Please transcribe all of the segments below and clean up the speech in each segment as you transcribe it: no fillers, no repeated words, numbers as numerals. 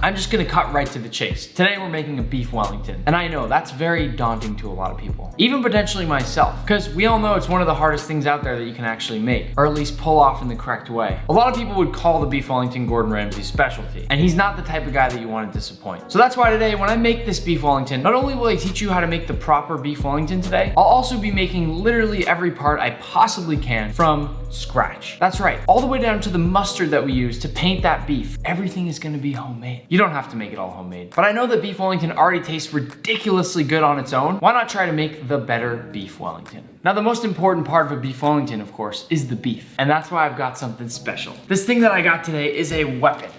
I'm just gonna cut right to the chase. Today we're making a beef Wellington. And I know that's very daunting to a lot of people. Even potentially myself, because we all know it's one of the hardest things out there that you can actually make, or at least pull off in the correct way. A lot of people would call the beef Wellington Gordon Ramsay's specialty, and he's not the type of guy that you want to disappoint. So that's why today, when I make this beef Wellington, not only will I teach you how to make the proper beef Wellington today, I'll also be making literally every part I possibly can from scratch. That's right, all the way down to the mustard that we use to paint that beef. Everything is gonna be homemade. You don't have to make it all homemade, but I know that beef Wellington already tastes ridiculously good on its own. Why not try to make the better beef Wellington? Now, the most important part of a beef Wellington, of course, is the beef. And that's why I've got something special. This thing that I got today is a weapon.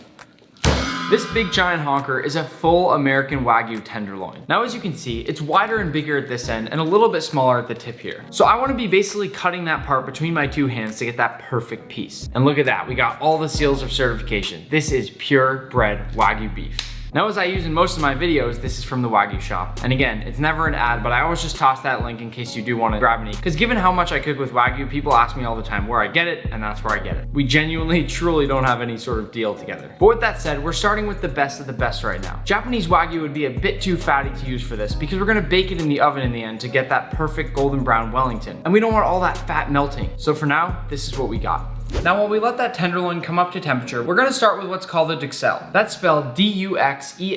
This big giant honker is a full American Wagyu tenderloin. Now, as you can see, it's wider and bigger at this end and a little bit smaller at the tip here. So I wanna be basically cutting that part between my two hands to get that perfect piece. And look at that, we got all the seals of certification. This is purebred Wagyu beef. Now, as I use in most of my videos, this is from the Wagyu shop. And again, it's never an ad, but I always just toss that link in case you do want to grab any. Because given how much I cook with Wagyu, people ask me all the time where I get it, and that's where I get it. We genuinely, truly don't have any sort of deal together. But with that said, we're starting with the best of the best right now. Japanese Wagyu would be a bit too fatty to use for this because we're gonna bake it in the oven in the end to get that perfect golden brown Wellington. And we don't want all that fat melting. So for now, this is what we got. Now, while we let that tenderloin come up to temperature, we're gonna start with what's called a duxelles. That's spelled D-U-X-E-L-L-E-S.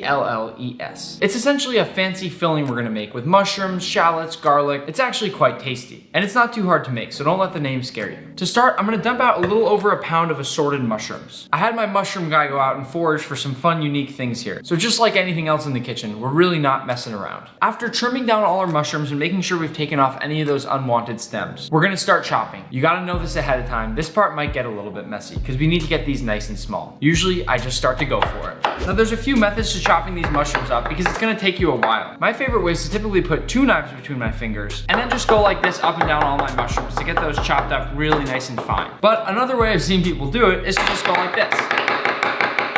It's essentially a fancy filling we're gonna make with mushrooms, shallots, garlic. It's actually quite tasty. And it's not too hard to make, so don't let the name scare you. To start, I'm gonna dump out a little over a pound of assorted mushrooms. I had my mushroom guy go out and forage for some fun, unique things here. So just like anything else in the kitchen, we're really not messing around. After trimming down all our mushrooms and making sure we've taken off any of those unwanted stems, we're gonna start chopping. You gotta know this ahead of time. This part might get a little bit messy because we need to get these nice and small. Usually I just start to go for it. Now, there's a few methods to chopping these mushrooms up because it's gonna take you a while. My favorite way is to typically put 2 knives between my fingers and then just go like this up and down all my mushrooms to get those chopped up really nice and fine. But another way I've seen people do it is to just go like this.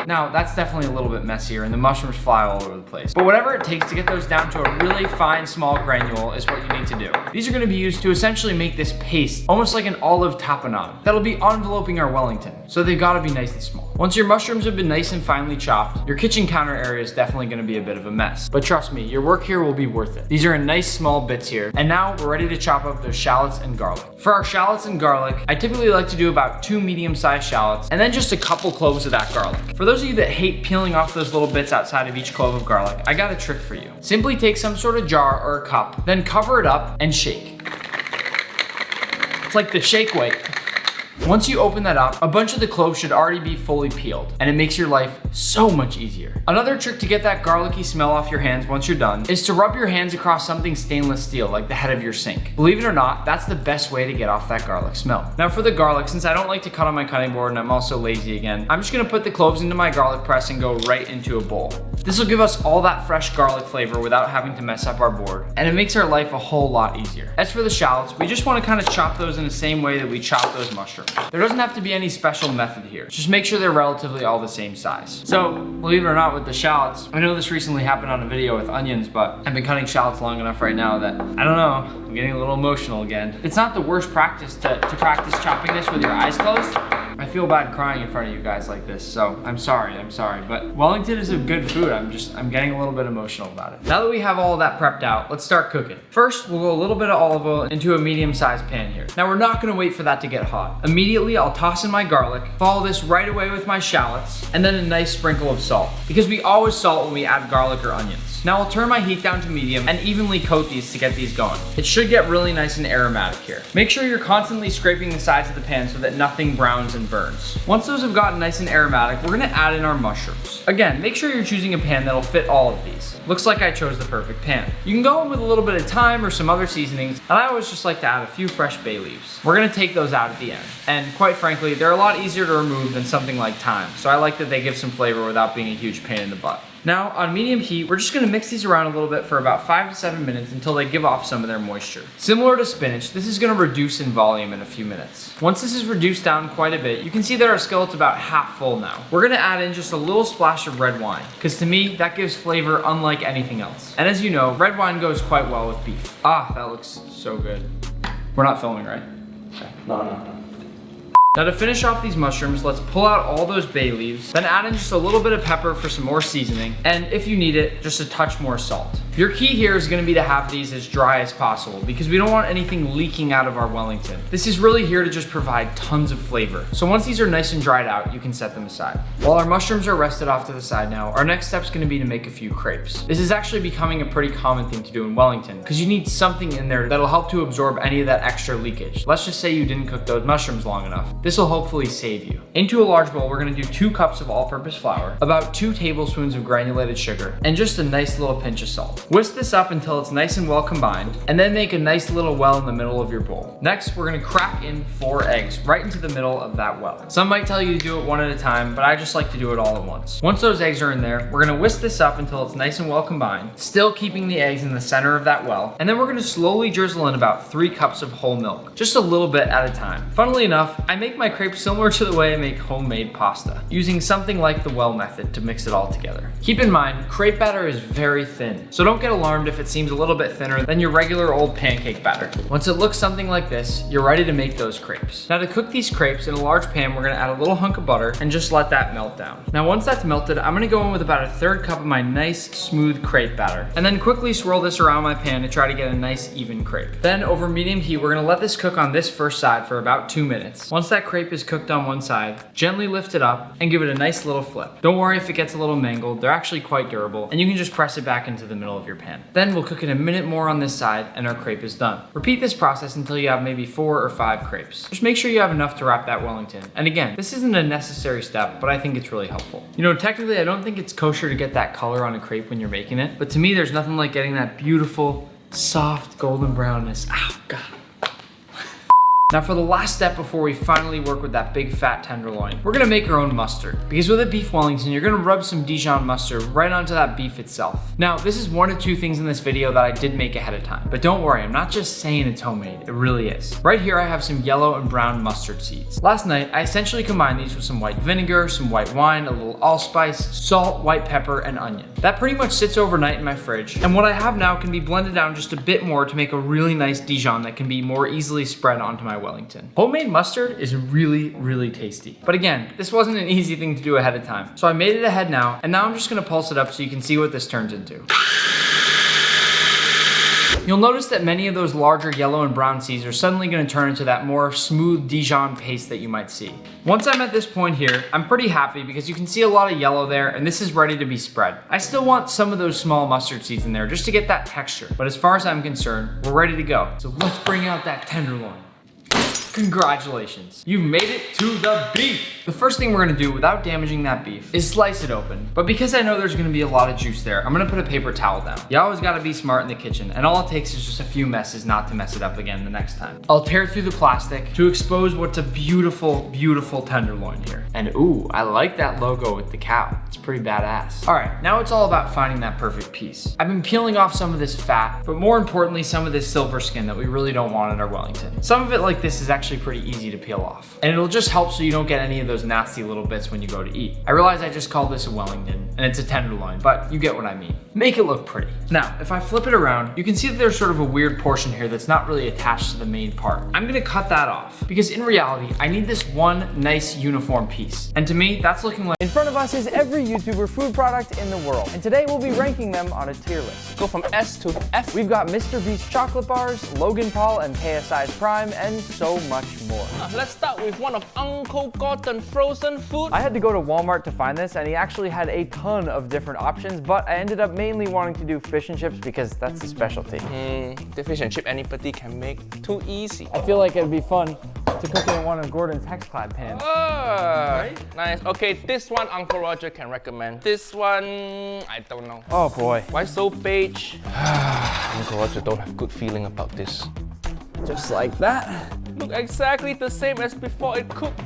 Now, that's definitely a little bit messier and the mushrooms fly all over the place. But whatever it takes to get those down to a really fine, small granule is what you need to do. These are gonna be used to essentially make this paste, almost like an olive tapenade, that'll be enveloping our Wellington. So they've gotta be nice and small. Once your mushrooms have been nice and finely chopped, your kitchen counter area is definitely gonna be a bit of a mess. But trust me, your work here will be worth it. These are in nice small bits here. And now we're ready to chop up those shallots and garlic. For our shallots and garlic, I typically like to do about 2 medium-sized shallots and then just a couple cloves of that garlic. For those of you that hate peeling off those little bits outside of each clove of garlic, I got a trick for you. Simply take some sort of jar or a cup, then cover it up and shake. It's like the shake weight. Once you open that up, a bunch of the cloves should already be fully peeled, and it makes your life so much easier. Another trick to get that garlicky smell off your hands once you're done is to rub your hands across something stainless steel, like the head of your sink. Believe it or not, that's the best way to get off that garlic smell. Now for the garlic, since I don't like to cut on my cutting board and I'm also lazy again, I'm just gonna put the cloves into my garlic press and go right into a bowl. This will give us all that fresh garlic flavor without having to mess up our board, and it makes our life a whole lot easier. As for the shallots, we just wanna kinda chop those in the same way that we chop those mushrooms. There doesn't have to be any special method here. Just make sure they're relatively all the same size. So, believe it or not, with the shallots, I know this recently happened on a video with onions, but I've been cutting shallots long enough right now that, I don't know, I'm getting a little emotional again. It's not the worst practice to practice chopping this with your eyes closed. I feel bad crying in front of you guys like this, so I'm sorry, but Wellington is a good food. I'm getting a little bit emotional about it. Now that we have all of that prepped out, let's start cooking. First, we'll go a little bit of olive oil into a medium-sized pan here. Now, we're not gonna wait for that to get hot. Immediately, I'll toss in my garlic, follow this right away with my shallots, and then a nice sprinkle of salt, because we always salt when we add garlic or onions. Now, I'll turn my heat down to medium and evenly coat these to get these going. It should get really nice and aromatic here. Make sure you're constantly scraping the sides of the pan so that nothing browns and burns. Once those have gotten nice and aromatic, we're gonna add in our mushrooms. Again, make sure you're choosing a pan that'll fit all of these. Looks like I chose the perfect pan. You can go in with a little bit of thyme or some other seasonings, and I always just like to add a few fresh bay leaves. We're gonna take those out at the end. And quite frankly, they're a lot easier to remove than something like thyme, so I like that they give some flavor without being a huge pain in the butt. Now, on medium heat, we're just gonna mix these around a little bit for about 5 to 7 minutes until they give off some of their moisture. Similar to spinach, this is gonna reduce in volume in a few minutes. Once this is reduced down quite a bit, you can see that our skillet's about half full now. We're gonna add in just a little splash of red wine, because to me, that gives flavor unlike anything else. And as you know, red wine goes quite well with beef. Ah, that looks so good. We're not filming, right? Okay. No. Now to finish off these mushrooms, let's pull out all those bay leaves, then add in just a little bit of pepper for some more seasoning, and if you need it, just a touch more salt. Your key here is gonna be to have these as dry as possible because we don't want anything leaking out of our Wellington. This is really here to just provide tons of flavor. So once these are nice and dried out, you can set them aside. While our mushrooms are rested off to the side now, our next step is gonna be to make a few crepes. This is actually becoming a pretty common thing to do in Wellington because you need something in there that'll help to absorb any of that extra leakage. Let's just say you didn't cook those mushrooms long enough. This will hopefully save you. Into a large bowl, we're gonna do 2 cups of all-purpose flour, about 2 tablespoons of granulated sugar, and just a nice little pinch of salt. Whisk this up until it's nice and well combined, and then make a nice little well in the middle of your bowl. Next, we're gonna crack in 4 eggs right into the middle of that well. Some might tell you to do it one at a time, but I just like to do it all at once. Once those eggs are in there, we're gonna whisk this up until it's nice and well combined, still keeping the eggs in the center of that well, and then we're gonna slowly drizzle in about 3 cups of whole milk, just a little bit at a time. Funnily enough, I make my crepes similar to the way I make homemade pasta, using something like the well method to mix it all together. Keep in mind, crepe batter is very thin, so don't get alarmed if it seems a little bit thinner than your regular old pancake batter. Once it looks something like this, you're ready to make those crepes. Now to cook these crepes in a large pan, we're gonna add a little hunk of butter and just let that melt down. Now once that's melted, I'm gonna go in with about a 1/3 cup of my nice smooth crepe batter, and then quickly swirl this around my pan to try to get a nice even crepe. Then over medium heat, we're gonna let this cook on this first side for about 2 minutes. Once that crepe is cooked on one side, gently lift it up and give it a nice little flip. Don't worry if it gets a little mangled, they're actually quite durable, and you can just press it back into the middle of your pan. Then we'll cook it a minute more on this side and our crepe is done. Repeat this process until you have maybe 4 or 5 crepes. Just make sure you have enough to wrap that Wellington. And again, this isn't a necessary step, but I think it's really helpful. You know, technically I don't think it's kosher to get that color on a crepe when you're making it, but to me there's nothing like getting that beautiful, soft golden brownness. Ow, God. Now for the last step before we finally work with that big fat tenderloin, we're gonna make our own mustard. Because with a beef Wellington, you're gonna rub some Dijon mustard right onto that beef itself. Now, this is 1 or 2 things in this video that I did make ahead of time. But don't worry, I'm not just saying it's homemade, it really is. Right here I have some yellow and brown mustard seeds. Last night, I essentially combined these with some white vinegar, some white wine, a little allspice, salt, white pepper, and onion. That pretty much sits overnight in my fridge, and what I have now can be blended down just a bit more to make a really nice Dijon that can be more easily spread onto my Wellington. Homemade mustard is really, really tasty. But again, this wasn't an easy thing to do ahead of time. So I made it ahead now, and now I'm just gonna pulse it up so you can see what this turns into. You'll notice that many of those larger yellow and brown seeds are suddenly gonna turn into that more smooth Dijon paste that you might see. Once I'm at this point here, I'm pretty happy because you can see a lot of yellow there and this is ready to be spread. I still want some of those small mustard seeds in there just to get that texture. But as far as I'm concerned, we're ready to go. So let's bring out that tenderloin. Congratulations, you've made it to the beef. The first thing we're gonna do without damaging that beef is slice it open. But because I know there's gonna be a lot of juice there, I'm gonna put a paper towel down. You always gotta be smart in the kitchen, and all it takes is just a few messes not to mess it up again the next time. I'll tear through the plastic to expose what's a beautiful, beautiful tenderloin here. And ooh, I like that logo with the cow. It's pretty badass. All right, now it's all about finding that perfect piece. I've been peeling off some of this fat, but more importantly, some of this silver skin that we really don't want in our Wellington. Some of it like this is actually pretty easy to peel off. And it'll just help so you don't get any of those nasty little bits when you go to eat. I realize I just called this a Wellington and it's a tenderloin, but you get what I mean. Make it look pretty. Now, if I flip it around, you can see that there's sort of a weird portion here that's not really attached to the main part. I'm gonna cut that off because in reality, I need this one nice uniform piece. And to me, that's looking like... In front of us is every YouTuber food product in the world. And today we'll be ranking them on a tier list. Go from S to F. We've got Mr. Beast chocolate bars, Logan Paul and KSI's Prime, and so much more. Let's start with one of Uncle Gordon's frozen food. I had to go to Walmart to find this, and he actually had a ton of different options, but I ended up mainly wanting to do fish and chips because that's his specialty. The fish and chip anybody can make too easy. I feel like it'd be fun to cook in one of Gordon's Hexclad pans. Right? Nice. Okay, this one Uncle Roger can recommend. This one, I don't know. Oh boy. Why so beige? Uncle Roger don't have good feeling about this. Just like that. Look exactly the same as before it cooked.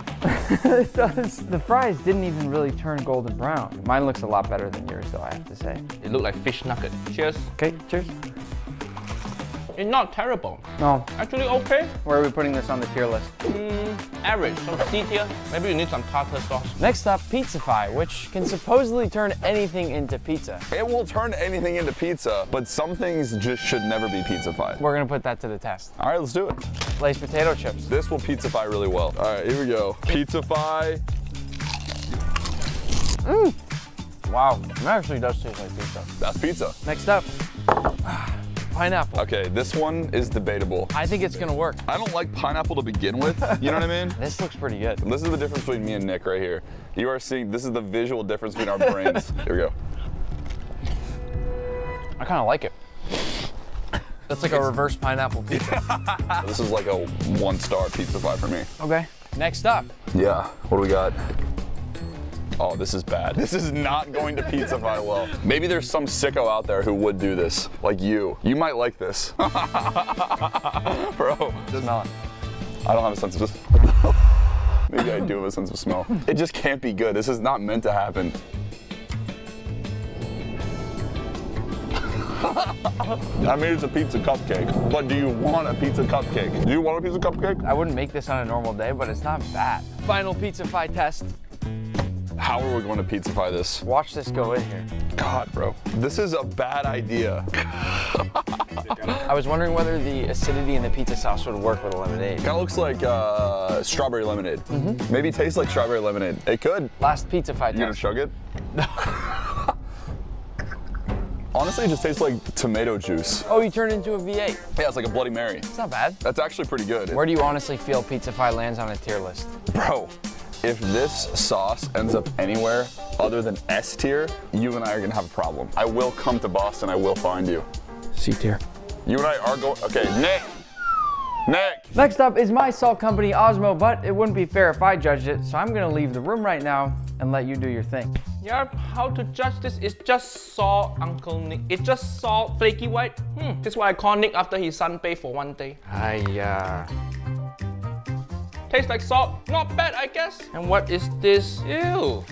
It does. The fries didn't even really turn golden brown. Mine looks a lot better than yours though, I have to say. It looked like fish nugget. Cheers. Okay, cheers. It's not terrible. No. Actually okay. Where are we putting this on the tier list? Average, so C tier. Maybe you need some tartar sauce. Next up, Pizzafy, which can supposedly turn anything into pizza. It will turn anything into pizza, but some things just should never be pizzafy. We're gonna put that to the test. All right, let's do it. Lay's potato chips. This will pizzafy really well. All right, here we go. Pizzafy. Wow, it actually does taste like pizza. That's pizza. Next up, pineapple. Okay, this one is debatable. I think it's gonna work. I don't like pineapple to begin with, you know what I mean? This looks pretty good. This is the difference between me and Nick right here. You are seeing, this is the visual difference between our brains. Here we go. I kind of like it. That's like a reverse pineapple pizza. This is like a 1-star pizzafy for me. Okay, next up. Yeah, what do we got? Oh, this is bad. This is not going to pizzafy well. Maybe there's some sicko out there who would do this, like you. You might like this. Bro. Smell it. I don't have a sense of Maybe I do have a sense of smell. It just can't be good. This is not meant to happen. I mean, it's a pizza cupcake, but do you want a pizza cupcake? Do you want a pizza cupcake? I wouldn't make this on a normal day, but it's not bad. Final Pizzafy test. How are we going to pizzafy this? Watch this go in here. God, bro. This is a bad idea. I was wondering whether the acidity in the pizza sauce would work with a lemonade. Kind of looks like strawberry lemonade. Maybe it tastes like strawberry lemonade. It could. Last Pizzafy You gonna test. chug it? Honestly, it just tastes like tomato juice. Oh, you turned into a V8. Yeah, it's like a Bloody Mary. It's not bad. That's actually pretty good. Where do you honestly feel Pizzafy lands on a tier list? Bro, if this sauce ends up anywhere other than S tier, you and I are gonna have a problem. I will come to Boston, I will find you. C tier. You and I are going, okay, Nick. Next up is my salt company, Osmo, but it wouldn't be fair if I judged it, so I'm gonna leave the room right now and let you do your thing. Yeah, how to judge this? It's just salt, Uncle Nick. It's just salt, flaky white. That's why I call Nick after he sunbathed for one day. Tastes like salt. Not bad, I guess. And what is this? Ew.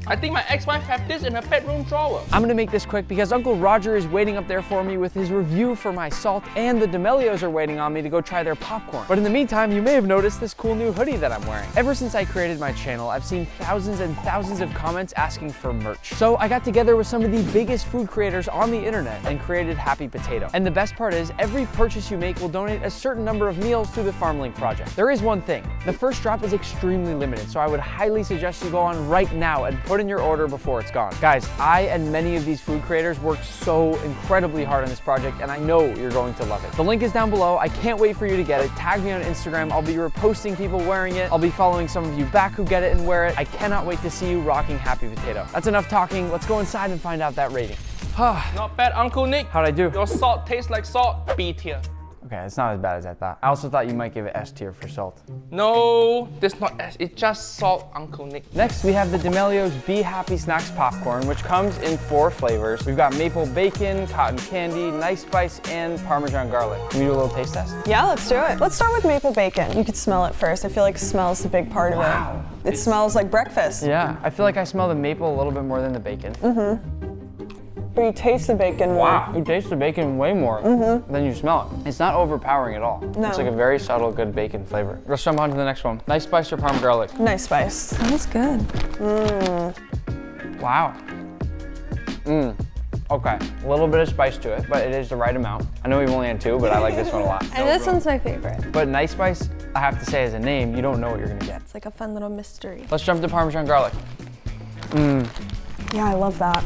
I think my ex-wife had this in her bedroom drawer. I'm gonna make this quick because Uncle Roger is waiting up there for me with his review for my salt, and the D'Amelios are waiting on me to go try their popcorn. But in the meantime, you may have noticed this cool new hoodie that I'm wearing. Ever since I created my channel, I've seen thousands and thousands of comments asking for merch. So I got together with some of the biggest food creators on the internet and created Happy Potato. And the best part is, every purchase you make will donate a certain number of meals to the FarmLink project. There is one thing, the first drop is extremely limited, so I would highly suggest you go on right now and put in your order before it's gone. Guys, I and many of these food creators worked so incredibly hard on this project, and I know you're going to love it. The link is down below. I can't wait for you to get it. Tag me on Instagram. I'll be reposting people wearing it. I'll be following some of you back who get it and wear it. I cannot wait to see you rocking Happy Potato. That's enough talking. Let's go inside and find out that rating. Not bad, Uncle Nick. How'd I do? Your salt tastes like salt. B tier. Okay, it's not as bad as I thought. I also thought you might give it S tier for salt. No, this not S. It's just salt, Uncle Nick. Next, we have the D'Amelios Be Happy Snacks popcorn, which comes in 4 flavors. We've got maple bacon, cotton candy, nice spice, and Parmesan garlic. Can we do a little taste test? Yeah, let's do it. Let's start with maple bacon. You could smell it first. I feel like smell is a big part of it. It smells like breakfast. Yeah, I feel like I smell the maple a little bit more than the bacon. But you taste the bacon more. Wow, you taste the bacon way more than you smell it. It's not overpowering at all. No. It's like a very subtle, good bacon flavor. Let's jump on to the next one. Nice spice or Parm garlic? Nice spice. Sounds good. Wow. Okay, a little bit of spice to it, but it is the right amount. I know we've only had 2, but I like this one a lot. And this one's my favorite. But nice spice, I have to say as a name, you don't know what you're gonna get. It's like a fun little mystery. Let's jump to Parmesan garlic. Yeah, I love that.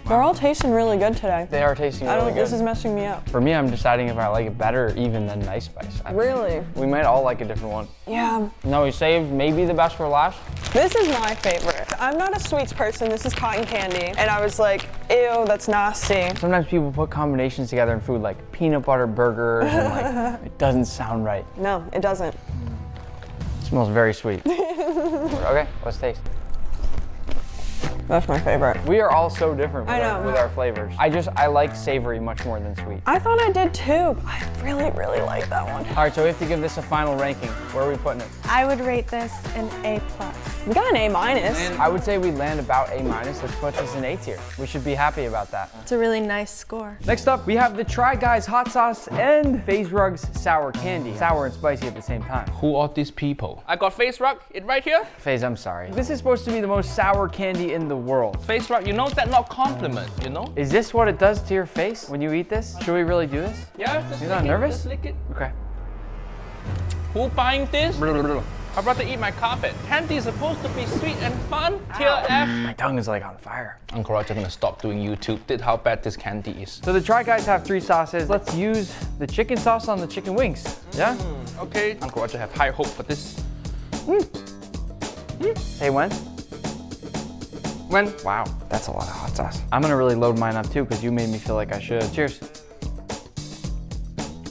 They're all tasting really good today. They are tasting really good. This is messing me up. For me, I'm deciding if I like it better even than nice spice. Really? We might all like a different one. Yeah. No, we saved maybe the best for last. This is my favorite. I'm not a sweets person. This is cotton candy. And I was like, ew, that's nasty. Sometimes people put combinations together in food like peanut butter burgers and like, it doesn't sound right. No, it doesn't. It smells very sweet. Okay, let's taste. That's my favorite. We are all so different with, I our, know. with our flavors. I like savory much more than sweet. I thought I did too, but I really, really like that one. All right, so we have to give this a final ranking. Where are we putting it? I would rate this an A+. We got an A minus. I would say we land about A-, which puts us in A tier. We should be happy about that. It's a really nice score. Next up, we have the Try Guys hot sauce and FaZe Rug's sour candy. Sour and spicy at the same time. Who are these people? I got FaZe Rug, it right here. FaZe, I'm sorry. This is supposed to be the most sour candy in the world. FaZe Rug, you know that not compliment, you know? Is this what it does to your face when you eat this? Should we really do this? Yeah, just You're lick not it, nervous? just lick it. Okay. Who buying this? I'd rather eat my carpet. Candy is supposed to be sweet and fun. Tier F. My tongue is like on fire. Uncle Roger gonna stop doing YouTube. Did how bad this candy is. So the Try Guys have 3 sauces. Let's use the chicken sauce on the chicken wings. Yeah? Okay. Uncle Roger have high hope for this. Hey, when? When? Wow, that's a lot of hot sauce. I'm gonna really load mine up too because you made me feel like I should. Cheers.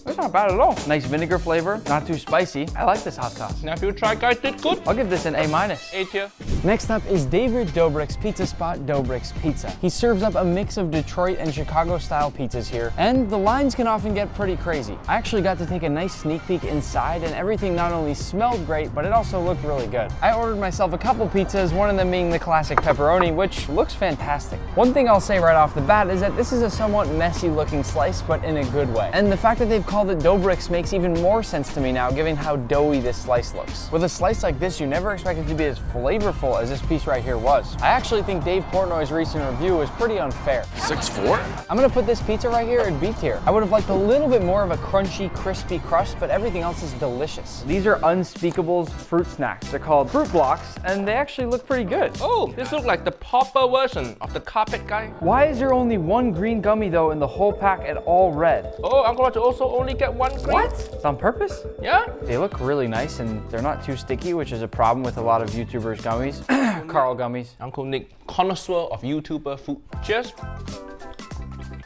It's not bad at all. Nice vinegar flavor, not too spicy. I like this hot sauce. Nephew Try Guys did good. I'll give this an A-. A tier. Next up is David Dobrik's pizza spot, Dobrik's Pizza. He serves up a mix of Detroit and Chicago style pizzas here, and the lines can often get pretty crazy. I actually got to take a nice sneak peek inside, and everything not only smelled great, but it also looked really good. I ordered myself a couple pizzas, one of them being the classic pepperoni, which looks fantastic. One thing I'll say right off the bat is that this is a somewhat messy looking slice, but in a good way. And the fact that they've called it Dobrik's makes even more sense to me now, given how doughy this slice looks. With a slice like this, you never expect it to be as flavorful as this piece right here was. I actually think Dave Portnoy's recent review was pretty unfair. 6'4"? I'm gonna put this pizza right here in B tier. I would have liked a little bit more of a crunchy, crispy crust, but everything else is delicious. These are Unspeakable's fruit snacks. They're called fruit blocks, and they actually look pretty good. Oh, this looks like the popper version of the carpet guy. Why is there only one green gummy though in the whole pack and all red? Oh, Uncle Roger also only get one green. What? It's on purpose? Yeah? They look really nice and they're not too sticky, which is a problem with a lot of YouTubers' gummies. Carl gummies. Uncle Nick, connoisseur of YouTuber food. Cheers.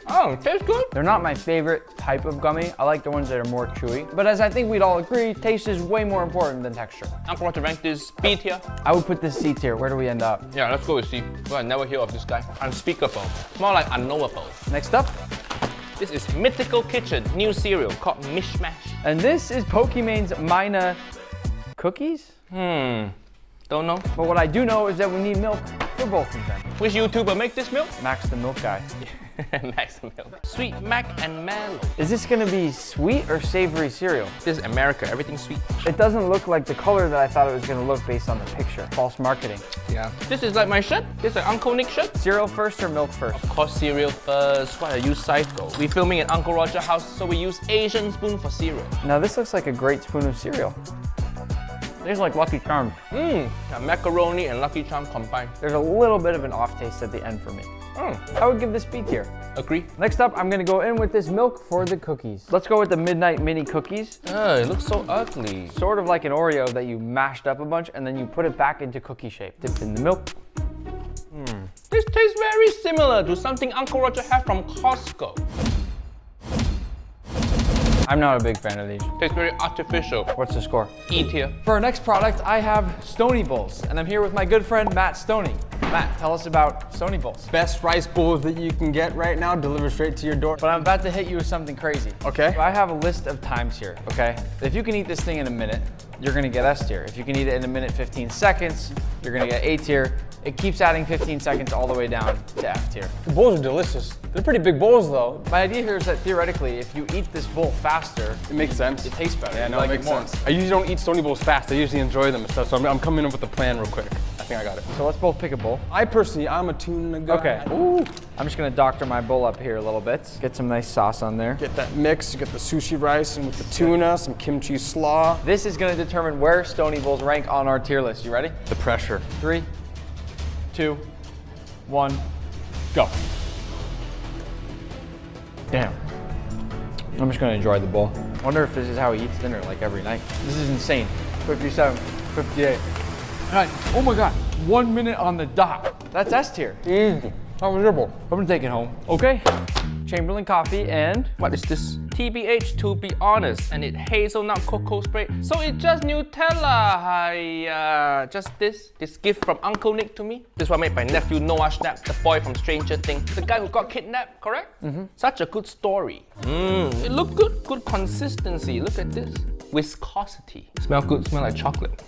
Oh, it tastes good. They're not my favorite type of gummy. I like the ones that are more chewy. But as I think we'd all agree, taste is way more important than texture. Uncle Roger rank this B tier. I would put this C tier. Where do we end up? Yeah, let's go with C. Well, I never hear of this guy. Unspeakable. More like unknowable. Next up, This is Mythical Kitchen, new cereal called Mishmash. and this is Pokemon's Mina cookies? Don't know. But what I do know is that we need milk for both of them. Which YouTuber make this milk? Max the milk guy. Max Milk. Sweet Mac and Mallow. Is this gonna be sweet or savory cereal? This is America, everything's sweet. It doesn't look like the color that I thought it was gonna look based on the picture. False marketing. Yeah. This is like my shirt. This is Uncle Nick shirt. Cereal first or milk first? Of course, cereal first. Why are you psycho? We filming at Uncle Roger house, so we use Asian spoon for cereal. Now this looks like a great spoon of cereal. Tastes like Lucky Charms. Yeah, macaroni and Lucky Charm combined. There's a little bit of an off taste at the end for me. I would give this B tier. Agree? Next up, I'm gonna go in with this milk for the cookies. Let's go with the Midnight Mini Cookies. It looks so ugly. Sort of like an Oreo that you mashed up a bunch and then you put it back into cookie shape. Dipped in the milk. This tastes very similar to something Uncle Roger had from Costco. I'm not a big fan of these. Tastes very artificial. What's the score? E tier. For our next product, I have Stony Bowls, and I'm here with my good friend Matt Stoney. Matt, tell us about Stony Bowls. Best rice bowls that you can get right now, delivered straight to your door. But I'm about to hit you with something crazy. Okay. So I have a list of times here, okay? If you can eat this thing in a minute, you're gonna get S tier. If you can eat it in a minute 15 seconds, you're gonna get A tier. It keeps adding 15 seconds all the way down to F tier. The bowls are delicious. They're pretty big bowls though. My idea here is that theoretically, if you eat this bowl faster, It makes sense. it tastes better. Yeah, You no, like it makes more. sense. I usually don't eat Stony Bowls fast. I usually enjoy them and stuff, so I'm coming up with a plan real quick. I think I got it. So let's both pick a bowl. I'm a tuna guy. Okay. Ooh. I'm just gonna doctor my bowl up here a little bit. Get some nice sauce on there. Get that mix. You get the sushi rice and with the tuna, some kimchi slaw. This is gonna determine where Stony Bowls rank on our tier list. You ready? The pressure. 3, 2, 1, go. Damn. I'm just gonna enjoy the bowl. Wonder if this is how he eats dinner like every night. This is insane. 57, 58. All right. Oh my God. 1 minute on the dot. That's S tier. Easy. How was your bowl? I'm gonna take it home. Okay. Chamberlain coffee, and What is this? TBH, to be honest, and it hazelnut cocoa spray. So it's just Nutella. Just this gift from Uncle Nick to me. This one made by nephew Noah Schnapp, the boy from Stranger Things, the guy who got kidnapped, correct? Such a good story. It looked good, good consistency. Look at this. Viscosity. Smell good, smell like chocolate.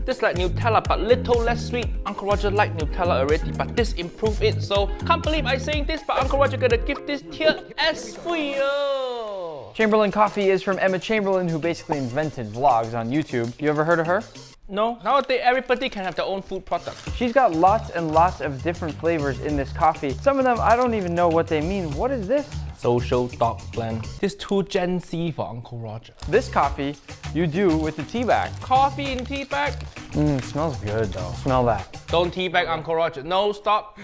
This like Nutella, but little less sweet. Uncle Roger liked Nutella already, but this improved it. So can't believe I'm saying this, but Uncle Roger gonna give this tier S for you. Chamberlain coffee is from Emma Chamberlain, who basically invented vlogs on YouTube. You ever heard of her? No, nowadays everybody can have their own food product. She's got lots and lots of different flavors in this coffee. Some of them I don't even know what they mean. What is this? Social dog blend. This too Gen Z for Uncle Roger. This coffee you do with the tea bag. Coffee in tea bag. Smells good though. Smell that. Don't tea bag Uncle Roger. No, stop.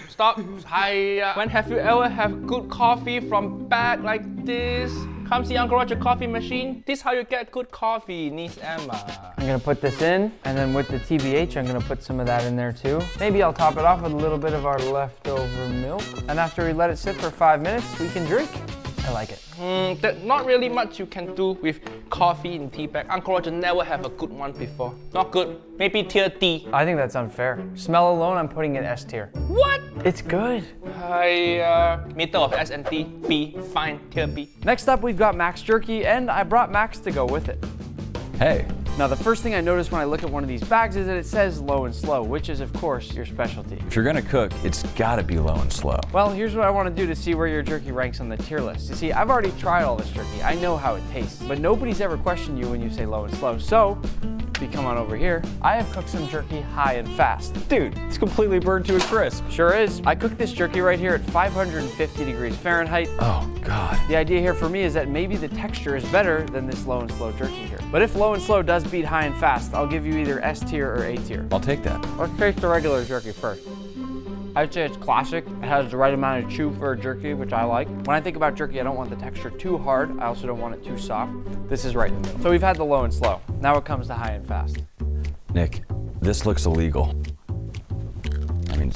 Hi. When have you ever have good coffee from bag like this? Come see Uncle Roger coffee machine. This is how you get good coffee, niece Emma. I'm gonna put this in, and then with the TBH, I'm gonna put some of that in there too. Maybe I'll top it off with a little bit of our leftover milk. And after we let it sit for 5 minutes, we can drink. I like it. There's not really much you can do with coffee in tea bag. Uncle Roger never have a good one before. Not good. Maybe tier D. I think that's unfair. Smell alone, I'm putting it S tier. What? It's good. Middle of S and D. B. Fine. Tier B. Next up, we've got Max Jerky, and I brought Max to go with it. Hey, Now, the first thing I notice when I look at one of these bags is that it says low and slow, which is, of course, your specialty. if you're gonna cook, it's gotta be low and slow. Well, here's what I want to do to see where your jerky ranks on the tier list. You see, I've already tried all this jerky. I know how it tastes, but nobody's ever questioned you when you say low and slow. So, if you come on over here, I have cooked some jerky high and fast. Dude, it's completely burned to a crisp. Sure is. I cooked this jerky right here at 550 degrees Fahrenheit. Oh, God. The idea here for me is that maybe the texture is better than this low and slow jerky here. But if low and slow does beat high and fast, I'll give you either S tier or A tier. I'll take that. Let's taste the regular jerky first. I'd say it's classic. It has the right amount of chew for a jerky, which I like. When I think about jerky, I don't want the texture too hard. I also don't want it too soft. This is right in the middle. So we've had the low and slow. Now it comes to high and fast. Nick, this looks illegal. I mean,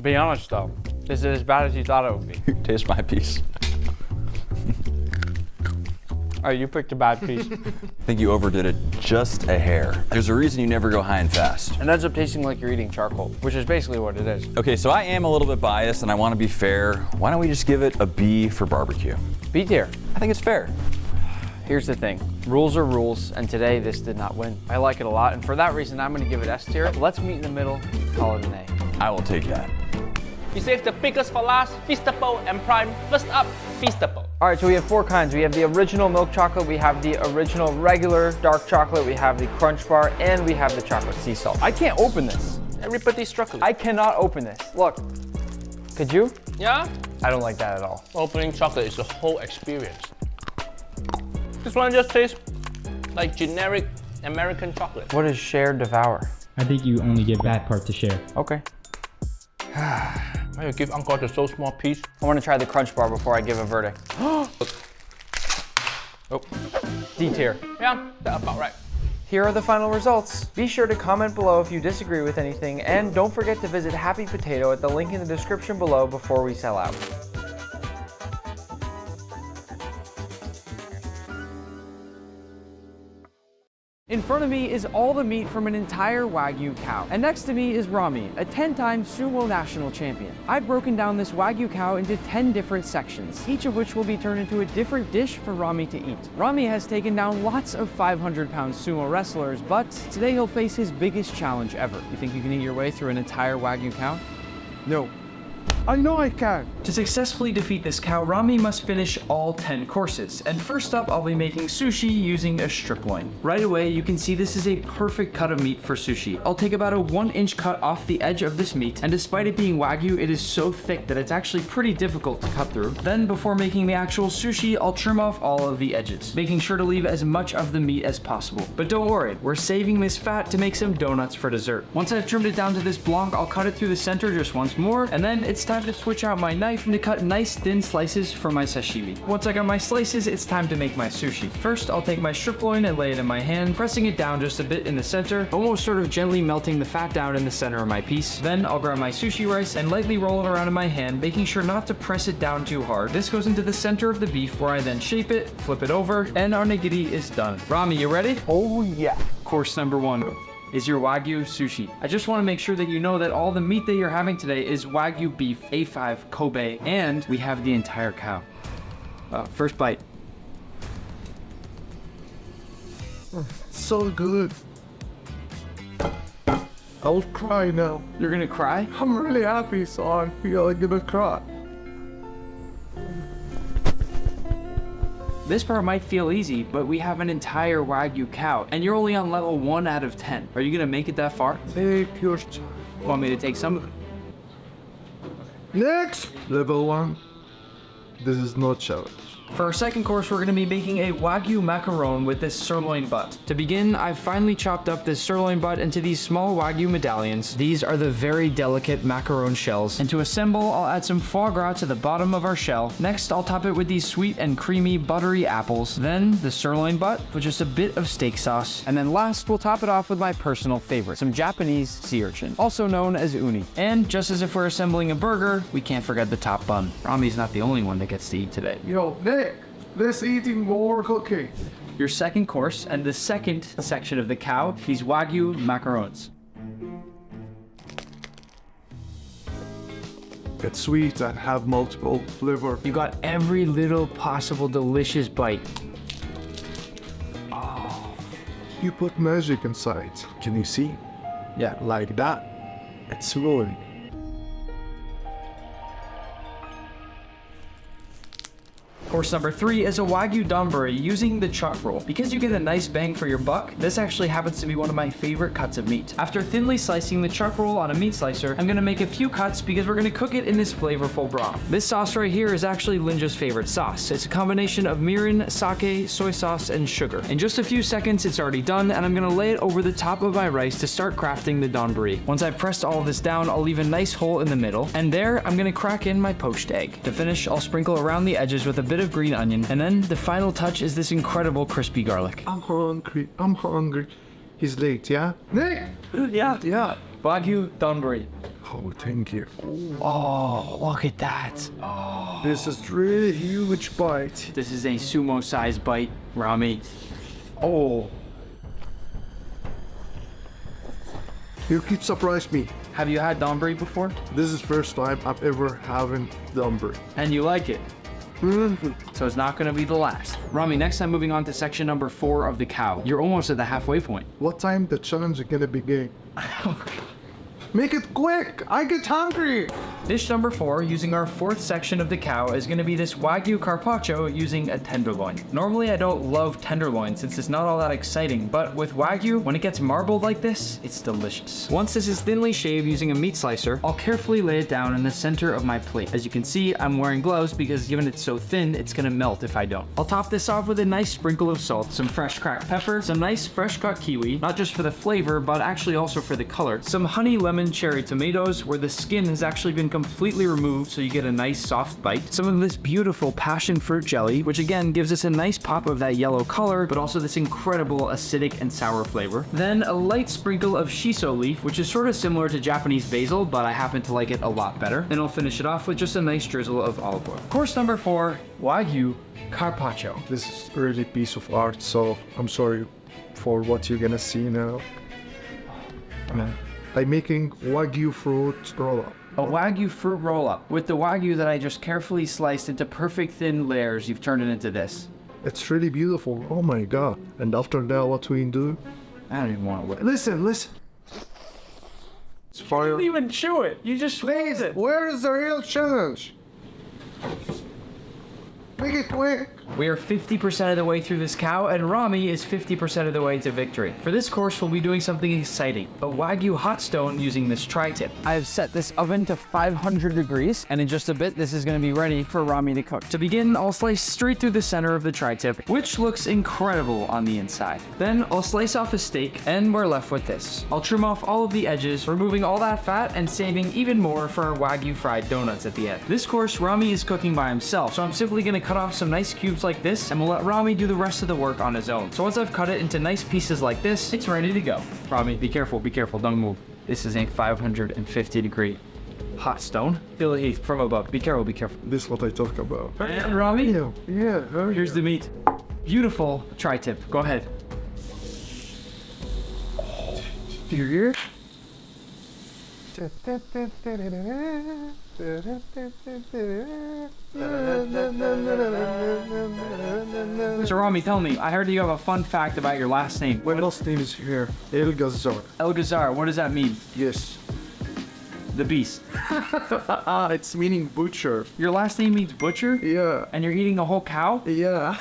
Be honest though, this is as bad as you thought it would be. taste my piece. All right, you picked a bad piece. I think you overdid it just a hair. There's a reason you never go high and fast. It ends up tasting like you're eating charcoal, which is basically what it is. Okay, so I am a little bit biased and I want to be fair. Why don't we just give it a B for barbecue? B tier. I think it's fair. Here's the thing, rules are rules, and today this did not win. I like it a lot, and for that reason, I'm gonna give it S tier. Let's meet in the middle, call it an A. I will take that. You save the biggest for last, Feastable and Prime. First up, Feastable. All right, so we have four kinds. We have the original milk chocolate, we have the original regular dark chocolate, we have the crunch bar, and we have the chocolate sea salt. I can't open this. Everybody's struggling. I cannot open this. Look, could you? Yeah? I don't like that at all. Opening chocolate is a whole experience. This one just tastes like generic American chocolate. What is share devour? I think you only give that part to share. Okay. Why you give Uncle the so small piece? I want to try the crunch bar before I give a verdict. Oh. D tier. Yeah, that's about right. Here are the final results. Be sure to comment below if you disagree with anything, and don't forget to visit Happy Potato at the link in the description below before we sell out. In front of me is all the meat from an entire Wagyu cow. And next to me is Rami, a 10-time sumo national champion. I've broken down this Wagyu cow into 10 different sections, each of which will be turned into a different dish for Rami to eat. Rami has taken down lots of 500-pound sumo wrestlers, but today he'll face his biggest challenge ever. You think you can eat your way through an entire Wagyu cow? No. I know I can. To successfully defeat this cow, Rami must finish all 10 courses. And first up, I'll be making sushi using a strip loin. Right away, you can see this is a perfect cut of meat for sushi. I'll take about a 1-inch cut off the edge of this meat, and despite it being Wagyu, it is so thick that it's actually pretty difficult to cut through. Then, before making the actual sushi, I'll trim off all of the edges, making sure to leave as much of the meat as possible. But don't worry, we're saving this fat to make some donuts for dessert. Once I've trimmed it down to this block, I'll cut it through the center just once more, and then it's time time to switch out my knife and to cut nice thin slices for my sashimi. Once I got my slices, it's time to make my sushi. First, I'll take my strip loin and lay it in my hand, pressing it down just a bit in the center, almost sort of gently melting the fat down in the center of my piece. Then I'll grab my sushi rice and lightly roll it around in my hand, making sure not to press it down too hard. This goes into the center of the beef where I then shape it, flip it over, and our nigiri is done. Rami, you ready? Oh yeah. Course number 1 is your Wagyu sushi. I just want to make sure that you know that all the meat that you're having today is Wagyu beef, A5, Kobe, and we have the entire cow. First bite. So good. I'll cry now. You're gonna cry? I'm really happy, so I feel like I'm gonna cry. This part might feel easy, but we have an entire Wagyu cow, and you're only on level 1 out of 10. Are you gonna make it that far? Take your time. Want me to take some? Next! Level 1. This is not challenge. For our second course, we're gonna be making a Wagyu macaron with this sirloin butt. To begin, I've finely chopped up this sirloin butt into these small Wagyu medallions. These are the very delicate macaron shells. And to assemble, I'll add some foie gras to the bottom of our shell. Next, I'll top it with these sweet and creamy buttery apples. Then the sirloin butt with just a bit of steak sauce. And then last, we'll top it off with my personal favorite, some Japanese sea urchin, also known as uni. And just as if we're assembling a burger, we can't forget the top bun. Rami's not the only one that gets to eat today. Yo, Nick, let's eating more cookie. Your second course and the second section of the cow, these Wagyu macarons. It's sweet and have multiple flavor. You got every little possible delicious bite. You put magic inside. Can you see? Yeah. Like that. It's rolling. Course number 3 is a Wagyu donburi using the chuck roll. Because you get a nice bang for your buck, this actually happens to be one of my favorite cuts of meat. After thinly slicing the chuck roll on a meat slicer, I'm gonna make a few cuts because we're gonna cook it in this flavorful broth. This sauce right here is actually Linja's favorite sauce. It's a combination of mirin, sake, soy sauce, and sugar. In just a few seconds, it's already done, and I'm gonna lay it over the top of my rice to start crafting the donburi. Once I've pressed all of this down, I'll leave a nice hole in the middle, and there, I'm gonna crack in my poached egg. To finish, I'll sprinkle around the edges with a bit of green onion, and then the final touch is this incredible crispy garlic. I'm hungry. He's late, yeah? Nick! Yeah. Wagyu donburi. Oh, thank you. Oh, look at that. This is really huge bite. This is a sumo-sized bite, Rami. Oh, You keep surprised me. have you had donburi before? This is first time I've ever having donburi. And you like it? So it's not gonna be the last. Rami, next time moving on to section number 4 of the cow. You're almost at the halfway point. What time the challenge is gonna begin? Make it quick! I get hungry! Dish number 4, using our 4th section of the cow, is going to be this Wagyu carpaccio using a tenderloin. Normally I don't love tenderloin since it's not all that exciting, but with Wagyu, when it gets marbled like this, it's delicious. Once this is thinly shaved using a meat slicer, I'll carefully lay it down in the center of my plate. As you can see, I'm wearing gloves because given it's so thin, it's going to melt if I don't. I'll top this off with a nice sprinkle of salt, some fresh cracked pepper, some nice fresh cut kiwi, not just for the flavor, but actually also for the color, some honey lemon cherry tomatoes where the skin has actually been completely removed so you get a nice soft bite, some of this beautiful passion fruit jelly, which again gives us a nice pop of that yellow color, but also this incredible acidic and sour flavor. Then a light sprinkle of shiso leaf, which is sort of similar to Japanese basil, but I happen to like it a lot better. Then I'll finish it off with just a nice drizzle of olive oil. Course number 4, Wagyu carpaccio. This is really piece of art, so I'm sorry for what you're gonna see now. I'm making Wagyu fruit roll-up. A Wagyu fruit roll-up. With the Wagyu that I just carefully sliced into perfect thin layers, you've turned it into this. It's really beautiful. Oh my god. And after that, what we do? I don't even want to wait. Listen. It's fire. You didn't even chew it. You just squeeze it. Where is the real challenge? Make it quick. We are 50% of the way through this cow, and Rami is 50% of the way to victory. For this course, we'll be doing something exciting, a Wagyu hot stone using this tri-tip. I have set this oven to 500 degrees, and in just a bit, this is gonna be ready for Rami to cook. To begin, I'll slice straight through the center of the tri-tip, which looks incredible on the inside. Then I'll slice off a steak, and we're left with this. I'll trim off all of the edges, removing all that fat and saving even more for our Wagyu fried donuts at the end. This course, Rami is cooking by himself, so I'm simply gonna cut off some nice cubes like this, and we'll let Rami do the rest of the work on his own. So once I've cut it into nice pieces like this, it's ready to go. Rami, be careful, don't move. This is a 550-degree hot stone. Feel the heat from above. Be careful, be careful. This is what I talk about. And Rami, Yeah. here's the meat. Beautiful tri-tip. Go ahead. Here. So Rami, tell me, I heard you have a fun fact about your last name. My last name is here, El Gazar. El Ghazar, what does that mean? Yes. The beast. It's meaning butcher. Your last name means butcher? Yeah. And you're eating a whole cow? Yeah.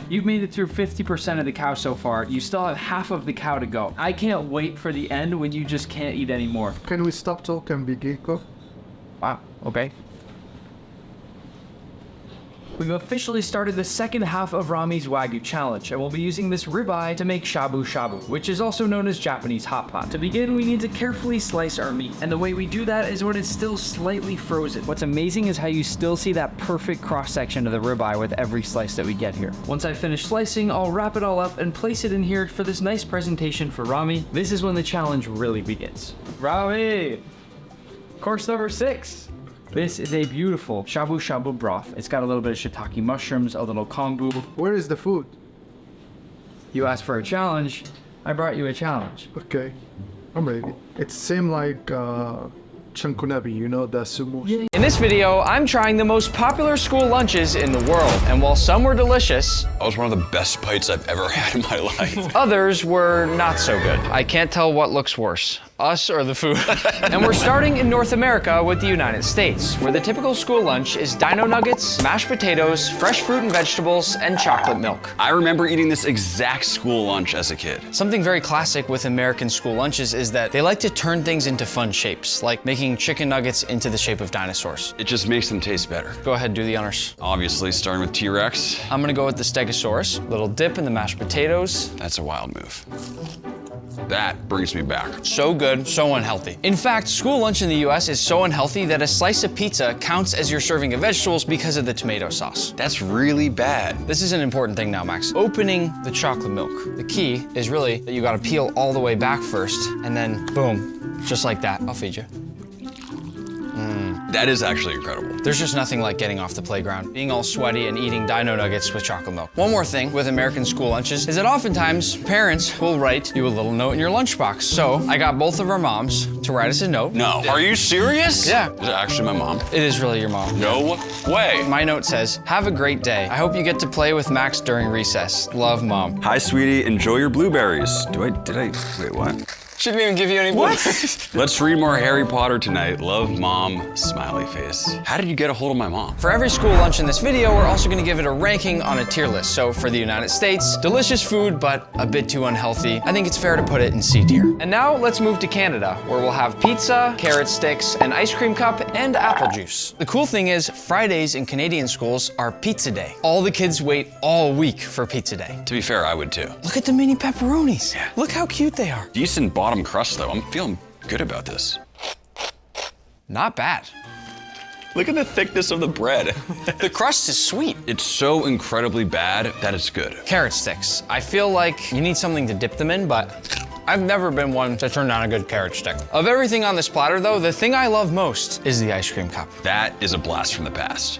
You've made it through 50% of the cow so far. You still have half of the cow to go. I can't wait for the end when you just can't eat anymore. Can we stop talking and begin cook? Wow, okay. We've officially started the second half of Rami's Wagyu challenge, and we'll be using this ribeye to make shabu shabu, which is also known as Japanese hot pot. To begin, we need to carefully slice our meat, and the way we do that is when it's still slightly frozen. What's amazing is how you still see that perfect cross-section of the ribeye with every slice that we get here. Once I finish slicing, I'll wrap it all up and place it in here for this nice presentation for Rami. This is when the challenge really begins. Rami! Course number 6. This is a beautiful shabu shabu broth. It's got a little bit of shiitake mushrooms, a little kombu. Where is the food? You asked for a challenge, I brought you a challenge. Okay, I'm ready. It seems like chankunabi, you know, the sumo. In this video, I'm trying the most popular school lunches in the world, and while some were delicious, That was one of the best bites I've ever had in my life. others were not so good. I can't tell what looks worse, us or the food. And we're starting in North America with the United States, where the typical school lunch is dino nuggets, mashed potatoes, fresh fruit and vegetables, and chocolate milk. I remember eating this exact school lunch as a kid. Something very classic with American school lunches is that they like to turn things into fun shapes, like making chicken nuggets into the shape of dinosaurs. It just makes them taste better. Go ahead, do the honors. Obviously, starting with T-Rex. I'm gonna go with the Stegosaurus. Little dip in the mashed potatoes. That's a wild move. That brings me back. So good, so unhealthy. In fact, school lunch in the US is so unhealthy that a slice of pizza counts as your serving of vegetables because of the tomato sauce. That's really bad. This is an important thing now, Max. Opening the chocolate milk. The key is really that you gotta peel all the way back first, and then boom, just like that. I'll feed you. That is actually incredible. There's just nothing like getting off the playground, being all sweaty and eating dino nuggets with chocolate milk. One more thing with American school lunches is that oftentimes parents will write you a little note in your lunchbox. So I got both of our moms to write us a note. No, are you serious? Yeah. Is it actually my mom? It is really your mom. No way. My note says, have a great day. I hope you get to play with Max during recess. Love, Mom. Hi, sweetie. Enjoy your blueberries. Did I, wait, what? She didn't even give you any books. Let's read more Harry Potter tonight. Love, Mom, smiley face. How did you get a hold of my mom? For every school lunch in this video, we're also gonna give it a ranking on a tier list. So for the United States, delicious food, but a bit too unhealthy. I think it's fair to put it in C tier. And now let's move to Canada, where we'll have pizza, carrot sticks, an ice cream cup, and apple juice. The cool thing is, Fridays in Canadian schools are pizza day. All the kids wait all week for pizza day. To be fair, I would too. Look at the mini pepperonis. Yeah. Look how cute they are. Decent bottom crust though. I'm feeling good about this. Not bad. Look at the thickness of the bread. The crust is sweet. It's so incredibly bad that it's good. Carrot sticks. I feel like you need something to dip them in, but I've never been one to turn down a good carrot stick. Of everything on this platter though, the thing I love most is the ice cream cup. That is a blast from the past.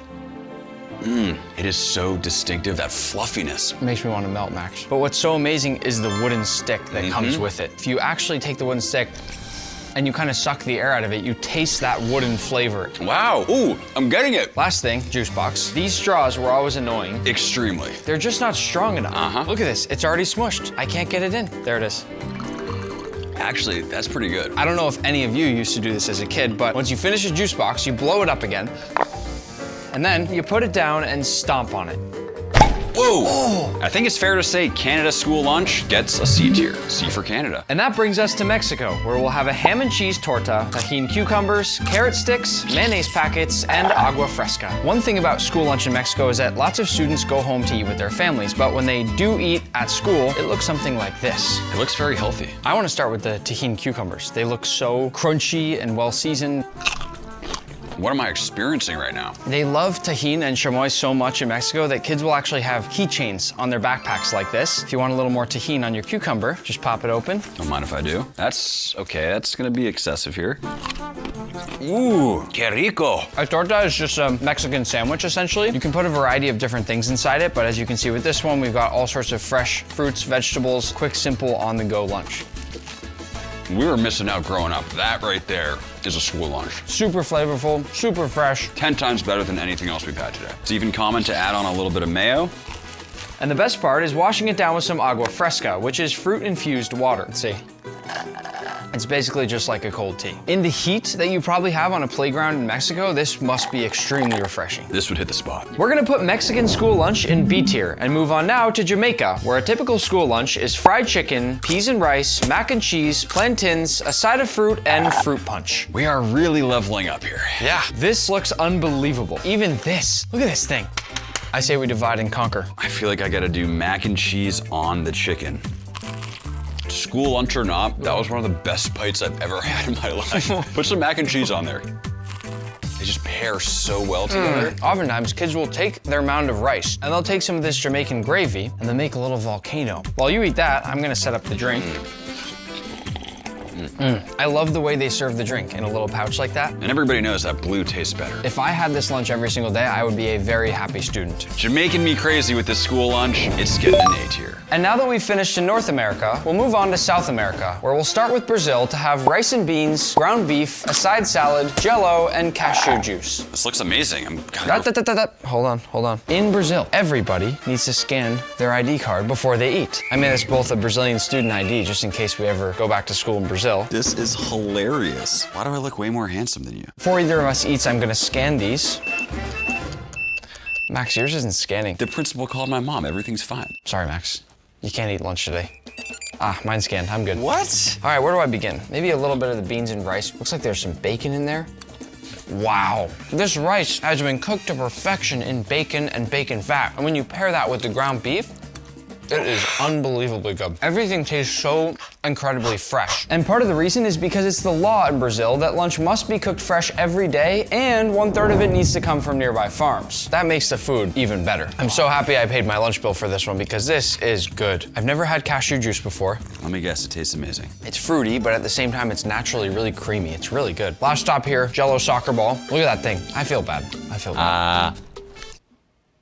It is so distinctive, that fluffiness. It makes me want to melt, Max. But what's so amazing is the wooden stick that comes with it. If you actually take the wooden stick and you kind of suck the air out of it, you taste that wooden flavor. Wow, ooh, I'm getting it. Last thing, juice box. These straws were always annoying. Extremely. They're just not strong enough. Look at this, it's already smushed. I can't get it in. There it is. Actually, that's pretty good. I don't know if any of you used to do this as a kid, but once you finish a juice box, you blow it up again, and then you put it down and stomp on it. Whoa! Oh. I think it's fair to say Canada's school lunch gets a C tier. C for Canada. And that brings us to Mexico, where we'll have a ham and cheese torta, tahini cucumbers, carrot sticks, mayonnaise packets, and agua fresca. One thing about school lunch in Mexico is that lots of students go home to eat with their families, but when they do eat at school, it looks something like this. It looks very healthy. I want to start with the tahini cucumbers. They look so crunchy and well seasoned. What am I experiencing right now? They love tahini and chamoy so much in Mexico that kids will actually have keychains on their backpacks like this. If you want a little more tahini on your cucumber, just pop it open. Don't mind if I do. That's okay, that's gonna be excessive here. Ooh, que rico. A torta is just a Mexican sandwich, essentially. You can put a variety of different things inside it, but as you can see with this one, we've got all sorts of fresh fruits, vegetables, quick, simple, on-the-go lunch. We were missing out growing up. That right there is a school lunch. Super flavorful, super fresh. 10 times better than anything else we've had today. It's even common to add on a little bit of mayo. And the best part is washing it down with some agua fresca, which is fruit-infused water. Let's see. It's basically just like a cold tea. In the heat that you probably have on a playground in Mexico, this must be extremely refreshing. This would hit the spot. We're gonna put Mexican school lunch in B tier and move on now to Jamaica, where a typical school lunch is fried chicken, peas and rice, mac and cheese, plantains, a side of fruit, and fruit punch. We are really leveling up here. Yeah, this looks unbelievable. Even this, look at this thing. I say we divide and conquer. I feel like I gotta do mac and cheese on the chicken. School lunch or not, that was one of the best bites I've ever had in my life. Put some mac and cheese on there. They just pair so well together. Oftentimes, kids will take their mound of rice and they'll take some of this Jamaican gravy and they'll make a little volcano. While you eat that, I'm gonna set up the drink. I love the way they serve the drink in a little pouch like that. And everybody knows that blue tastes better. If I had this lunch every single day, I would be a very happy student. Jamaican me crazy with this school lunch. It's getting an A tier. And now that we've finished in North America, we'll move on to South America, where we'll start with Brazil to have rice and beans, ground beef, a side salad, jello, and cashew juice. This looks amazing. Hold on. In Brazil, everybody needs to scan their ID card before they eat. I made us both a Brazilian student ID just in case we ever go back to school in Brazil. This is hilarious. Why do I look way more handsome than you? Before either of us eats, I'm gonna scan these. Max, yours isn't scanning. The principal called my mom. Everything's fine. Sorry, Max. You can't eat lunch today. Mine's scanned. I'm good. What? All right, where do I begin? Maybe a little bit of the beans and rice. Looks like there's some bacon in there. Wow. This rice has been cooked to perfection in bacon and bacon fat. And when you pair that with the ground beef, it is unbelievably good. Everything tastes so incredibly fresh. And part of the reason is because it's the law in Brazil that lunch must be cooked fresh every day, and 1/3 of it needs to come from nearby farms. That makes the food even better. I'm so happy I paid my lunch bill for this one because this is good. I've never had cashew juice before. Let me guess, it tastes amazing. It's fruity, but at the same time, it's naturally really creamy. It's really good. Last stop here, Jello soccer ball. Look at that thing. I feel bad.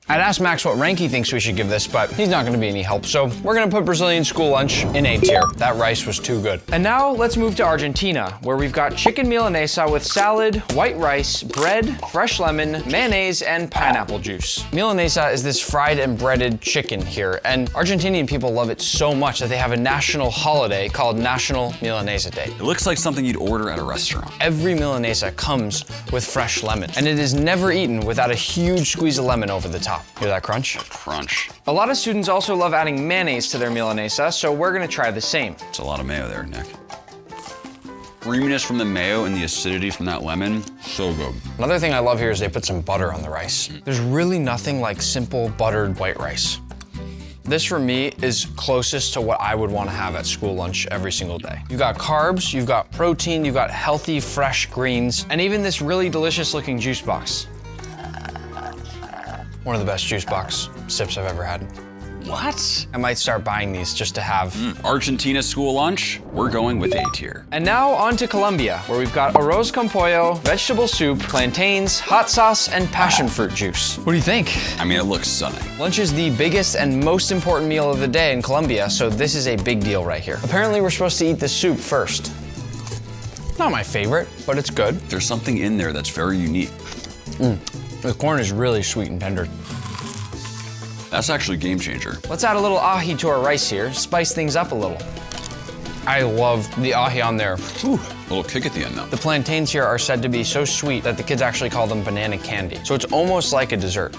I'd ask Max what rank he thinks we should give this, but he's not gonna be any help, so we're gonna put Brazilian school lunch in A tier. That rice was too good. And now let's move to Argentina, where we've got chicken milanesa with salad, white rice, bread, fresh lemon, mayonnaise, and pineapple juice. Milanesa is this fried and breaded chicken here, and Argentinian people love it so much that they have a national holiday called National Milanesa Day. It looks like something you'd order at a restaurant. Every milanesa comes with fresh lemon, and it is never eaten without a huge squeeze of lemon over the top. Hear that crunch? Crunch. A lot of students also love adding mayonnaise to their milanesa, so we're gonna try the same. It's a lot of mayo there, Nick. Creaminess from the mayo and the acidity from that lemon, so good. Another thing I love here is they put some butter on the rice. There's really nothing like simple buttered white rice. This for me is closest to what I would want to have at school lunch every single day. You've got carbs, you've got protein, you've got healthy, fresh greens, and even this really delicious looking juice box. One of the best juice box sips I've ever had. What? I might start buying these just to have. Argentina school lunch, we're going with A tier. And now on to Colombia, where we've got arroz con pollo, vegetable soup, plantains, hot sauce, and passion fruit juice. What do you think? I mean, it looks stunning. Lunch is the biggest and most important meal of the day in Colombia, so this is a big deal right here. Apparently, we're supposed to eat the soup first. Not my favorite, but it's good. There's something in there that's very unique. The corn is really sweet and tender. That's actually a game changer. Let's add a little ají to our rice here, spice things up a little. I love the ahi on there. Ooh, a little kick at the end though. The plantains here are said to be so sweet that the kids actually call them banana candy. So it's almost like a dessert.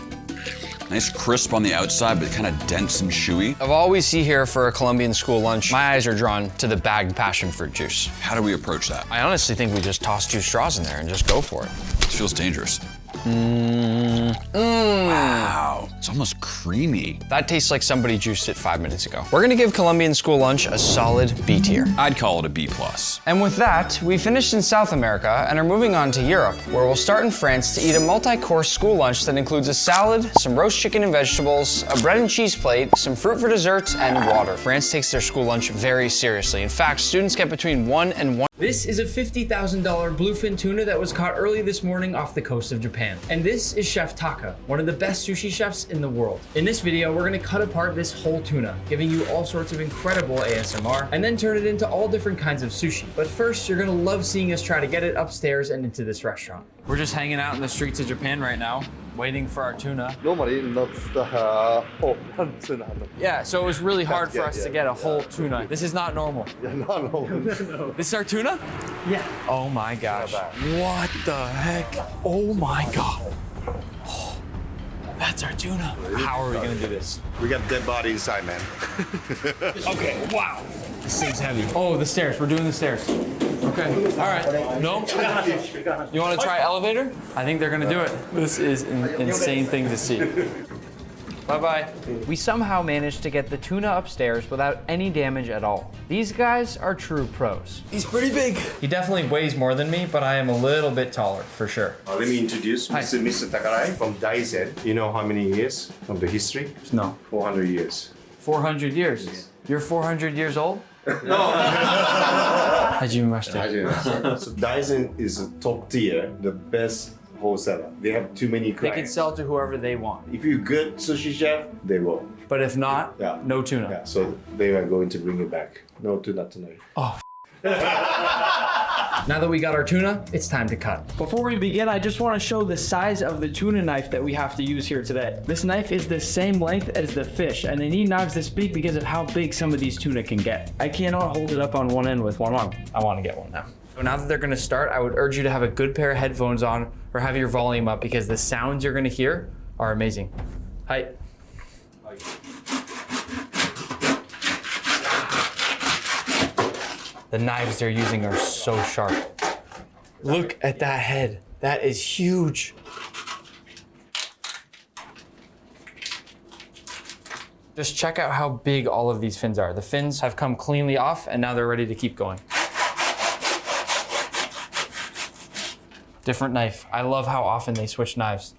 Nice crisp on the outside, but kind of dense and chewy. Of all we see here for a Colombian school lunch, my eyes are drawn to the bagged passion fruit juice. How do we approach that? I honestly think we just toss 2 straws in there and just go for it. This feels dangerous. Wow, it's almost creamy. That tastes like somebody juiced it 5 minutes ago. We're gonna give Colombian school lunch a solid B tier. I'd call it a B+. And with that, we finished in South America and are moving on to Europe, where we'll start in France to eat a multi-course school lunch that includes a salad, some roast chicken and vegetables, a bread and cheese plate, some fruit for dessert, and water. France takes their school lunch very seriously. In fact, students get between 1 and 1. This is a $50,000 bluefin tuna that was caught early this morning off the coast of Japan. And this is Chef Taka, one of the best sushi chefs in the world. In this video, we're gonna cut apart this whole tuna, giving you all sorts of incredible ASMR, and then turn it into all different kinds of sushi. But first, you're gonna love seeing us try to get it upstairs and into this restaurant. We're just hanging out in the streets of Japan right now, waiting for our tuna. Normally, loves the whole tuna. Yeah, so it was really hard for us to get a whole tuna. This is not normal. No. This is our tuna? Yeah. Oh my gosh. What the heck? Oh my God. Oh, that's our tuna. How are we gonna do this? We got dead body inside, man. Okay, wow. This thing's heavy. Oh, the stairs, we're doing the stairs. Okay, all right. No? You wanna try elevator? I think they're gonna do it. This is an insane thing to see. Bye-bye. We somehow managed to get the tuna upstairs without any damage at all. These guys are true pros. He's pretty big. He definitely weighs more than me, but I am a little bit taller, for sure. Let me introduce Mr. Takarai from Daisen. You know how many years from the history? No. 400 years. 400 years? Yeah. You're 400 years old? No. Hajimemashite. So Daisen is a top tier, the best wholesaler. They have too many They can clients. sell to whoever they want. If you're good sushi chef, they will. But if not, Yeah. no tuna. Yeah, so they are going to bring it back. No tuna tonight. Now that we got our tuna, it's time to cut. Before we begin, I just want to show the size of the tuna knife that we have to use here today. This knife is the same length as the fish, and they need knives this big because of how big some of these tuna can get. I cannot hold it up on one end with one arm. I want to get one now. So now that they're gonna start, I would urge you to have a good pair of headphones on or have your volume up because the sounds you're gonna hear are amazing. Hi. The knives they're using are so sharp. Look at that head. That is huge. Just check out how big all of these fins are. The fins have come cleanly off and now they're ready to keep going. Different knife. I love how often they switch knives.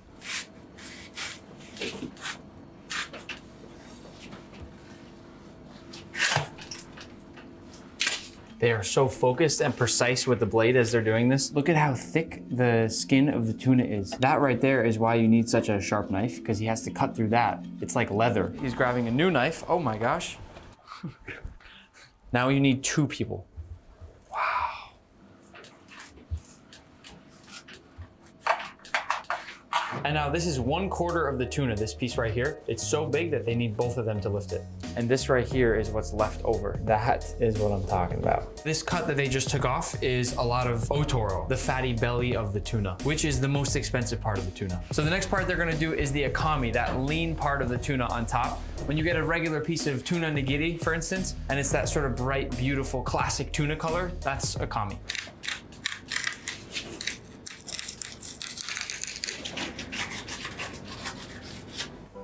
They are so focused and precise with the blade as they're doing this. Look at how thick the skin of the tuna is. That right there is why you need such a sharp knife, because he has to cut through that. It's like leather. He's grabbing a new knife. Oh my gosh. Now you need 2 people. Wow. And now this is 1/4 of the tuna, this piece right here. It's so big that they need both of them to lift it. And this right here is what's left over. That is what I'm talking about. This cut that they just took off is a lot of otoro, the fatty belly of the tuna, which is the most expensive part of the tuna. So the next part they're gonna do is the akami, that lean part of the tuna on top. When you get a regular piece of tuna nigiri, for instance, and it's that sort of bright, beautiful, classic tuna color, that's akami.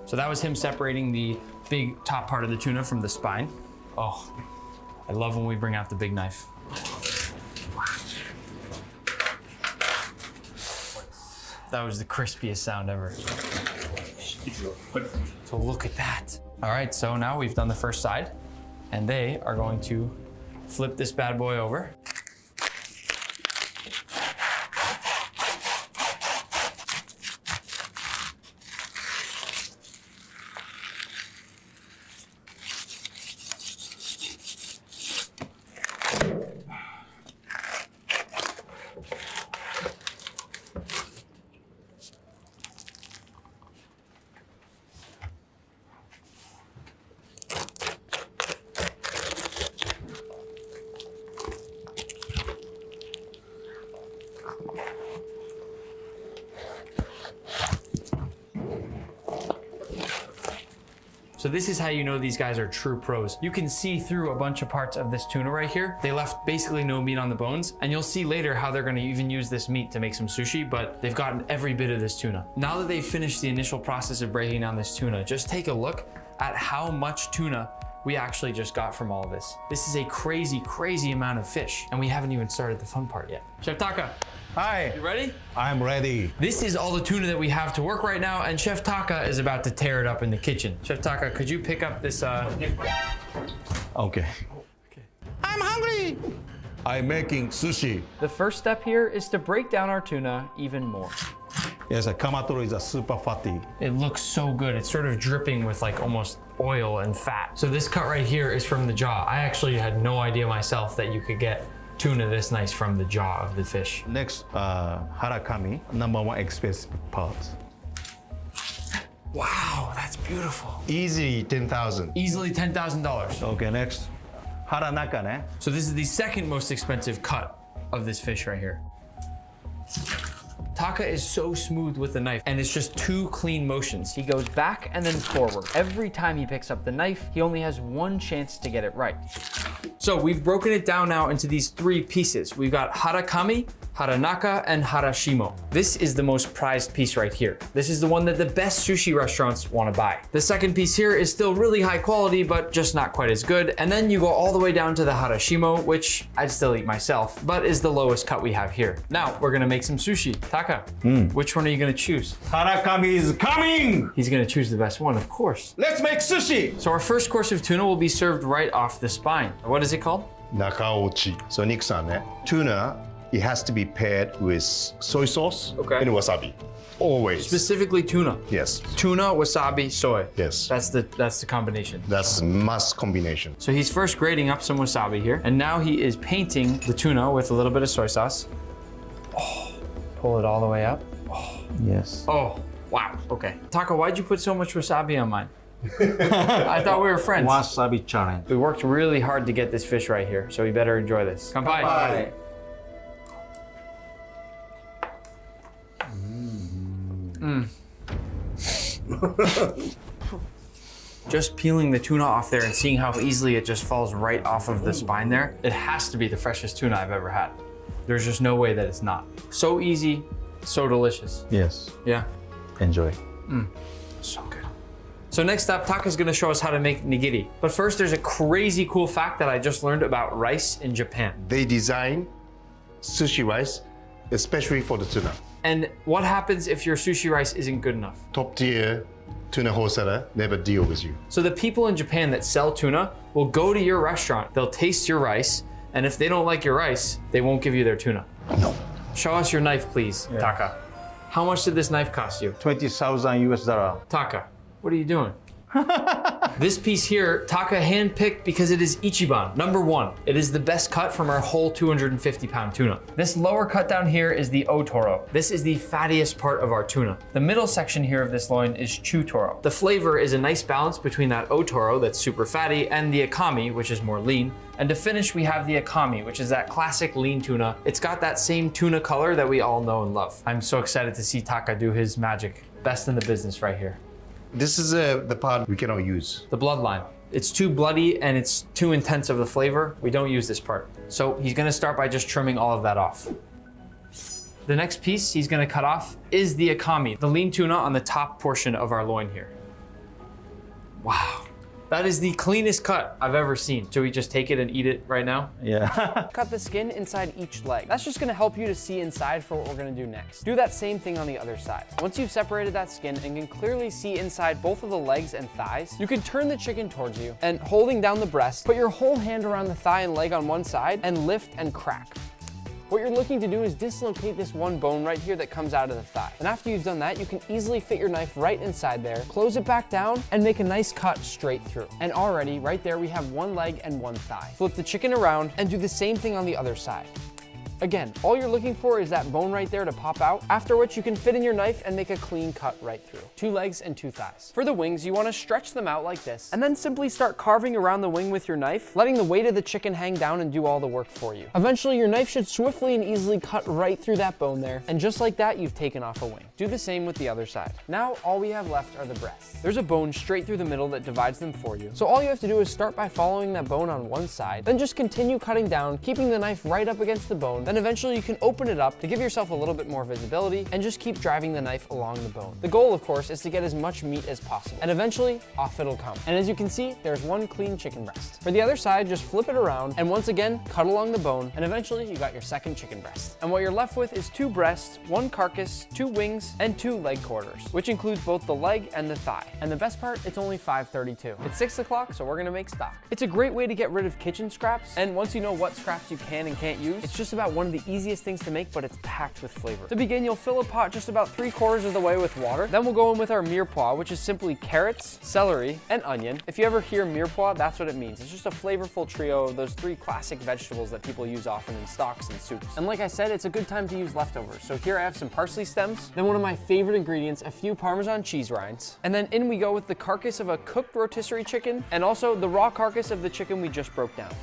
So that was him separating the big top part of the tuna from the spine. Oh, I love when we bring out the big knife. That was the crispiest sound ever. So look at that. All right, so now we've done the first side and they are going to flip this bad boy over. So this is how you know these guys are true pros. You can see through a bunch of parts of this tuna right here. They left basically no meat on the bones, and you'll see later how they're gonna even use this meat to make some sushi, but they've gotten every bit of this tuna. Now that they've finished the initial process of breaking down this tuna, just take a look at how much tuna we actually just got from all of this. This is a crazy, crazy amount of fish, and we haven't even started the fun part yet. Chef Taka, Hi. you ready? I'm ready. This is all the tuna that we have to work right now, and Chef Taka is about to tear it up in the kitchen. Chef Taka, could you pick up this, Okay. I'm hungry. I'm making sushi. The first step here is to break down our tuna even more. Yes, a kamatoro is a super fatty. It looks so good. It's sort of dripping with like almost oil and fat. So this cut right here is from the jaw. I actually had no idea myself that you could get tuna this nice from the jaw of the fish. Next, harakami, #1 expensive part. Wow, that's beautiful. Easy 10,000. Easily $10,000. Okay, next, haranaka ne. So this is the second most expensive cut of this fish right here. Taka is so smooth with the knife, and it's just 2 clean motions. He goes back and then forward. Every time he picks up the knife, he only has 1 chance to get it right. So we've broken it down now into these 3 pieces. We've got harakami, haranaka, and harashimo. This is the most prized piece right here. This is the one that the best sushi restaurants want to buy. The second piece here is still really high quality, but just not quite as good. And then you go all the way down to the harashimo, which I'd still eat myself, but is the lowest cut we have here. Now we're gonna make some sushi. Taka, which one are you gonna choose? Harakami is coming! He's gonna choose the best one, of course. Let's make sushi! So our first course of tuna will be served right off the spine. What is it called? Nakaochi. So Nick-san, tuna, it has to be paired with soy sauce and wasabi. Always. Specifically tuna. Yes. Tuna, wasabi, soy. Yes. That's the combination. That's must combination. So he's first grating up some wasabi here, and now he is painting the tuna with a little bit of soy sauce. Oh, pull it all the way up. Oh. Yes. Oh, wow. Okay. Taka, why'd you put so much wasabi on mine? I thought we were friends. Wasabi challenge. We worked really hard to get this fish right here, so we better enjoy this. Kanpai. Bye. Just peeling the tuna off there and seeing how easily it just falls right off of the spine there, it has to be the freshest tuna I've ever had. There's just no way that it's not. So easy, so delicious. Yes. Yeah. Enjoy. So good. So next up, Taka's gonna show us how to make nigiri. But first, there's a crazy cool fact that I just learned about rice in Japan. They design sushi rice especially for the tuna. And what happens if your sushi rice isn't good enough? Top tier tuna wholesaler never deal with you. So the people in Japan that sell tuna will go to your restaurant, they'll taste your rice, and if they don't like your rice, they won't give you their tuna. No. Show us your knife, please, Taka. How much did this knife cost you? 20,000 US dollar. Taka, what are you doing? This piece here, Taka handpicked because it is Ichiban, #1. It is the best cut from our whole 250-pound tuna. This lower cut down here is the Otoro. This is the fattiest part of our tuna. The middle section here of this loin is Chutoro. The flavor is a nice balance between that Otoro that's super fatty and the Akami, which is more lean. And to finish, we have the Akami, which is that classic lean tuna. It's got that same tuna color that we all know and love. I'm so excited to see Taka do his magic. Best in the business right here. This is the part we cannot use. The bloodline. It's too bloody and it's too intense of the flavor. We don't use this part. So he's gonna start by just trimming all of that off. The next piece he's gonna cut off is the Akami, the lean tuna on the top portion of our loin here. Wow. That is the cleanest cut I've ever seen. Should we just take it and eat it right now? Yeah. Cut the skin inside each leg. That's just gonna help you to see inside for what we're gonna do next. Do that same thing on the other side. Once you've separated that skin and can clearly see inside both of the legs and thighs, you can turn the chicken towards you and holding down the breast, put your whole hand around the thigh and leg on one side and lift and crack. What you're looking to do is dislocate this one bone right here that comes out of the thigh. And after you've done that, you can easily fit your knife right inside there, close it back down, and make a nice cut straight through. And already, right there, we have one leg and one thigh. Flip the chicken around and do the same thing on the other side. Again, all you're looking for is that bone right there to pop out, after which you can fit in your knife and make a clean cut right through. 2 legs and 2 thighs. For the wings, you want to stretch them out like this, and then simply start carving around the wing with your knife, letting the weight of the chicken hang down and do all the work for you. Eventually, your knife should swiftly and easily cut right through that bone there, and just like that, you've taken off a wing. Do the same with the other side. Now, all we have left are the breasts. There's a bone straight through the middle that divides them for you, so all you have to do is start by following that bone on one side, then just continue cutting down, keeping the knife right up against the bone, then eventually you can open it up to give yourself a little bit more visibility, and just keep driving the knife along the bone. The goal, of course, is to get as much meat as possible, and eventually, off it'll come. And as you can see, there's one clean chicken breast. For the other side, just flip it around, and once again, cut along the bone, and eventually you got your second chicken breast. And what you're left with is 2 breasts, 1 carcass, 2 wings, and 2 leg quarters, which includes both the leg and the thigh. And the best part, it's only 5:32. It's 6 o'clock, so we're gonna make stock. It's a great way to get rid of kitchen scraps, and once you know what scraps you can and can't use, it's just about one of the easiest things to make, but it's packed with flavor. To begin, you'll fill a pot just about 3/4 of the way with water. Then we'll go in with our mirepoix, which is simply carrots, celery, and onion. If you ever hear mirepoix, that's what it means. It's just a flavorful trio of those 3 classic vegetables that people use often in stocks and soups. And like I said, it's a good time to use leftovers. So here I have some parsley stems, then one of my favorite ingredients, a few Parmesan cheese rinds, and then in we go with the carcass of a cooked rotisserie chicken, and also the raw carcass of the chicken we just broke down.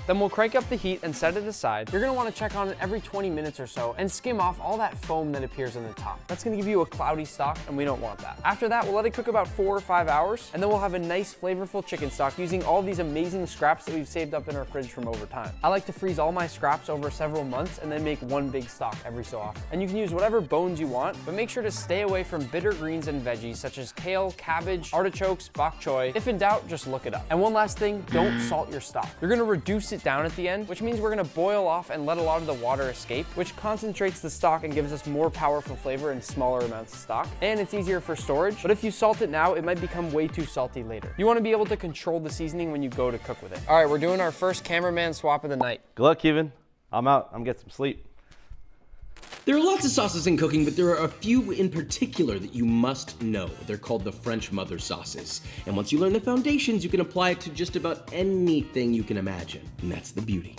Then we'll crank up the heat and set it aside. You're gonna wanna check on it every 20 minutes or so and skim off all that foam that appears on the top. That's gonna give you a cloudy stock, and we don't want that. After that, we'll let it cook about 4 or 5 hours, and then we'll have a nice flavorful chicken stock using all these amazing scraps that we've saved up in our fridge from over time. I like to freeze all my scraps over several months and then make one big stock every so often. And you can use whatever bones you want, but make sure to stay away from bitter greens and veggies such as kale, cabbage, artichokes, bok choy. If in doubt, just look it up. And one last thing, don't salt your stock. You're gonna reduce it down at the end, which means we're gonna boil off and let a lot of the water escape, which concentrates the stock and gives us more powerful flavor in smaller amounts of stock. And it's easier for storage, but if you salt it now, it might become way too salty later. You wanna be able to control the seasoning when you go to cook with it. All right, we're doing our first cameraman swap of the night. Good luck, Kevin. I'm out. I'm getting some sleep. There are lots of sauces in cooking, but there are a few in particular that you must know. They're called the French mother sauces. And once you learn the foundations, you can apply it to just about anything you can imagine. And that's the beauty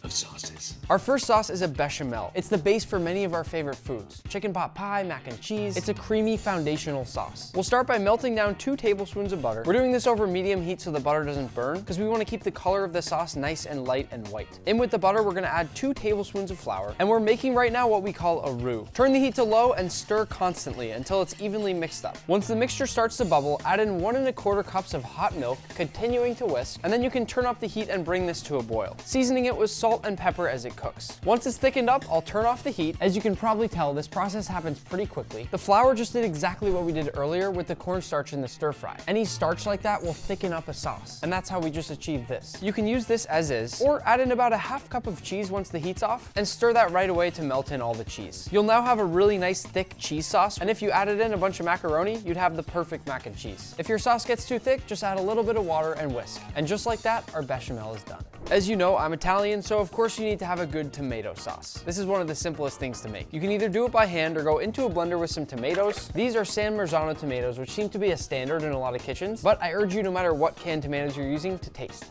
of sauces. Our first sauce is a bechamel. It's the base for many of our favorite foods. Chicken pot pie, mac and cheese. It's a creamy foundational sauce. We'll start by melting down 2 tablespoons of butter. We're doing this over medium heat so the butter doesn't burn, because we want to keep the color of the sauce nice and light and white. In with the butter, we're gonna add 2 tablespoons of flour, and we're making right now what we call a roux. Turn the heat to low and stir constantly until it's evenly mixed up. Once the mixture starts to bubble, add in 1 1/4 cups of hot milk, continuing to whisk, and then you can turn up the heat and bring this to a boil, seasoning it with salt and pepper as it cooks. Once it's thickened up, I'll turn off the heat. As you can probably tell, this process happens pretty quickly. The flour just did exactly what we did earlier with the cornstarch in the stir fry. Any starch like that will thicken up a sauce, and that's how we just achieved this. You can use this as is, or add in about a 1/2 cup of cheese once the heat's off, and stir that right away to melt in all the cheese. You'll now have a really nice thick cheese sauce, and if you added in a bunch of macaroni, you'd have the perfect mac and cheese. If your sauce gets too thick, just add a little bit of water and whisk. And just like that, our bechamel is done. As you know, I'm Italian, so of course you need to have a good tomato sauce. This is one of the simplest things to make. You can either do it by hand or go into a blender with some tomatoes. These are San Marzano tomatoes, which seem to be a standard in a lot of kitchens, but I urge you, no matter what canned tomatoes you're using, to taste.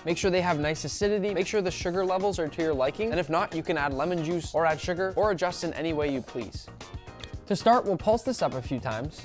Make sure they have nice acidity, make sure the sugar levels are to your liking, and if not, you can add lemon juice or add sugar or adjust in any way you please. To start, we'll pulse this up a few times.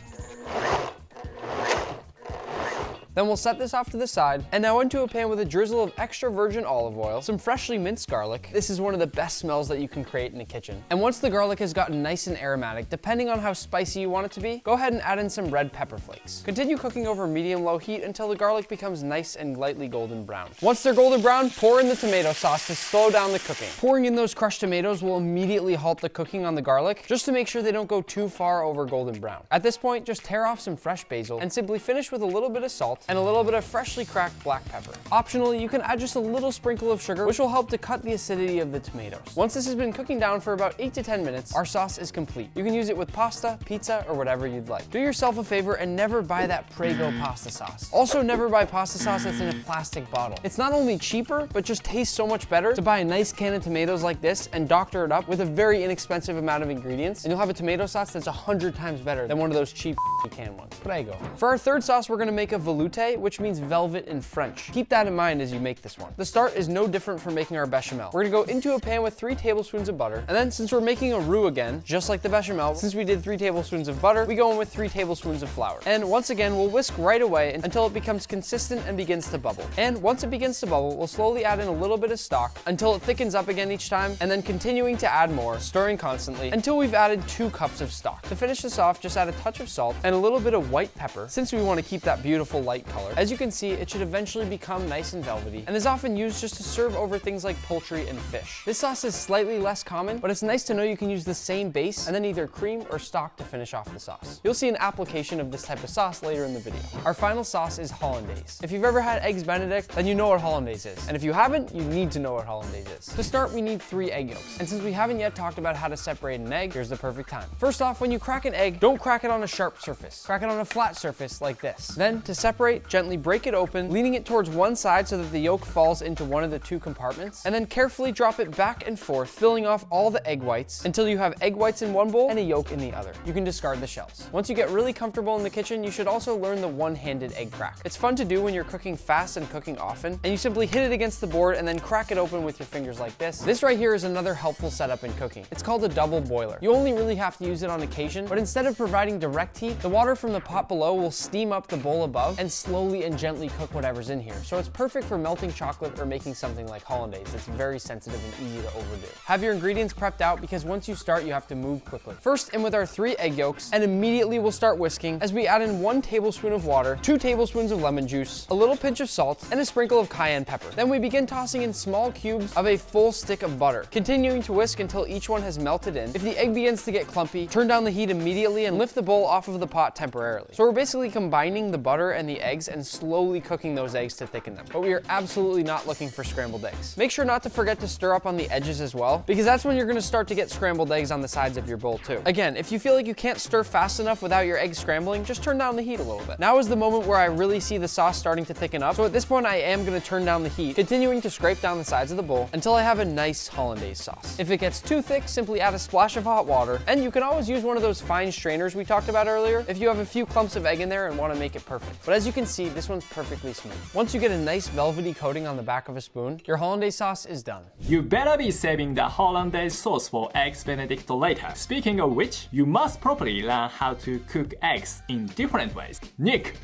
Then we'll set this off to the side, and now into a pan with a drizzle of extra virgin olive oil, some freshly minced garlic. This is one of the best smells that you can create in a kitchen. And once the garlic has gotten nice and aromatic, depending on how spicy you want it to be, go ahead and add in some red pepper flakes. Continue cooking over medium-low heat until the garlic becomes nice and lightly golden brown. Once they're golden brown, pour in the tomato sauce to slow down the cooking. Pouring in those crushed tomatoes will immediately halt the cooking on the garlic, just to make sure they don't go too far over golden brown. At this point, just tear off some fresh basil and simply finish with a little bit of salt and a little bit of freshly cracked black pepper. Optionally, you can add just a little sprinkle of sugar, which will help to cut the acidity of the tomatoes. Once this has been cooking down for about 8 to 10 minutes, our sauce is complete. You can use it with pasta, pizza, or whatever you'd like. Do yourself a favor and never buy that Prego pasta sauce. Also, never buy pasta sauce that's in a plastic bottle. It's not only cheaper, but just tastes so much better to buy a nice can of tomatoes like this and doctor it up with a very inexpensive amount of ingredients, and you'll have a tomato sauce that's 100 times better than one of those cheap canned ones. Prego. For our third sauce, we're gonna make a velouté velouté, which means velvet in French. Keep that in mind as you make this one. The start is no different from making our bechamel. We're gonna go into a pan with 3 tablespoons of butter, and then since we're making a roux again, just like the bechamel, since we did 3 tablespoons of butter, we go in with 3 tablespoons of flour. And once again, we'll whisk right away until it becomes consistent and begins to bubble. And once it begins to bubble, we'll slowly add in a little bit of stock until it thickens up again each time, and then continuing to add more, stirring constantly until we've added 2 cups of stock. To finish this off, just add a touch of salt and a little bit of white pepper, since we want to keep that beautiful light color. As you can see, it should eventually become nice and velvety, and is often used just to serve over things like poultry and fish. This sauce is slightly less common, but it's nice to know you can use the same base and then either cream or stock to finish off the sauce. You'll see an application of this type of sauce later in the video. Our final sauce is hollandaise. If you've ever had eggs benedict, then you know what hollandaise is. And if you haven't, you need to know what hollandaise is. To start, we need 3 egg yolks. And since we haven't yet talked about how to separate an egg, here's the perfect time. First off, when you crack an egg, don't crack it on a sharp surface. Crack it on a flat surface like this. Then, to separate, gently break it open, leaning it towards one side so that the yolk falls into one of the 2 compartments, and then carefully drop it back and forth, filling off all the egg whites until you have egg whites in one bowl and a yolk in the other. You can discard the shells. Once you get really comfortable in the kitchen, you should also learn the one-handed egg crack. It's fun to do when you're cooking fast and cooking often, and you simply hit it against the board and then crack it open with your fingers like this. This right here is another helpful setup in cooking. It's called a double boiler. You only really have to use it on occasion, but instead of providing direct heat, the water from the pot below will steam up the bowl above and slowly and gently cook whatever's in here. So it's perfect for melting chocolate or making something like hollandaise that's very sensitive and easy to overdo. Have your ingredients prepped out because once you start, you have to move quickly. First, in with our 3 egg yolks, and immediately we'll start whisking as we add in 1 tablespoon of water, 2 tablespoons of lemon juice, a little pinch of salt, and a sprinkle of cayenne pepper. Then we begin tossing in small cubes of a full stick of butter, continuing to whisk until each one has melted in. If the egg begins to get clumpy, turn down the heat immediately and lift the bowl off of the pot temporarily. So we're basically combining the butter and the eggs and slowly cooking those eggs to thicken them. But we are absolutely not looking for scrambled eggs. Make sure not to forget to stir up on the edges as well, because that's when you're going to start to get scrambled eggs on the sides of your bowl too. Again, if you feel like you can't stir fast enough without your eggs scrambling, just turn down the heat a little bit. Now is the moment where I really see the sauce starting to thicken up. So at this point, I am going to turn down the heat, continuing to scrape down the sides of the bowl until I have a nice hollandaise sauce. If it gets too thick, simply add a splash of hot water, and you can always use one of those fine strainers we talked about earlier if you have a few clumps of egg in there and want to make it perfect. But as you can see, this one's perfectly smooth. Once you get a nice velvety coating on the back of a spoon, your hollandaise sauce is done. You better be saving the hollandaise sauce for eggs benedict later. Speaking of which, you must properly learn how to cook eggs in different ways. Nick,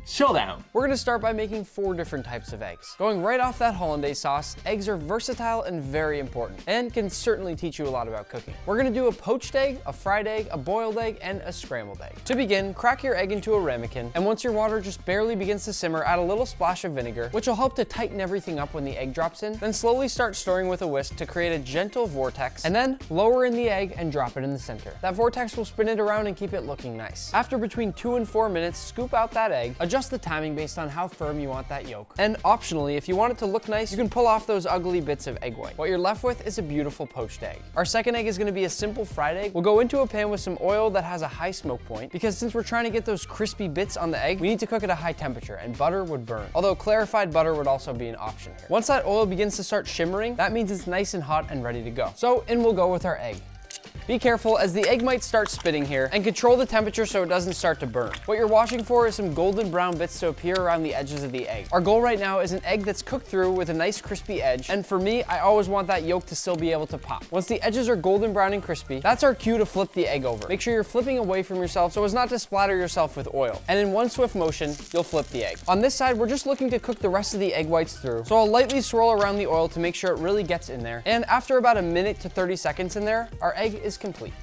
showdown. We're gonna start by making 4 different types of eggs. Going right off that hollandaise sauce, eggs are versatile and very important, and can certainly teach you a lot about cooking. We're gonna do a poached egg, a fried egg, a boiled egg, and a scrambled egg. To begin, crack your egg into a ramekin, and once your water just barely begins to simmer, add a little splash of vinegar, which will help to tighten everything up when the egg drops in. Then slowly start stirring with a whisk to create a gentle vortex, and then lower in the egg and drop it in the center. That vortex will spin it around and keep it looking nice. After between 2 and 4 minutes, scoop out that egg, adjust the timing based on how firm you want that yolk. And optionally, if you want it to look nice, you can pull off those ugly bits of egg white. What you're left with is a beautiful poached egg. Our second egg is gonna be a simple fried egg. We'll go into a pan with some oil that has a high smoke point, because since we're trying to get those crispy bits on the egg, we need to cook at a high temperature, and butter would burn. Although clarified butter would also be an option here. Once that oil begins to start shimmering, that means it's nice and hot and ready to go. So in we'll go with our egg. Be careful as the egg might start spitting here, and control the temperature so it doesn't start to burn. What you're watching for is some golden brown bits to appear around the edges of the egg. Our goal right now is an egg that's cooked through with a nice crispy edge, and for me, I always want that yolk to still be able to pop. Once the edges are golden brown and crispy, that's our cue to flip the egg over. Make sure you're flipping away from yourself so as not to splatter yourself with oil. And in one swift motion, you'll flip the egg. On this side, we're just looking to cook the rest of the egg whites through, so I'll lightly swirl around the oil to make sure it really gets in there. And after about a minute to 30 seconds in there, our egg is complete.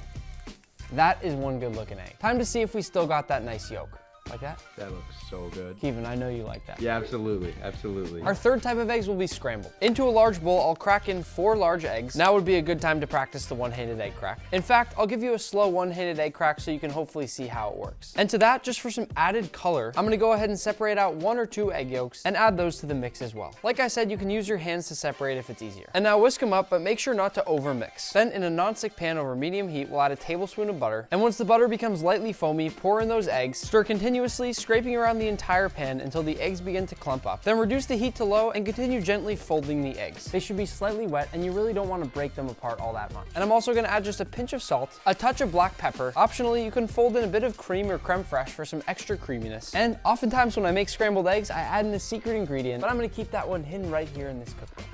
That is one good looking egg. Time to see if we still got that nice yolk. Like that? That looks so good. Kevin, I know you like that. Yeah, absolutely, absolutely. Our third type of eggs will be scrambled. Into a large bowl, I'll crack in 4 large eggs. Now would be a good time to practice the one-handed egg crack. In fact, I'll give you a slow one-handed egg crack so you can hopefully see how it works. And to that, just for some added color, I'm gonna go ahead and separate out 1 or 2 egg yolks and add those to the mix as well. Like I said, you can use your hands to separate if it's easier. And now whisk them up, but make sure not to over-mix. Then in a non-stick pan over medium heat, we'll add a tablespoon of butter. And once the butter becomes lightly foamy, pour in those eggs, stir continuously continuously, scraping around the entire pan until the eggs begin to clump up. Then reduce the heat to low and continue gently folding the eggs. They should be slightly wet and you really don't want to break them apart all that much. And I'm also going to add just a pinch of salt, a touch of black pepper. Optionally, you can fold in a bit of cream or creme fraiche for some extra creaminess. And oftentimes when I make scrambled eggs, I add in a secret ingredient, but I'm going to keep that one hidden right here in this cookbook.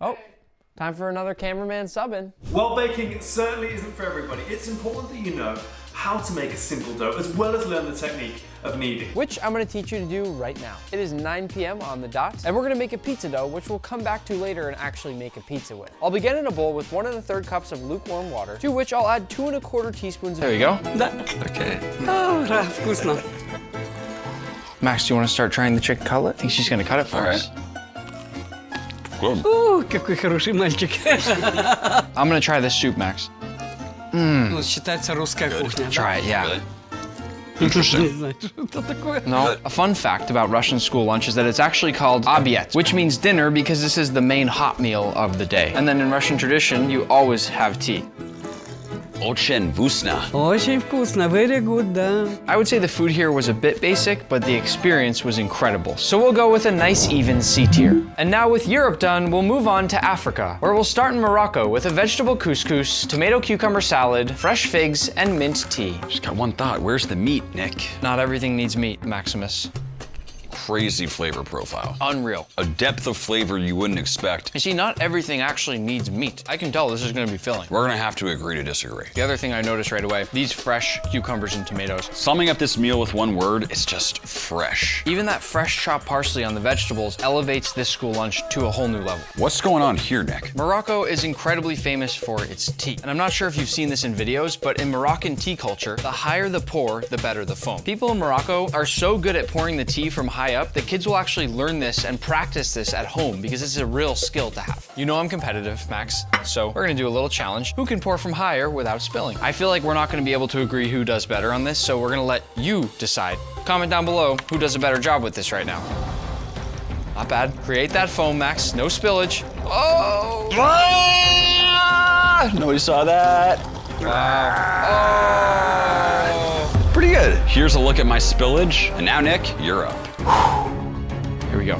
Oh, time for another cameraman subbing. While baking certainly isn't for everybody, it's important that you know how to make a simple dough as well as learn the technique of kneading. Which I'm gonna teach you to do right now. It is 9 p.m. on the dot, and we're gonna make a pizza dough, which we'll come back to later and actually make a pizza with. I'll begin in a bowl with 1 1/3 cups of lukewarm water, to which I'll add 2 1/4 teaspoons of— There you go. Okay. Oh, Max, do you want to start trying the chicken cutlet? I think she's gonna cut it for us. О, какой хороший мальчик. I'm gonna try this soup, Max. Ну, считается русская кухня. Try it, yeah. Interesting. No, a fun fact about Russian school lunch is that it's actually called obiet, which means dinner because this is the main hot meal of the day. And then in Russian tradition, you always have tea. Очень вкусно. Очень вкусно, very good, да. I would say the food here was a bit basic, but the experience was incredible. So we'll go with a nice even C tier. And now with Europe done, we'll move on to Africa, where we'll start in Morocco with a vegetable couscous, tomato cucumber salad, fresh figs, and mint tea. Just got one thought, where's the meat, Nick? Not everything needs meat, Maximus. Crazy flavor profile. Unreal. A depth of flavor you wouldn't expect. You see, not everything actually needs meat. I can tell this is gonna be filling. We're gonna have to agree to disagree. The other thing I noticed right away, these fresh cucumbers and tomatoes. Summing up this meal with one word, it's just fresh. Even that fresh chopped parsley on the vegetables elevates this school lunch to a whole new level. What's going on here, Nick? Morocco is incredibly famous for its tea. And I'm not sure if you've seen this in videos, but in Moroccan tea culture, the higher the pour, the better the foam. People in Morocco are so good at pouring the tea from high up that kids will actually learn this and practice this at home because it's a real skill to have. You know I'm competitive, Max, so we're gonna do a little challenge. Who can pour from higher without spilling? I feel like we're not gonna be able to agree who does better on this, so we're gonna let you decide. Comment down below who does a better job with this right now. Not bad. Create that foam, Max. No spillage. Oh! Ah! Nobody saw that. Wow. Oh! Pretty good. Here's a look at my spillage, and now, Nick, you're up. Here we go.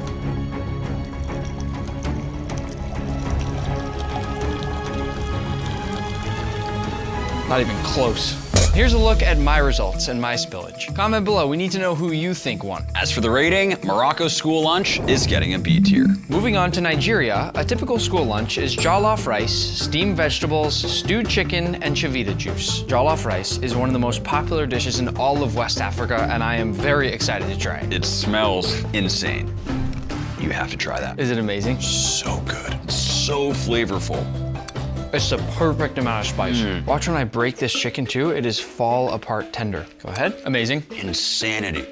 Not even close. Here's a look at my results and my spillage. Comment below, we need to know who you think won. As for the rating, Morocco's school lunch is getting a B tier. Moving on to Nigeria, a typical school lunch is jollof rice, steamed vegetables, stewed chicken, and chivita juice. Jollof rice is one of the most popular dishes in all of West Africa, and I am very excited to try it. It smells insane. You have to try that. Is it amazing? So good. It's so flavorful. It's the perfect amount of spice. Watch when I break this chicken too, it is fall apart tender. Go ahead. Amazing. Insanity.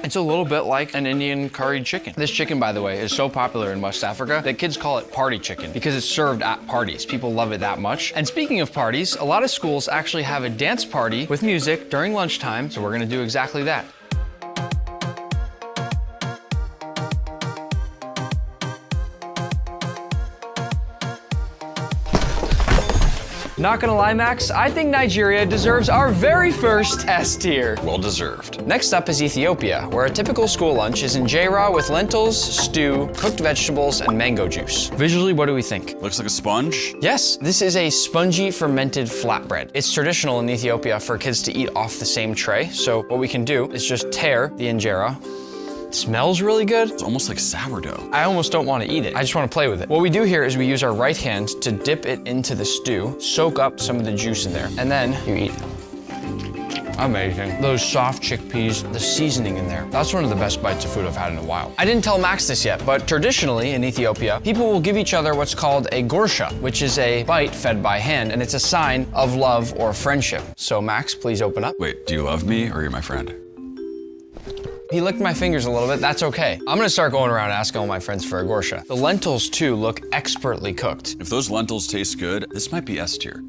It's a little bit like an Indian curried chicken. This chicken, by the way, is so popular in West Africa that kids call it party chicken because it's served at parties. People love it that much. And speaking of parties, a lot of schools actually have a dance party with music during lunchtime, so we're gonna do exactly that. Not gonna lie, Max, I think Nigeria deserves our very first S tier. Well deserved. Next up is Ethiopia, where a typical school lunch is injera with lentils, stew, cooked vegetables, and mango juice. Visually, what do we think? Looks like a sponge. Yes, this is a spongy fermented flatbread. It's traditional in Ethiopia for kids to eat off the same tray, so what we can do is just tear the injera. It smells really good. It's almost like sourdough. I almost don't want to eat it. I just want to play with it. What we do here is we use our right hand to dip it into the stew, soak up some of the juice in there, and then you eat. Amazing. Those soft chickpeas, the seasoning in there. That's one of the best bites of food I've had in a while. I didn't tell Max this yet, but traditionally in Ethiopia, people will give each other what's called a gursha, which is a bite fed by hand, and it's a sign of love or friendship. So Max, please open up. Wait, do you love me or are you my friend? He licked my fingers a little bit, that's okay. I'm gonna start going around asking all my friends for a gursha. The lentils too look expertly cooked. If those lentils taste good, this might be S tier.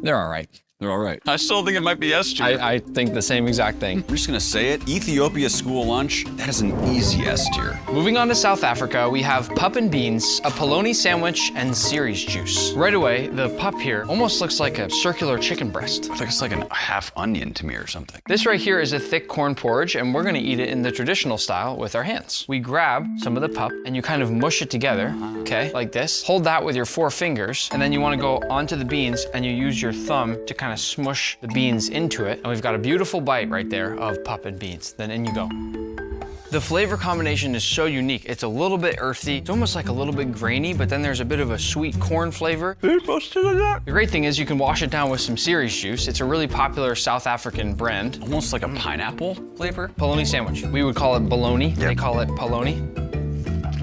They're all right. They're all right. I still think it might be S tier. I think the same exact thing. I'm just gonna say it. Ethiopia school lunch, that is an easy S tier. Moving on to South Africa, we have pup and beans, a polony sandwich, and cereals juice. Right away, the pup here almost looks like a circular chicken breast. I think it's like a half onion to me or something. This right here is a thick corn porridge, and we're gonna eat it in the traditional style with our hands. We grab some of the pup and you kind of mush it together, okay, like this. Hold that with your 4 fingers, and then you wanna go onto the beans and you use your thumb to kind of smush the beans into it. And we've got a beautiful bite right there of pup and beans. Then in you go. The flavor combination is so unique. It's a little bit earthy. It's almost like a little bit grainy, but then there's a bit of a sweet corn flavor. The great thing is you can wash it down with some cereals juice. It's a really popular South African brand. Almost like a pineapple flavor. Polony sandwich. We would call it bologna. Yep. They call it polony.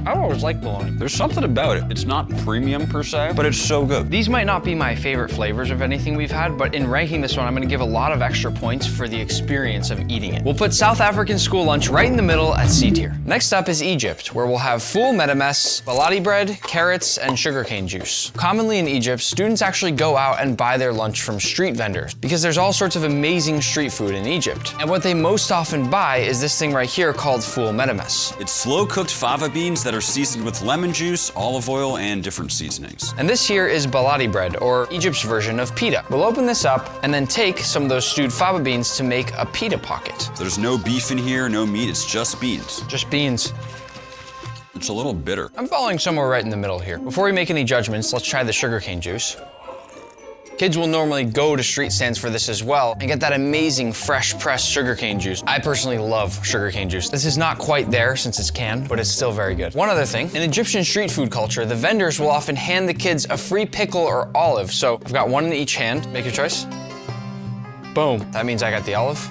I always like bologna. There's something about it. It's not premium per se, but it's so good. These might not be my favorite flavors of anything we've had, but in ranking this one, I'm gonna give a lot of extra points for the experience of eating it. We'll put South African school lunch right in the middle at C tier. Next up is Egypt, where we'll have full medemes, baladi bread, carrots, and sugarcane juice. Commonly in Egypt, students actually go out and buy their lunch from street vendors because there's all sorts of amazing street food in Egypt. And what they most often buy is this thing right here called full medemes. It's slow-cooked fava beans that are seasoned with lemon juice, olive oil, and different seasonings. And this here is baladi bread, or Egypt's version of pita. We'll open this up and then take some of those stewed fava beans to make a pita pocket. There's no beef in here, no meat, it's just beans. Just beans. It's a little bitter. I'm falling somewhere right in the middle here. Before we make any judgments, let's try the sugarcane juice. Kids will normally go to street stands for this as well and get that amazing fresh pressed sugarcane juice. I personally love sugarcane juice. This is not quite there since it's canned, but it's still very good. One other thing, in Egyptian street food culture, the vendors will often hand the kids a free pickle or olive. So I've got one in each hand. Make your choice. Boom. That means I got the olive.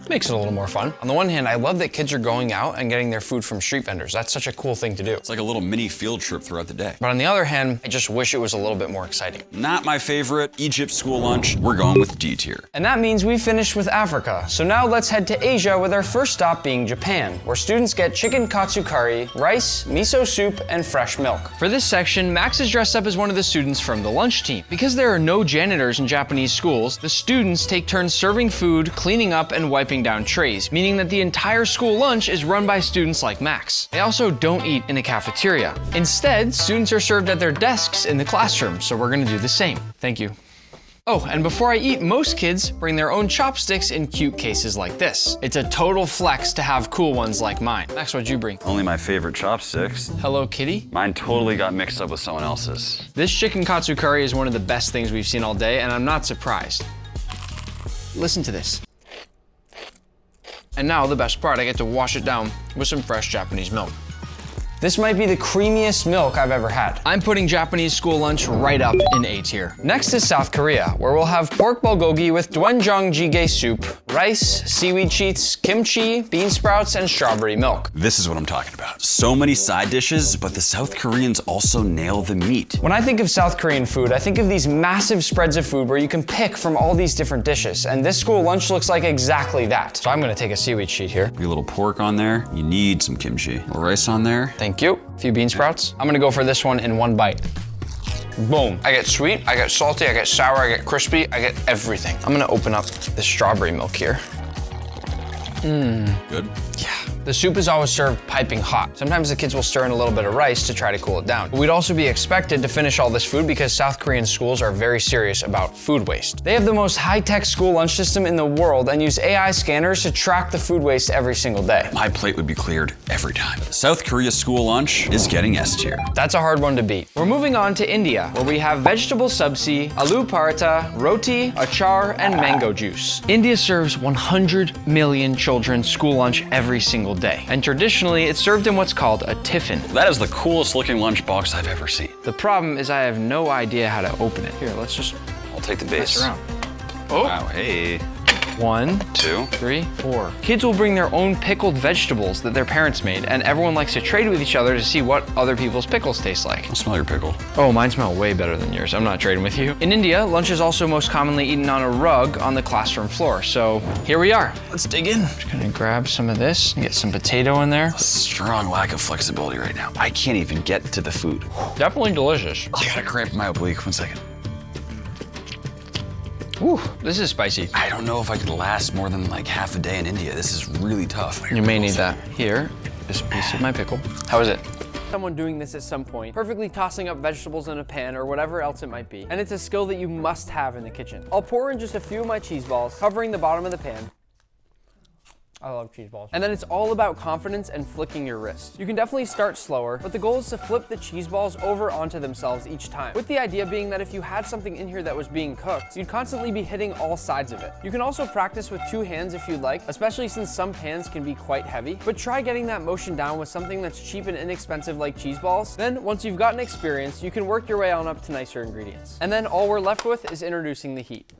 Makes it a little more fun. On the one hand, I love that kids are going out and getting their food from street vendors. That's such a cool thing to do. It's like a little mini field trip throughout the day. But on the other hand, I just wish it was a little bit more exciting. Not my favorite. Egypt school lunch, we're going with D tier. And that means we finished with Africa. So now let's head to Asia with our first stop being Japan, where students get chicken katsu curry, rice, miso soup, and fresh milk. For this section, Max is dressed up as one of the students from the lunch team. Because there are no janitors in Japanese schools, the students take turns serving food, cleaning up, and wiping down trays, meaning that the entire school lunch is run by students like Max. They also don't eat in a cafeteria. Instead, students are served at their desks in the classroom, so we're gonna do the same. Thank you. Oh, and before I eat, most kids bring their own chopsticks in cute cases like this. It's a total flex to have cool ones like mine. Max, what'd you bring? Only my favorite chopsticks. Hello Kitty? Mine totally got mixed up with someone else's. This chicken katsu curry is one of the best things we've seen all day, and I'm not surprised. Listen to this. And now the best part, I get to wash it down with some fresh Japanese milk. This might be the creamiest milk I've ever had. I'm putting Japanese school lunch right up in A tier. Next is South Korea, where we'll have pork bulgogi with doenjang jjigae soup, rice, seaweed sheets, kimchi, bean sprouts, and strawberry milk. This is what I'm talking about. So many side dishes, but the South Koreans also nail the meat. When I think of South Korean food, I think of these massive spreads of food where you can pick from all these different dishes, and this school lunch looks like exactly that. So I'm gonna take a seaweed sheet here. A little pork on there. You need some kimchi. A little rice on there. Thank you. A few bean sprouts. I'm gonna go for this one in one bite. Boom. I get sweet, I get salty, I get sour, I get crispy, I get everything. I'm gonna open up the strawberry milk here. Good? Yeah. The soup is always served piping hot. Sometimes the kids will stir in a little bit of rice to try to cool it down. We'd also be expected to finish all this food because South Korean schools are very serious about food waste. They have the most high-tech school lunch system in the world and use AI scanners to track the food waste every single day. My plate would be cleared every time. South Korea school lunch is getting S tier. That's a hard one to beat. We're moving on to India, where we have vegetable sabzi, aloo paratha, roti, achar, and mango juice. India serves 100 million children school lunch every single day. And traditionally, it's served in what's called a tiffin. That is the coolest looking lunchbox I've ever seen. The problem is I have no idea how to open it. Here, let's just I'll take the base. mess around. Oh! Wow, hey. 1, 2, 3, 4. Kids will bring their own pickled vegetables that their parents made, and everyone likes to trade with each other to see what other people's pickles taste like. I'll smell your pickle. Oh, mine smell way better than yours. I'm not trading with you. In India, lunch is also most commonly eaten on a rug on the classroom floor. So here we are. Let's dig in. Just gonna grab some of this and get some potato in there. A strong lack of flexibility right now. I can't even get to the food. Definitely delicious. I got a cramp in my oblique. 1 second. Whew, this is spicy. I don't know if I could last more than like half a day in India. This is really tough. You may need that. Here is a piece of my pickle. How is it? Someone doing this at some point, perfectly tossing up vegetables in a pan or whatever else it might be. And it's a skill that you must have in the kitchen. I'll pour in just a few of my cheese balls, covering the bottom of the pan. I love cheese balls. And then it's all about confidence and flicking your wrist. You can definitely start slower, but the goal is to flip the cheese balls over onto themselves each time. With the idea being that if you had something in here that was being cooked, you'd constantly be hitting all sides of it. You can also practice with 2 hands if you'd like, especially since some pans can be quite heavy, but try getting that motion down with something that's cheap and inexpensive like cheese balls. Then once you've gotten experience, you can work your way on up to nicer ingredients. And then all we're left with is introducing the heat.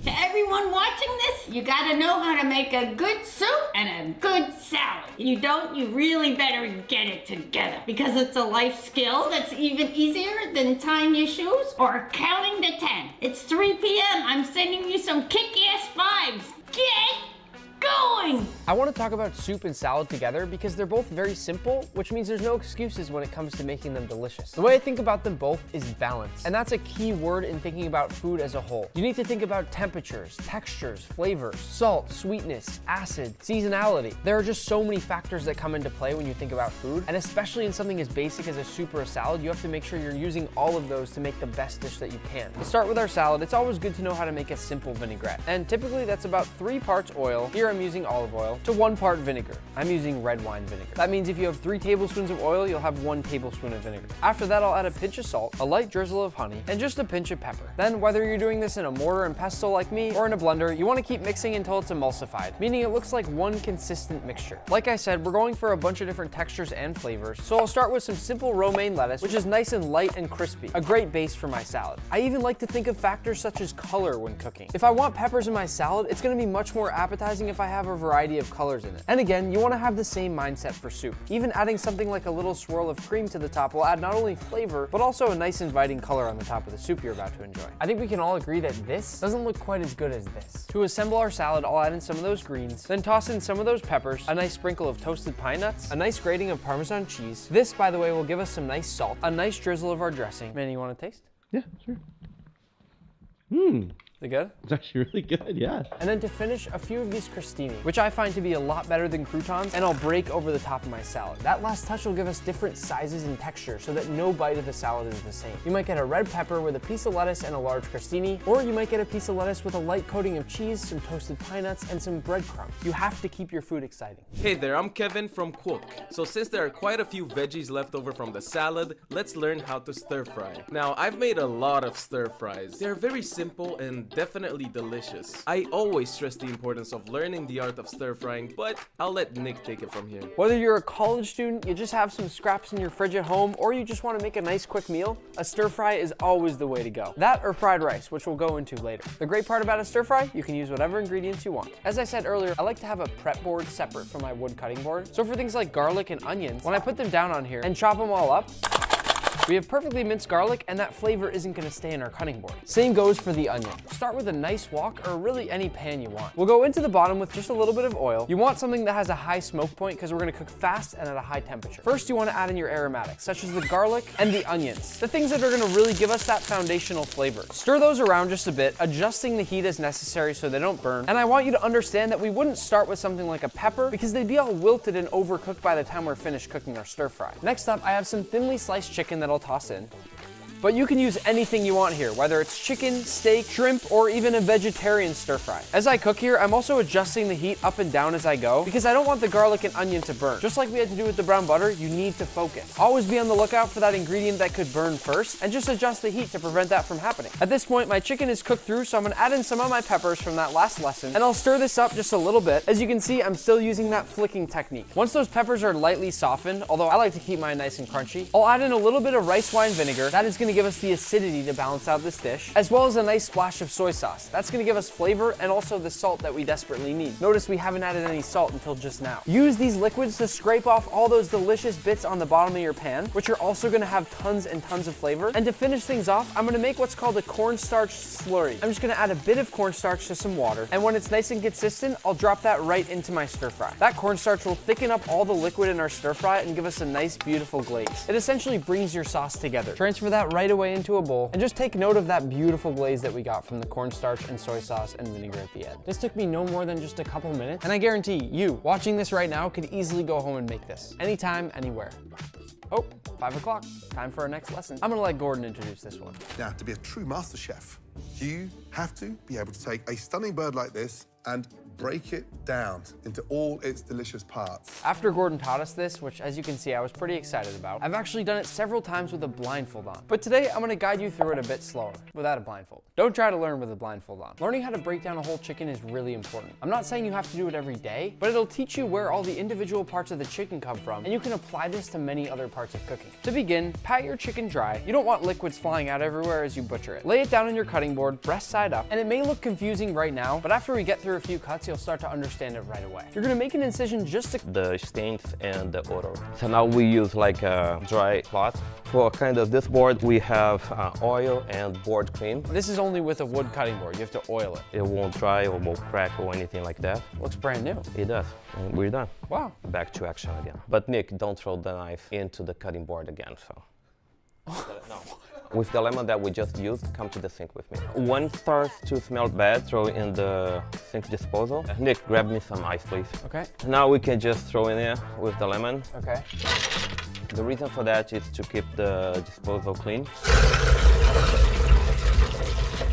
To everyone watching this, you gotta know how to make a good soup and a good salad. You don't, you really better get it together because it's a life skill that's even easier than tying your shoes or counting to 10. It's 3 p.m. I'm sending you some kick-ass vibes. Get going! I want to talk about soup and salad together because they're both very simple, which means there's no excuses when it comes to making them delicious. The way I think about them both is balance, and that's a key word in thinking about food as a whole. You need to think about temperatures, textures, flavors, salt, sweetness, acid, seasonality. There are just so many factors that come into play when you think about food, and especially in something as basic as a soup or a salad, you have to make sure you're using all of those to make the best dish that you can. To start with our salad, it's always good to know how to make a simple vinaigrette, and typically that's about 3 parts oil. Here I'm using olive oil to 1 part vinegar. I'm using red wine vinegar. That means if you have 3 tablespoons of oil, you'll have 1 tablespoon of vinegar. After that, I'll add a pinch of salt, a light drizzle of honey, and just a pinch of pepper. Then, whether you're doing this in a mortar and pestle like me, or in a blender, you want to keep mixing until it's emulsified, meaning it looks like one consistent mixture. Like I said, we're going for a bunch of different textures and flavors, so I'll start with some simple romaine lettuce, which is nice and light and crispy, a great base for my salad. I even like to think of factors such as color when cooking. If I want peppers in my salad, it's going to be much more appetizing if I have a variety of colors in it. And again, you want to have the same mindset for soup. Even adding something like a little swirl of cream to the top will add not only flavor, but also a nice inviting color on the top of the soup you're about to enjoy. I think we can all agree that this doesn't look quite as good as this. To assemble our salad, I'll add in some of those greens, then toss in some of those peppers, a nice sprinkle of toasted pine nuts, a nice grating of Parmesan cheese. This, by the way, will give us some nice salt, a nice drizzle of our dressing. Manny, you want to taste? Yeah, sure. Is it good? It's actually really good, yeah. And then to finish, a few of these crostini, which I find to be a lot better than croutons, and I'll break over the top of my salad. That last touch will give us different sizes and textures so that no bite of the salad is the same. You might get a red pepper with a piece of lettuce and a large crostini, or you might get a piece of lettuce with a light coating of cheese, some toasted pine nuts, and some breadcrumbs. You have to keep your food exciting. Hey there, I'm Kevin from Cook. So since there are quite a few veggies left over from the salad, let's learn how to stir fry. Now, I've made a lot of stir fries. They're very simple and definitely delicious. I always stress the importance of learning the art of stir frying, but I'll let Nick take it from here. Whether you're a college student, you just have some scraps in your fridge at home, or you just want to make a nice quick meal, a stir fry is always the way to go. That or fried rice, which we'll go into later. The great part about a stir fry, you can use whatever ingredients you want. As I said earlier, I like to have a prep board separate from my wood cutting board. So for things like garlic and onions, when I put them down on here and chop them all up, we have perfectly minced garlic, and that flavor isn't going to stay in our cutting board. Same goes for the onion. Start with a nice wok, or really any pan you want. We'll go into the bottom with just a little bit of oil. You want something that has a high smoke point because we're going to cook fast and at a high temperature. First, you want to add in your aromatics, such as the garlic and the onions, the things that are going to really give us that foundational flavor. Stir those around just a bit, adjusting the heat as necessary so they don't burn. And I want you to understand that we wouldn't start with something like a pepper because they'd be all wilted and overcooked by the time we're finished cooking our stir fry. Next up, I have some thinly sliced chicken that I'll toss in. But you can use anything you want here, whether it's chicken, steak, shrimp, or even a vegetarian stir fry. As I cook here, I'm also adjusting the heat up and down as I go because I don't want the garlic and onion to burn. Just like we had to do with the brown butter, you need to focus. Always be on the lookout for that ingredient that could burn first and just adjust the heat to prevent that from happening. At this point, my chicken is cooked through, so I'm gonna add in some of my peppers from that last lesson, and I'll stir this up just a little bit. As you can see, I'm still using that flicking technique. Once those peppers are lightly softened, although I like to keep mine nice and crunchy, I'll add in a little bit of rice wine vinegar. That is gonna give us the acidity to balance out this dish, as well as a nice splash of soy sauce. That's gonna give us flavor and also the salt that we desperately need. Notice we haven't added any salt until just now. Use these liquids to scrape off all those delicious bits on the bottom of your pan, which are also gonna have tons and tons of flavor. And to finish things off, I'm gonna make what's called a cornstarch slurry. I'm just gonna add a bit of cornstarch to some water, and when it's nice and consistent, I'll drop that right into my stir fry. That cornstarch will thicken up all the liquid in our stir fry and give us a nice, beautiful glaze. It essentially brings your sauce together. Transfer that right away into a bowl and just take note of that beautiful glaze that we got from the cornstarch and soy sauce and vinegar at the end. This took me no more than just a couple minutes, and I guarantee you, watching this right now, could easily go home and make this. Anytime, anywhere. Oh, 5 o'clock. Time for our next lesson. I'm gonna let Gordon introduce this one. Now, to be a true master chef, you have to be able to take a stunning bird like this and break it down into all its delicious parts. After Gordon taught us this, which as you can see I was pretty excited about, I've actually done it several times with a blindfold on. But today I'm gonna guide you through it a bit slower, without a blindfold. Don't try to learn with a blindfold on. Learning how to break down a whole chicken is really important. I'm not saying you have to do it every day, but it'll teach you where all the individual parts of the chicken come from, and you can apply this to many other parts of cooking. To begin, pat your chicken dry. You don't want liquids flying out everywhere as you butcher it. Lay it down on your cutting board, breast side up, and it may look confusing right now, but after we get through a few cuts, you'll start to understand it right away. You're gonna make an incision just to the stains and the odor. So now we use like a dry cloth. For kind of this board, we have oil and board cream. This is only with a wood cutting board. You have to oil it. It won't dry or won't crack or anything like that. Looks brand new. It does. And we're done. Wow. Back to action again. But Nick, don't throw the knife into the cutting board again, so. No. With the lemon that we just used, come to the sink with me. When it starts to smell bad, throw in the sink disposal. Nick, grab me some ice, please. Okay. Now we can just throw in there with the lemon. Okay. The reason for that is to keep the disposal clean.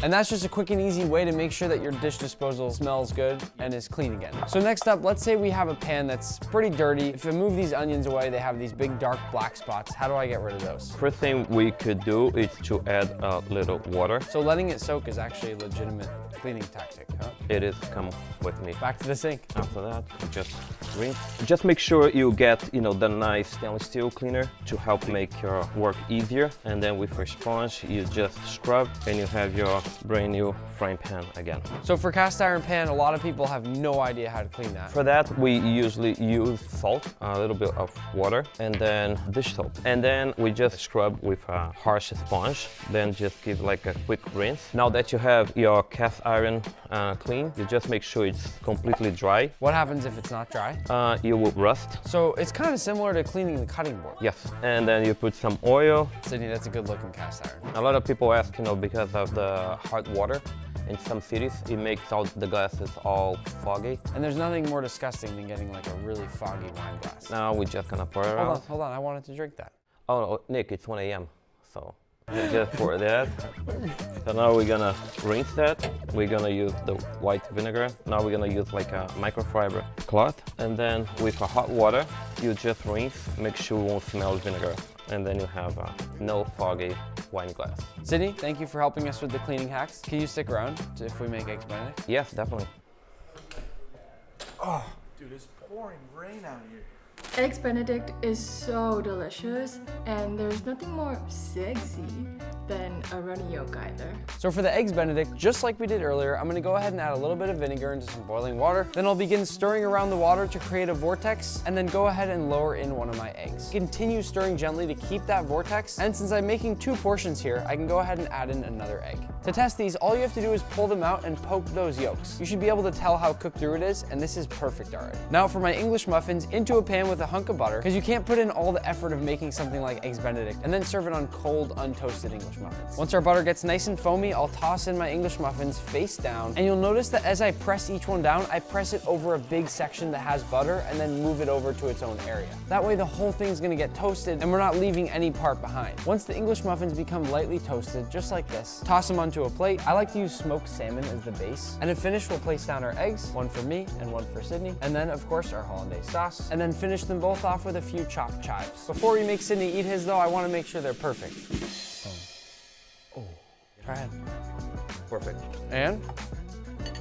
And that's just a quick and easy way to make sure that your dish disposal smells good and is clean again. So next up, let's say we have a pan that's pretty dirty. If I move these onions away, they have these big dark black spots. How do I get rid of those? First thing we could do is to add a little water. So letting it soak is actually a legitimate cleaning tactic, huh? It is. Come with me. Back to the sink. After that, just rinse. Just make sure you get, the nice stainless steel cleaner to help make your work easier. And then with your sponge, you just scrub and you have your brand new frying pan again. So for cast iron pan, a lot of people have no idea how to clean that. For that, we usually use salt, a little bit of water, and then dish soap. And then we just scrub with a harsh sponge, then just give like a quick rinse. Now that you have your cast iron clean, you just make sure it's completely dry. What happens if it's not dry? You will rust. So it's kind of similar to cleaning the cutting board. Yes, and then you put some oil. Sydney, that's a good looking cast iron. A lot of people ask, because of the hot water in some cities, it makes all the glasses all foggy. And there's nothing more disgusting than getting like a really foggy wine glass. Now we're just gonna pour it out. Hold on, I wanted to drink that. Oh, Nick, it's 1 a.m., so just pour that. So now we're gonna rinse that. We're gonna use the white vinegar. Now we're gonna use like a microfiber cloth. And then with hot water, you just rinse, make sure you won't smell vinegar. And then you have no foggy wine glass. Sydney, thank you for helping us with the cleaning hacks. Can you stick around if we make eggs Benedict? Yes, definitely. Oh, dude, it's pouring rain out here. Eggs Benedict is so delicious, and there's nothing more sexy than a runny yolk either. So for the eggs Benedict, just like we did earlier, I'm gonna go ahead and add a little bit of vinegar into some boiling water. Then I'll begin stirring around the water to create a vortex, and then go ahead and lower in one of my eggs. Continue stirring gently to keep that vortex, and since I'm making 2 portions here, I can go ahead and add in another egg. To test these, all you have to do is pull them out and poke those yolks. You should be able to tell how cooked through it is, and this is perfect already. Now for my English muffins, into a pan with a hunk of butter, because you can't put in all the effort of making something like eggs Benedict and then serve it on cold, untoasted English muffins. Once our butter gets nice and foamy, I'll toss in my English muffins face down, and you'll notice that as I press each one down, I press it over a big section that has butter and then move it over to its own area. That way the whole thing's gonna get toasted and we're not leaving any part behind. Once the English muffins become lightly toasted, just like this, toss them onto a plate. I like to use smoked salmon as the base. And to finish, we'll place down our eggs, one for me and one for Sydney. And then of course our hollandaise sauce, and then finish them both off with a few chopped chives. Before we make Sydney eat his though, I wanna make sure they're perfect. Oh, try it. Perfect. And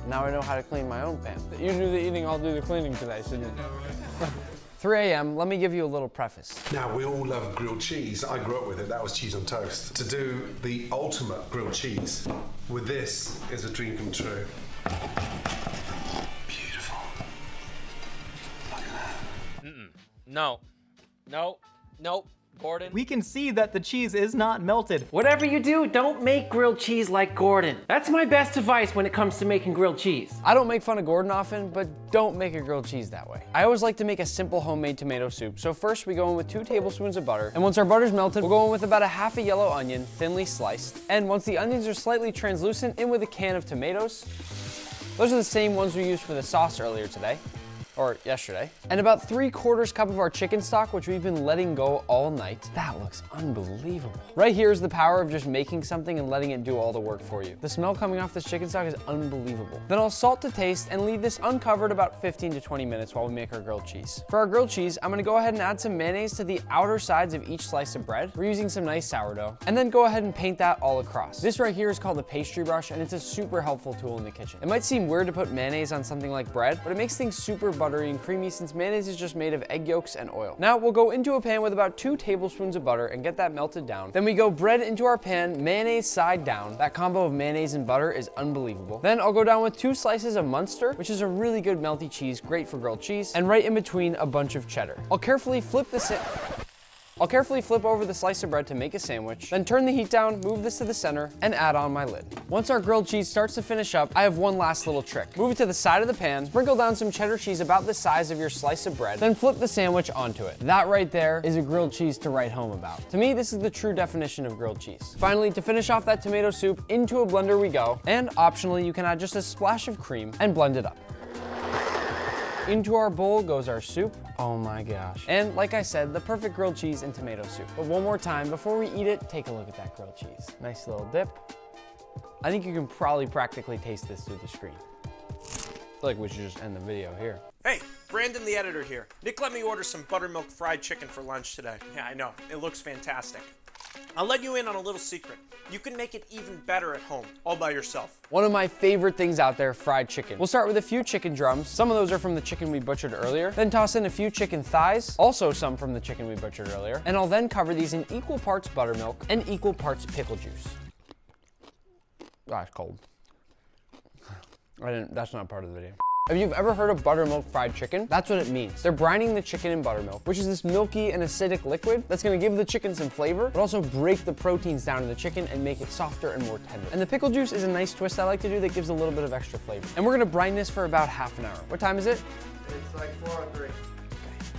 now I know how to clean my own pan. You do the eating, I'll do the cleaning today, Sydney. 3 a.m., let me give you a little preface. Now, we all love grilled cheese. I grew up with it. That was cheese on toast. To do the ultimate grilled cheese with this is a dream come true. Beautiful. Look at that. No. No. Nope. Gordon? We can see that the cheese is not melted. Whatever you do, don't make grilled cheese like Gordon. That's my best advice when it comes to making grilled cheese. I don't make fun of Gordon often, but don't make a grilled cheese that way. I always like to make a simple homemade tomato soup. So first we go in with 2 tablespoons of butter. And once our butter's melted, we'll go in with about a half a yellow onion, thinly sliced. And once the onions are slightly translucent, in with a can of tomatoes. Those are the same ones we used for the sauce earlier today. Or yesterday. And about 3/4 cup of our chicken stock, which we've been letting go all night. That looks unbelievable. Right here is the power of just making something and letting it do all the work for you. The smell coming off this chicken stock is unbelievable. Then I'll salt to taste and leave this uncovered about 15 to 20 minutes while we make our grilled cheese. For our grilled cheese, I'm gonna go ahead and add some mayonnaise to the outer sides of each slice of bread. We're using some nice sourdough. And then go ahead and paint that all across. This right here is called a pastry brush, and it's a super helpful tool in the kitchen. It might seem weird to put mayonnaise on something like bread, but it makes things super buttery and creamy since mayonnaise is just made of egg yolks and oil. Now we'll go into a pan with about 2 tablespoons of butter and get that melted down. Then we go bread into our pan, mayonnaise side down. That combo of mayonnaise and butter is unbelievable. Then I'll go down with 2 slices of Munster, which is a really good melty cheese, great for grilled cheese, and right in between a bunch of cheddar. I'll carefully flip over the slice of bread to make a sandwich, then turn the heat down, move this to the center, and add on my lid. Once our grilled cheese starts to finish up, I have one last little trick. Move it to the side of the pan, sprinkle down some cheddar cheese about the size of your slice of bread, then flip the sandwich onto it. That right there is a grilled cheese to write home about. To me, this is the true definition of grilled cheese. Finally, to finish off that tomato soup, into a blender we go, and optionally, you can add just a splash of cream and blend it up. Into our bowl goes our soup. Oh my gosh. And like I said, the perfect grilled cheese and tomato soup. But one more time, before we eat it, take a look at that grilled cheese. Nice little dip. I think you can probably practically taste this through the screen. I feel like we should just end the video here. Hey, Brandon the editor here. Nick let me order some buttermilk fried chicken for lunch today. Yeah, I know, it looks fantastic. I'll let you in on a little secret. You can make it even better at home, all by yourself. One of my favorite things out there, fried chicken. We'll start with a few chicken drums. Some of those are from the chicken we butchered earlier. Then toss in a few chicken thighs, also some from the chicken we butchered earlier. And I'll then cover these in equal parts buttermilk and equal parts pickle juice. That's cold. That's not part of the video. If you've ever heard of buttermilk fried chicken, that's what it means. They're brining the chicken in buttermilk, which is this milky and acidic liquid that's gonna give the chicken some flavor, but also break the proteins down in the chicken and make it softer and more tender. And the pickle juice is a nice twist I like to do that gives a little bit of extra flavor. And we're gonna brine this for about half an hour. What time is it? It's like 4:03.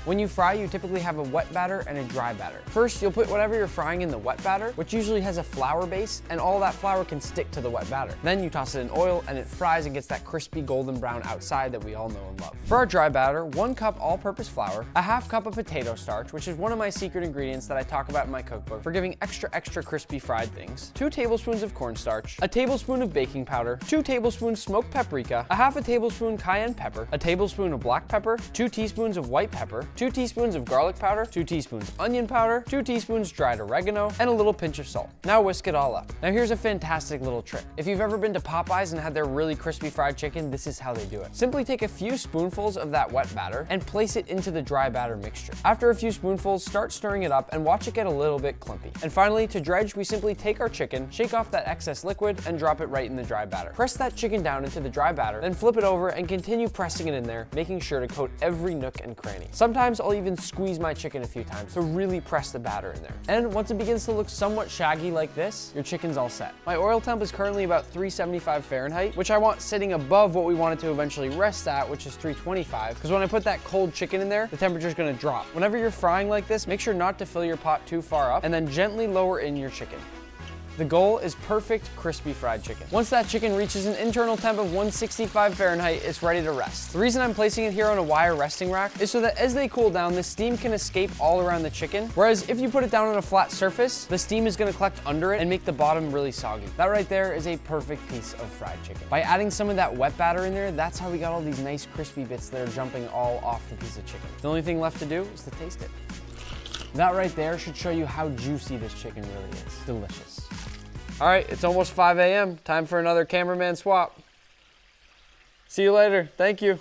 When you fry, you typically have a wet batter and a dry batter. First, you'll put whatever you're frying in the wet batter, which usually has a flour base, and all that flour can stick to the wet batter. Then you toss it in oil, and it fries and gets that crispy golden brown outside that we all know and love. For our dry batter, 1 cup all-purpose flour, a half cup of potato starch, which is one of my secret ingredients that I talk about in my cookbook for giving extra crispy fried things, 2 tablespoons of cornstarch, a tablespoon of baking powder, 2 tablespoons smoked paprika, a half a tablespoon cayenne pepper, a tablespoon of black pepper, 2 teaspoons of white pepper, 2 teaspoons of garlic powder, 2 teaspoons onion powder, 2 teaspoons dried oregano, and a little pinch of salt. Now whisk it all up. Now here's a fantastic little trick. If you've ever been to Popeyes and had their really crispy fried chicken, this is how they do it. Simply take a few spoonfuls of that wet batter and place it into the dry batter mixture. After a few spoonfuls, start stirring it up and watch it get a little bit clumpy. And finally, to dredge, we simply take our chicken, shake off that excess liquid, and drop it right in the dry batter. Press that chicken down into the dry batter, then flip it over and continue pressing it in there, making sure to coat every nook and cranny. Sometimes I'll even squeeze my chicken a few times to really press the batter in there. And once it begins to look somewhat shaggy like this, your chicken's all set. My oil temp is currently about 375 Fahrenheit, which I want sitting above what we want it to eventually rest at, which is 325, because when I put that cold chicken in there, the temperature's gonna drop. Whenever you're frying like this, make sure not to fill your pot too far up, and then gently lower in your chicken. The goal is perfect crispy fried chicken. Once that chicken reaches an internal temp of 165 Fahrenheit, it's ready to rest. The reason I'm placing it here on a wire resting rack is so that as they cool down, the steam can escape all around the chicken. Whereas if you put it down on a flat surface, the steam is gonna collect under it and make the bottom really soggy. That right there is a perfect piece of fried chicken. By adding some of that wet batter in there, that's how we got all these nice crispy bits that are jumping all off the piece of chicken. The only thing left to do is to taste it. That right there should show you how juicy this chicken really is. Delicious. All right, it's almost 5 a.m. Time for another cameraman swap. See you later. Thank you.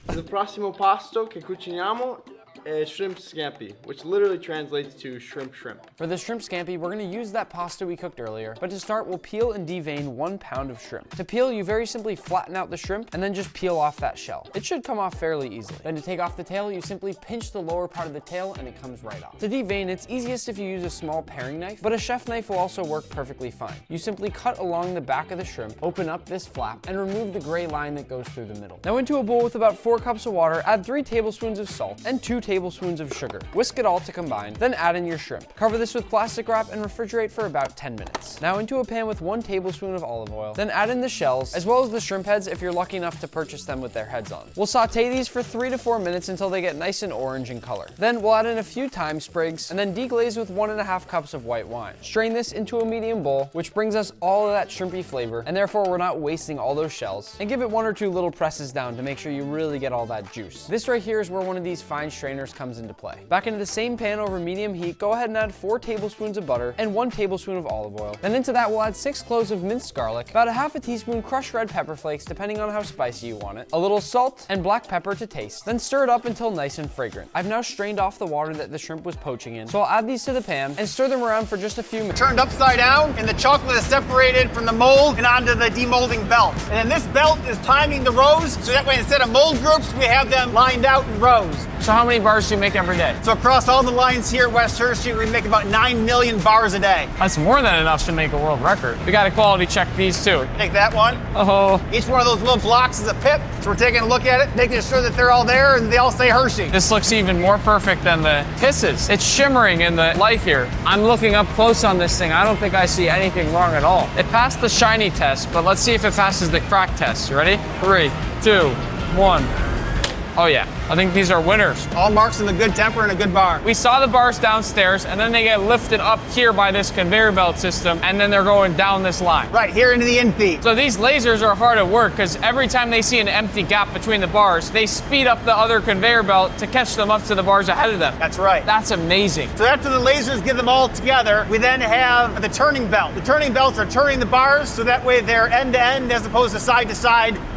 Il prossimo pasto che cuciniamo a shrimp scampi, which literally translates to shrimp. For the shrimp scampi, we're gonna use that pasta we cooked earlier, but to start, we'll peel and devein 1 pound of shrimp. To peel, you very simply flatten out the shrimp and then just peel off that shell. It should come off fairly easily. Then to take off the tail, you simply pinch the lower part of the tail and it comes right off. To devein, it's easiest if you use a small paring knife, but a chef knife will also work perfectly fine. You simply cut along the back of the shrimp, open up this flap, and remove the gray line that goes through the middle. Now into a bowl with about 4 cups of water, add 3 tablespoons of salt and 2 tablespoons of sugar. Whisk it all to combine, then add in your shrimp. Cover this with plastic wrap and refrigerate for about 10 minutes. Now into a pan with 1 tablespoon of olive oil, then add in the shells, as well as the shrimp heads if you're lucky enough to purchase them with their heads on. We'll saute these for 3 to 4 minutes until they get nice and orange in color. Then we'll add in a few thyme sprigs, and then deglaze with 1.5 cups of white wine. Strain this into a medium bowl, which brings us all of that shrimpy flavor, and therefore we're not wasting all those shells. And give it 1 or 2 little presses down to make sure you really get all that juice. This right here is where one of these fine strainers comes into play. Back into the same pan over medium heat, go ahead and add 4 tablespoons of butter and 1 tablespoon of olive oil. Then into that, we'll add 6 cloves of minced garlic, about 1/2 teaspoon crushed red pepper flakes, depending on how spicy you want it, a little salt, and black pepper to taste. Then stir it up until nice and fragrant. I've now strained off the water that the shrimp was poaching in, so I'll add these to the pan and stir them around for just a few minutes. Turned upside down, and the chocolate is separated from the mold and onto the demolding belt. And then this belt is timing the rows, so that way instead of mold groups, we have them lined out in rows. So how many bars do you make every day? So across all the lines here at West Church Street, we make about 9 million bars a day. That's more than enough to make a world record. We gotta quality check these too. Take that one. Oh. Each one of those little blocks is a pip, so we're taking a look at it, making sure that they're all there and they all say Hershey. This looks even more perfect than the Kisses. It's shimmering in the light here. I'm looking up close on this thing. I don't think I see anything wrong at all. It passed the shiny test, but let's see if it passes the crack test. You ready? 3, 2, 1. Oh yeah, I think these are winners. All marks in the good temper and a good bar. We saw the bars downstairs, and then they get lifted up here by this conveyor belt system, and then they're going down this line. Right, here into the in feed. So these lasers are hard at work, because every time they see an empty gap between the bars, they speed up the other conveyor belt to catch them up to the bars ahead of them. That's right. That's amazing. So after the lasers get them all together, we then have the turning belt. The turning belts are turning the bars, so that way they're end to end as opposed to side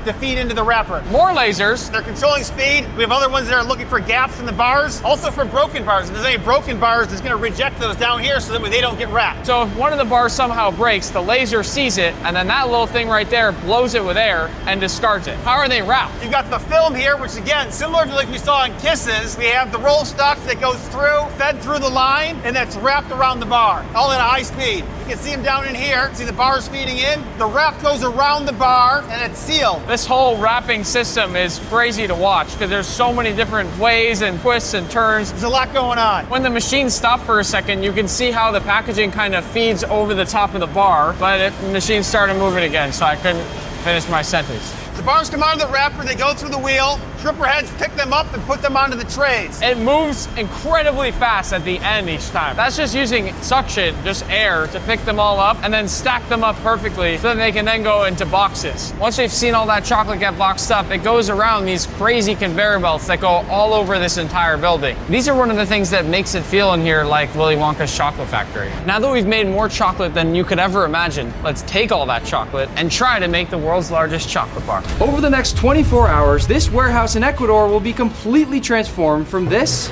to feed into the wrapper. More lasers. They're controlling speed. We have other ones that are looking for gaps in the bars. Also for broken bars. If there's any broken bars, it's gonna reject those down here so that way they don't get wrapped. So if one of the bars somehow breaks, the laser sees it, and then that little thing right there blows it with air and discards it. How are they wrapped? You've got the film here, which again, similar to like we saw in Kisses, we have the roll stock that goes through, fed through the line, and that's wrapped around the bar, all at a high speed. You can see them down in here. See the bars feeding in? The wrap goes around the bar, and it's sealed. This whole wrapping system is crazy to watch, because there's so many different ways and twists and turns. There's a lot going on. When the machine stopped for a second, you can see how the packaging kind of feeds over the top of the bar, but the machine started moving again, so I couldn't finish my sentence. The bars come out of the wrapper, they go through the wheel, stripper heads pick them up and put them onto the trays. It moves incredibly fast at the end each time. That's just using suction, just air, to pick them all up and then stack them up perfectly so that they can then go into boxes. Once they've seen all that chocolate get boxed up, it goes around these crazy conveyor belts that go all over this entire building. These are one of the things that makes it feel in here like Willy Wonka's chocolate factory. Now that we've made more chocolate than you could ever imagine, let's take all that chocolate and try to make the world's largest chocolate bar. Over the next 24 hours, this warehouse in Ecuador will be completely transformed from this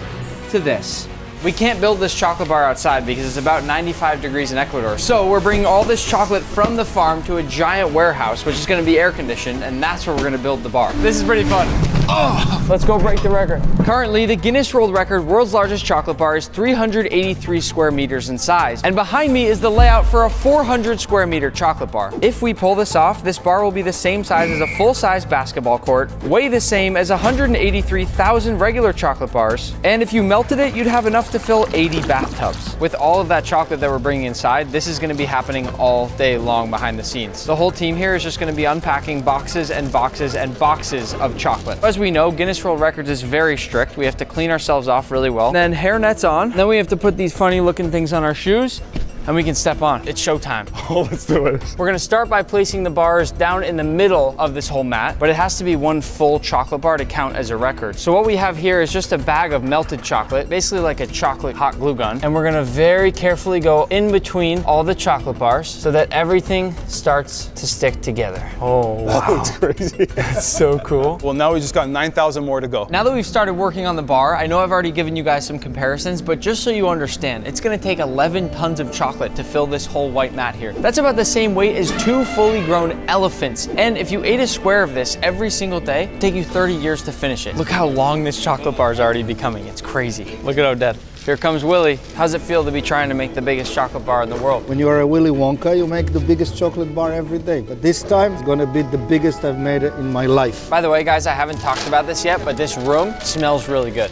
to this. We can't build this chocolate bar outside because it's about 95 degrees in Ecuador. So we're bringing all this chocolate from the farm to a giant warehouse, which is gonna be air conditioned, and that's where we're gonna build the bar. This is pretty fun. Oh, let's go break the record. Currently, the Guinness World Record world's largest chocolate bar is 383 square meters in size. And behind me is the layout for a 400 square meter chocolate bar. If we pull this off, this bar will be the same size as a full-size basketball court, weigh the same as 183,000 regular chocolate bars, and if you melted it, you'd have enough to fill 80 bathtubs. With all of that chocolate that we're bringing inside, this is gonna be happening all day long behind the scenes. The whole team here is just gonna be unpacking boxes and boxes and boxes of chocolate. As we know, Guinness World Records is very strict. We have to clean ourselves off really well. Then hair nets on. Then we have to put these funny looking things on our shoes. and we can step on. It's showtime. Oh, let's do it. We're gonna start by placing the bars down in the middle of this whole mat, but it has to be one full chocolate bar to count as a record. So what we have here is just a bag of melted chocolate, basically like a chocolate hot glue gun. And we're gonna very carefully go in between all the chocolate bars so that everything starts to stick together. Oh, wow. That's crazy. That's so cool. Well, now we just got 9,000 more to go. Now that we've started working on the bar, I know I've already given you guys some comparisons, but just so you understand, it's gonna take 11 tons of chocolate to fill this whole white mat here. That's about the same weight as 2 fully grown elephants. And if you ate a square of this every single day, it'd take you 30 years to finish it. Look how long this chocolate bar is already becoming. It's crazy. Look at Odette. Here comes Willy. How's it feel to be trying to make the biggest chocolate bar in the world? When you are a Willy Wonka, you make the biggest chocolate bar every day. But this time, it's gonna be the biggest I've made it in my life. By the way, guys, I haven't talked about this yet, but this room smells really good.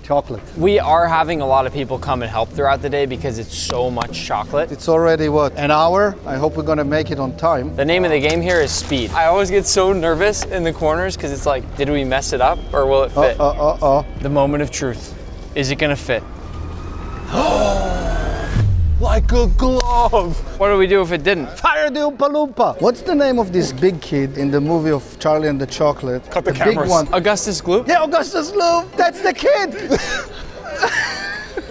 Chocolate. We are having a lot of people come and help throughout the day because it's so much chocolate. It's already, what, an hour? I hope we're gonna make it on time. The name of the game here is speed. I always get so nervous in the corners because it's like, did we mess it up or will it fit? The moment of truth. Is it gonna fit? Like a glove. What do we do if it didn't? Fire the Oompa Loompa. What's the name of this big kid in the movie of Charlie and the Chocolate? Cut the big cameras. one. Augustus Gloop? Yeah, Augustus Gloop. That's the kid.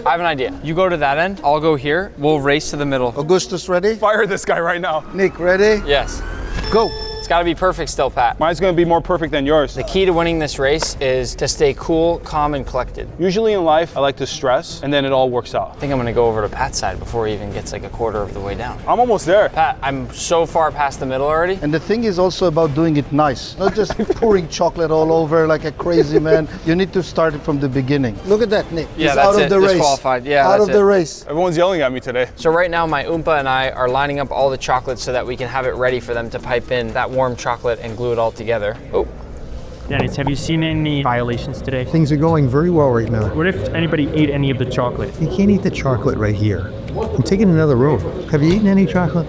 I have an idea. You go to that end, I'll go here. We'll race to the middle. Augustus, ready? Fire this guy right now. Nick, ready? Yes. Go. It's gotta be perfect still, Pat. Mine's gonna be more perfect than yours. The key to winning this race is to stay cool, calm, and collected. Usually in life, I like to stress, and then it all works out. I think I'm gonna go over to Pat's side before he even gets like a quarter of the way down. I'm almost there. Pat, I'm so far past the middle already. And the thing is also about doing it nice, not just pouring chocolate all over like a crazy man. You need to start it from the beginning. Look at that, Nick. Yeah, He's that's out of it. the race. Disqualified. Yeah, out that's of the it. race. Everyone's yelling at me today. So right now, my Oompa and I are lining up all the chocolates so that we can have it ready for them to pipe in that warm chocolate and glue it all together. Oh. Dennis, have you seen any violations today? Things are going very well right now. What if anybody ate any of the chocolate? You can't eat the chocolate right here. I'm taking another room. Have you eaten any chocolate?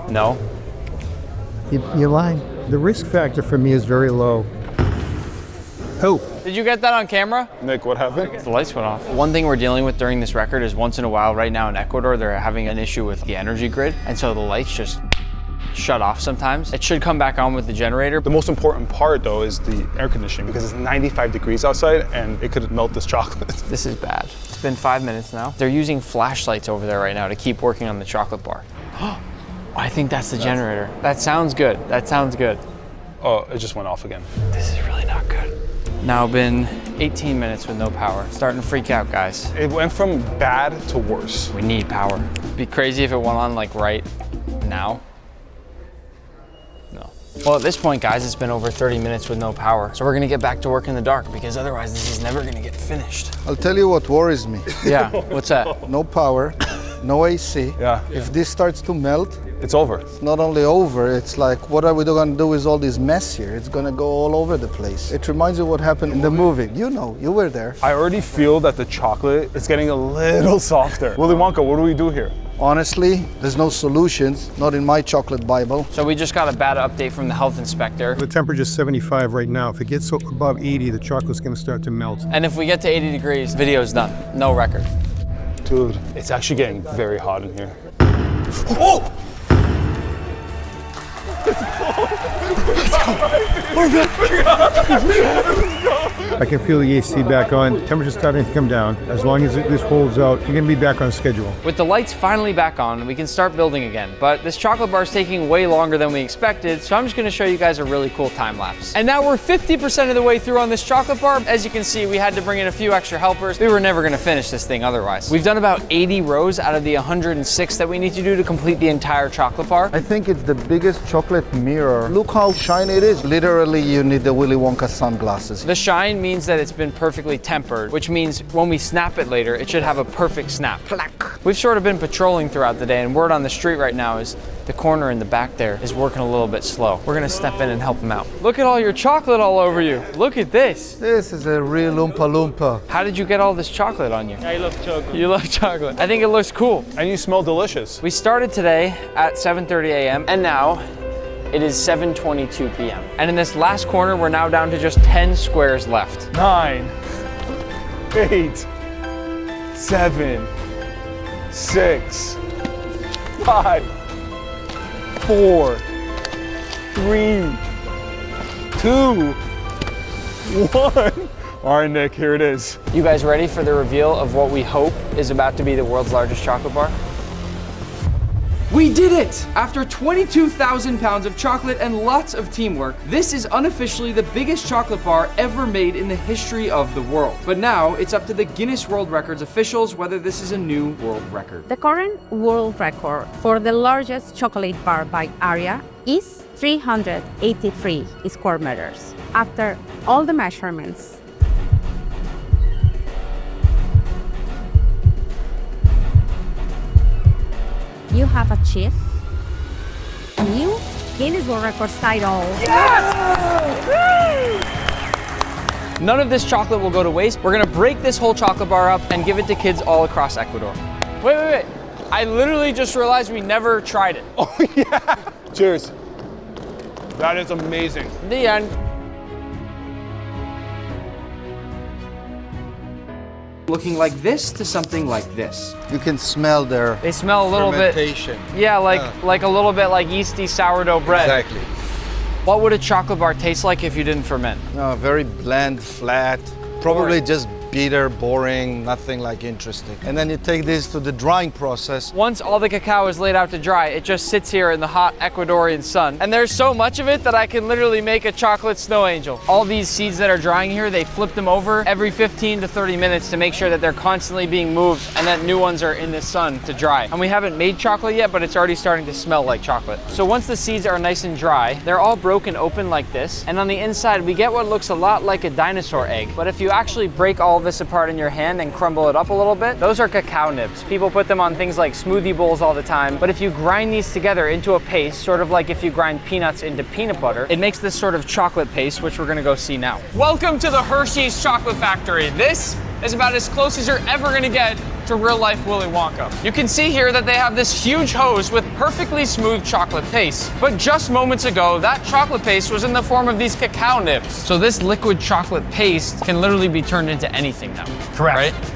No. You're lying. The risk factor for me is very low. Oh. Did you get that on camera? Nick, what happened? The lights went off. One thing we're dealing with during this record is once in a while right now in Ecuador, they're having an issue with the energy grid. And so the lights just shut off sometimes. It should come back on with the generator. The most important part though is the air conditioning because it's 95 degrees outside and it could melt this chocolate. This is bad. It's been 5 minutes now. They're using flashlights over there right now to keep working on the chocolate bar. I think that's the generator. That sounds good. That sounds good. Oh, it just went off again. This is really not good. Now been 18 minutes with no power. Starting to freak out, guys. It went from bad to worse. We need power. It'd be crazy if it went on like right now. No. Well, at this point, guys, it's been over 30 minutes with no power. So we're gonna get back to work in the dark because otherwise this is never gonna get finished. I'll tell you what worries me. Yeah, what's that? No power, no AC. Yeah. If this starts to melt, it's over. It's not only over, it's like, what are we gonna do with all this mess here? It's gonna go all over the place. It reminds you what happened in the movie. You know, you were there. I already feel that the chocolate is getting a little softer. Willy Wonka, what do we do here? Honestly, there's no solutions, not in my chocolate Bible. So we just got a bad update from the health inspector. The temperature's 75 right now. If it gets above 80, the chocolate's gonna start to melt. And if we get to 80 degrees, video's done. No record. Dude, it's actually getting very hot in here. Oh! I can feel the AC back on. Temperature's starting to come down. As long as this holds out, you're gonna be back on schedule. With the lights finally back on, we can start building again. But this chocolate bar is taking way longer than we expected, so I'm just gonna show you guys a really cool time lapse. And now we're 50% of the way through on this chocolate bar. As you can see, we had to bring in a few extra helpers. We were never gonna finish this thing otherwise. We've done about 80 rows out of the 106 that we need to do to complete the entire chocolate bar. I think it's the biggest chocolate mirror. Look how shiny it is. Literally, you need the Willy Wonka sunglasses. The shine means that it's been perfectly tempered, which means when we snap it later, it should have a perfect snap. We've sort of been patrolling throughout the day, and word on the street right now is the corner in the back there is working a little bit slow. We're gonna step in and help them out. Look at all your chocolate all over you. Look at this. This is a real Oompa Loompa. How did you get all this chocolate on you? I love chocolate. You love chocolate. I think it looks cool. And you smell delicious. We started today at 7:30 a.m. and now it is 7:22 p.m. And in this last corner, we're now down to just 10 squares left. 9, 8, 7, 6, 5, 4, 3, 2, 1. All right, Nick, here it is. You guys ready for the reveal of what we hope is about to be the world's largest chocolate bar? We did it! After 22,000 pounds of chocolate and lots of teamwork, this is unofficially the biggest chocolate bar ever made in the history of the world. But now, it's up to the Guinness World Records officials whether this is a new world record. The current world record for the largest chocolate bar by area is 383 square meters. After all the measurements, you have achieved a new Guinness World Records title. Yes! None of this chocolate will go to waste. We're gonna break this whole chocolate bar up and give it to kids all across Ecuador. Wait. I literally just realized we never tried it. Oh yeah! Cheers. That is amazing. The end. Looking like this to something like this. You can smell their They smell a little fermentation. bit. Yeah, like a little bit like yeasty sourdough bread. Exactly. What would a chocolate bar taste like if you didn't ferment? No, very bland, flat, probably just bitter, boring, nothing like interesting. And then you take this to the drying process. Once all the cacao is laid out to dry, it just sits here in the hot Ecuadorian sun. And there's so much of it that I can literally make a chocolate snow angel. All these seeds that are drying here, they flip them over every 15 to 30 minutes to make sure that they're constantly being moved and that new ones are in the sun to dry. And we haven't made chocolate yet, but it's already starting to smell like chocolate. So once the seeds are nice and dry, they're all broken open like this. And on the inside, we get what looks a lot like a dinosaur egg. But if you actually break all this apart in your hand and crumble it up a little bit, those are cacao nibs. People put them on things like smoothie bowls all the time, but if you grind these together into a paste, sort of like if you grind peanuts into peanut butter, it makes this sort of chocolate paste, which we're gonna go see now. Welcome to the Hershey's Chocolate Factory. This is about as close as you're ever gonna get to real life Willy Wonka. You can see here that they have this huge hose with perfectly smooth chocolate paste. But just moments ago, that chocolate paste was in the form of these cacao nibs. So this liquid chocolate paste can literally be turned into anything now. Correct. Right?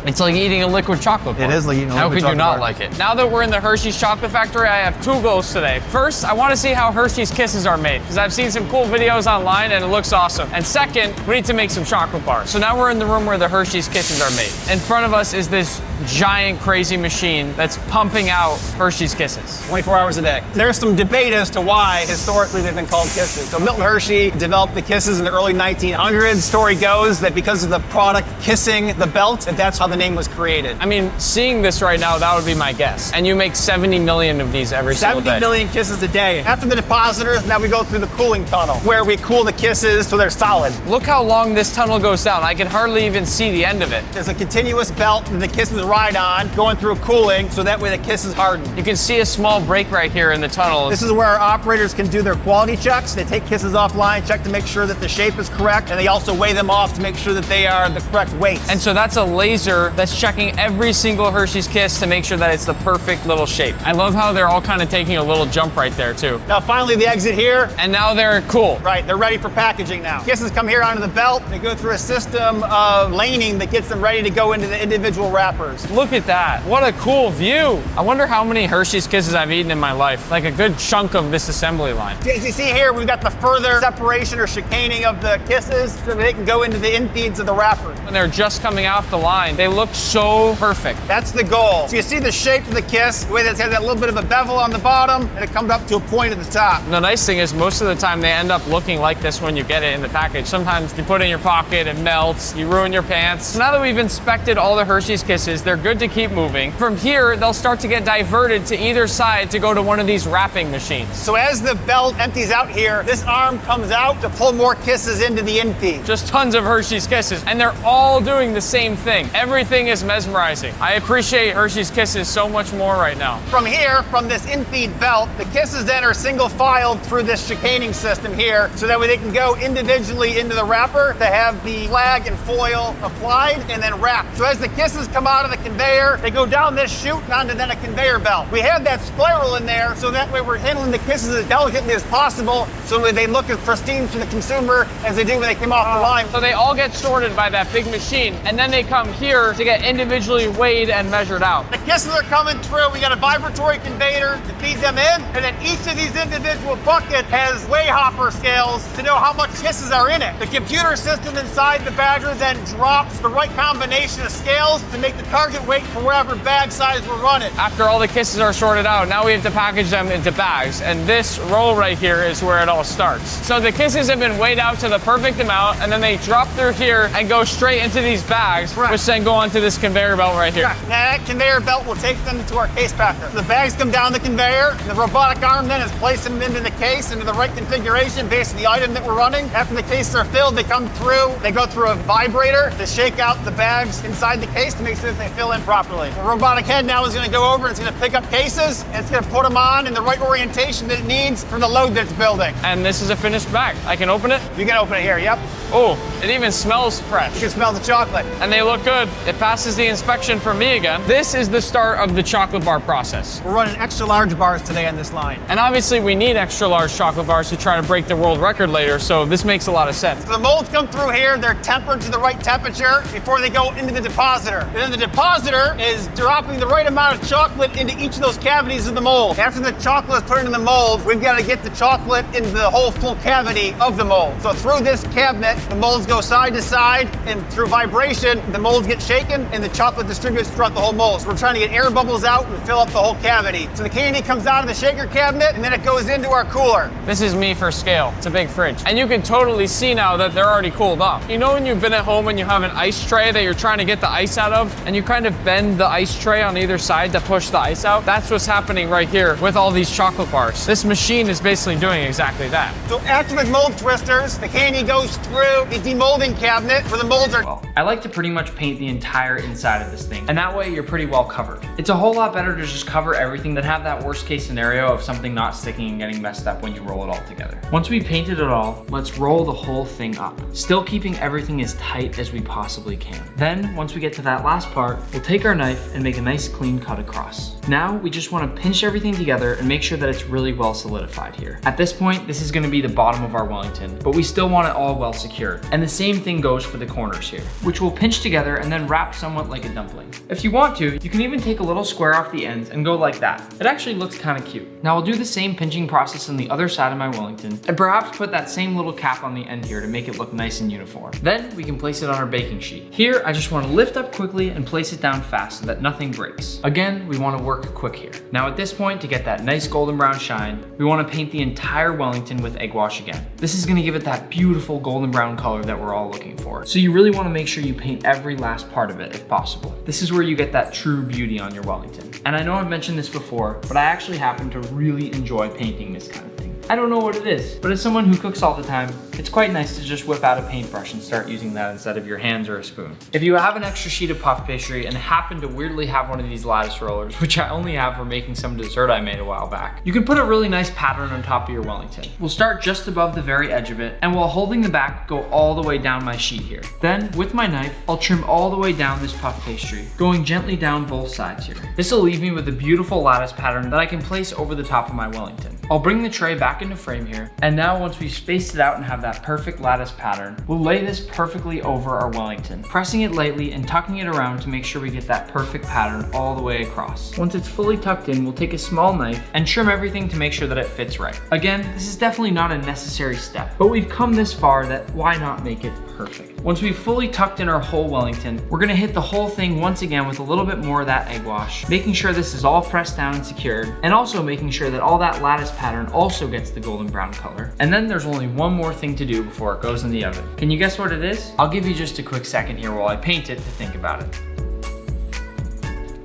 It's like eating a liquid chocolate bar. It is like eating a How liquid could you chocolate not bar. like it? Now that we're in the Hershey's Chocolate Factory, I have two goals today. First, I want to see how Hershey's Kisses are made, because I've seen some cool videos online and it looks awesome. And second, we need to make some chocolate bars. So now we're in the room where the Hershey's Kisses are made. In front of us is this giant, crazy machine that's pumping out Hershey's Kisses. 24 hours a day. There's some debate as to why historically they've been called Kisses. So Milton Hershey developed the Kisses in the early 1900s. Story goes that because of the product kissing the belt, that's how the name was created. I mean, seeing this right now, that would be my guess. And you make 70 million of these every single day. 70 million kisses a day. After the depositors, now we go through the cooling tunnel, where we cool the kisses so they're solid. Look how long this tunnel goes down. I can hardly even see the end of it. There's a continuous belt that the kisses ride on, going through cooling, so that way the kisses harden. You can see a small break right here in the tunnel. This is where our operators can do their quality checks. They take kisses offline, check to make sure that the shape is correct, and they also weigh them off to make sure that they are the correct weight. And so that's a laser that's checking every single Hershey's Kiss to make sure that it's the perfect little shape. I love how they're all kind of taking a little jump right there too. Now finally the exit here. And now they're cool. Right, they're ready for packaging now. Kisses come here onto the belt. They go through a system of laning that gets them ready to go into the individual wrappers. Look at that. What a cool view. I wonder how many Hershey's Kisses I've eaten in my life. Like a good chunk of this assembly line. As you see here, we've got the further separation or chicaning of the kisses so that they can go into the infeeds of the wrapper. When they're just coming off the line, they look so perfect. That's the goal. So you see the shape of the kiss, the way that it has that little bit of a bevel on the bottom, and it comes up to a point at the top. The nice thing is most of the time they end up looking like this when you get it in the package. Sometimes you put it in your pocket, it melts, you ruin your pants. So now that we've inspected all the Hershey's Kisses, they're good to keep moving. From here, they'll start to get diverted to either side to go to one of these wrapping machines. So as the belt empties out here, this arm comes out to pull more kisses into the infeed. Just tons of Hershey's Kisses, and they're all doing the same thing. Everything is mesmerizing. I appreciate Hershey's Kisses so much more right now. From here, from this infeed belt, the kisses then are single filed through this chicaning system here, so that way they can go individually into the wrapper to have the flag and foil applied and then wrapped. So as the kisses come out of the conveyor, they go down this chute and onto then a conveyor belt. We have that spiral in there, so that way we're handling the kisses as delicately as possible, so that they look as pristine to the consumer as they do when they came off the line. So they all get sorted by that big machine, and then they come here here to get individually weighed and measured out. The kisses are coming through. We got a vibratory conveyor to feed them in, and then each of these individual buckets has weigh hopper scales to know how much kisses are in it. The computer system inside the bagger then drops the right combination of scales to make the target weight for whatever bag size we're running. After all the kisses are sorted out, now we have to package them into bags, and this roll right here is where it all starts. So the kisses have been weighed out to the perfect amount, and then they drop through here and go straight into these bags, which then go onto this conveyor belt right here. Now that conveyor belt will take them to our case packer. The bags come down the conveyor, and the robotic arm then is placing them into the case into the right configuration based on the item that we're running. After the cases are filled, they come through, they go through a vibrator to shake out the bags inside the case to make sure that they fill in properly. The robotic head now is going to go over and it's going to pick up cases, and it's going to put them on in the right orientation that it needs for the load that it's building. And this is a finished bag. I can open it? You can open it here, yep. Oh, it even smells fresh. You can smell the chocolate. And they look good. It passes the inspection for me again. This is the start of the chocolate bar process. We're running extra large bars today on this line. And obviously we need extra large chocolate bars to try to break the world record later, so this makes a lot of sense. So the molds come through here, they're tempered to the right temperature before they go into the depositor. And then the depositor is dropping the right amount of chocolate into each of those cavities of the mold. After the chocolate is put into the mold, we've got to get the chocolate into the whole full cavity of the mold. So through this cabinet, the molds go side to side, and through vibration, the molds get shaken and the chocolate distributes throughout the whole mold. So we're trying to get air bubbles out and fill up the whole cavity. So the candy comes out of the shaker cabinet and then it goes into our cooler. This is me for scale. It's a big fridge. And you can totally see now that they're already cooled off. You know when you've been at home and you have an ice tray that you're trying to get the ice out of, and you kind of bend the ice tray on either side to push the ice out? That's what's happening right here with all these chocolate bars. This machine is basically doing exactly that. So after the mold twisters, the candy goes through the demolding cabinet where the molds are. I like to pretty much paint the entire inside of this thing, and that way you're pretty well covered. It's a whole lot better to just cover everything than have that worst case scenario of something not sticking and getting messed up when you roll it all together. Once we painted it all, let's roll the whole thing up, still keeping everything as tight as we possibly can. Then, once we get to that last part, we'll take our knife and make a nice clean cut across. Now, we just want to pinch everything together and make sure that it's really well solidified here. At this point, this is going to be the bottom of our Wellington, but we still want it all well secured. And the same thing goes for the corners here, which we'll pinch together and then wrap somewhat like a dumpling. If you want to, you can even take a little square off the ends and go like that. It actually looks kind of cute. Now I'll do the same pinching process on the other side of my Wellington, and perhaps put that same little cap on the end here to make it look nice and uniform. Then we can place it on our baking sheet. Here, I just want to lift up quickly and place it down fast so that nothing breaks. Again, we want to work quick here. Now at this point, to get that nice golden brown shine, we want to paint the entire Wellington with egg wash again. This is going to give it that beautiful golden brown color that we're all looking for. So you really want to make sure you paint every last part of it if possible. This is where you get that true beauty on your Wellington. And I know I've mentioned this before, but I actually happen to really enjoy painting this kind of thing. I don't know what it is, but as someone who cooks all the time, it's quite nice to just whip out a paintbrush and start using that instead of your hands or a spoon. If you have an extra sheet of puff pastry and happen to weirdly have one of these lattice rollers, which I only have for making some dessert I made a while back, you can put a really nice pattern on top of your Wellington. We'll start just above the very edge of it, and while holding the back, go all the way down my sheet here. Then, with my knife, I'll trim all the way down this puff pastry, going gently down both sides here. This will leave me with a beautiful lattice pattern that I can place over the top of my Wellington. I'll bring the tray back into frame here, and now once we've spaced it out and have that perfect lattice pattern, we'll lay this perfectly over our Wellington, pressing it lightly and tucking it around to make sure we get that perfect pattern all the way across. Once it's fully tucked in, we'll take a small knife and trim everything to make sure that it fits right. Again, this is definitely not a necessary step, but we've come this far that why not make it perfect? Once we've fully tucked in our whole Wellington, we're gonna hit the whole thing once again with a little bit more of that egg wash, making sure this is all pressed down and secured, and also making sure that all that lattice pattern also gets the golden brown color. And then there's only one more thing to do before it goes in the oven. Can you guess what it is? I'll give you just a quick second here while I paint it to think about it.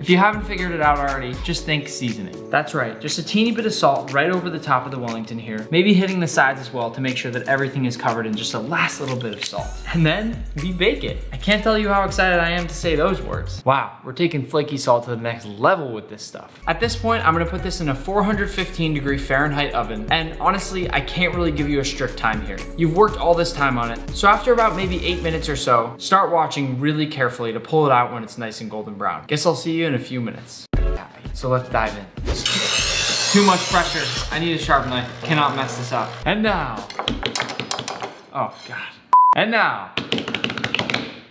If you haven't figured it out already, just think seasoning. That's right, just a teeny bit of salt right over the top of the Wellington here, maybe hitting the sides as well to make sure that everything is covered in just a last little bit of salt. And then we bake it. I can't tell you how excited I am to say those words. Wow, we're taking flaky salt to the next level with this stuff. At this point, I'm gonna put this in a 415-degree Fahrenheit oven, and honestly, I can't really give you a strict time here. You've worked all this time on it, so after about maybe 8 minutes or so, start watching really carefully to pull it out when it's nice and golden brown. Guess I'll see you in a few minutes. So let's dive in. Too much pressure. I need a sharp knife. Cannot mess this up. And now. Oh God. And now.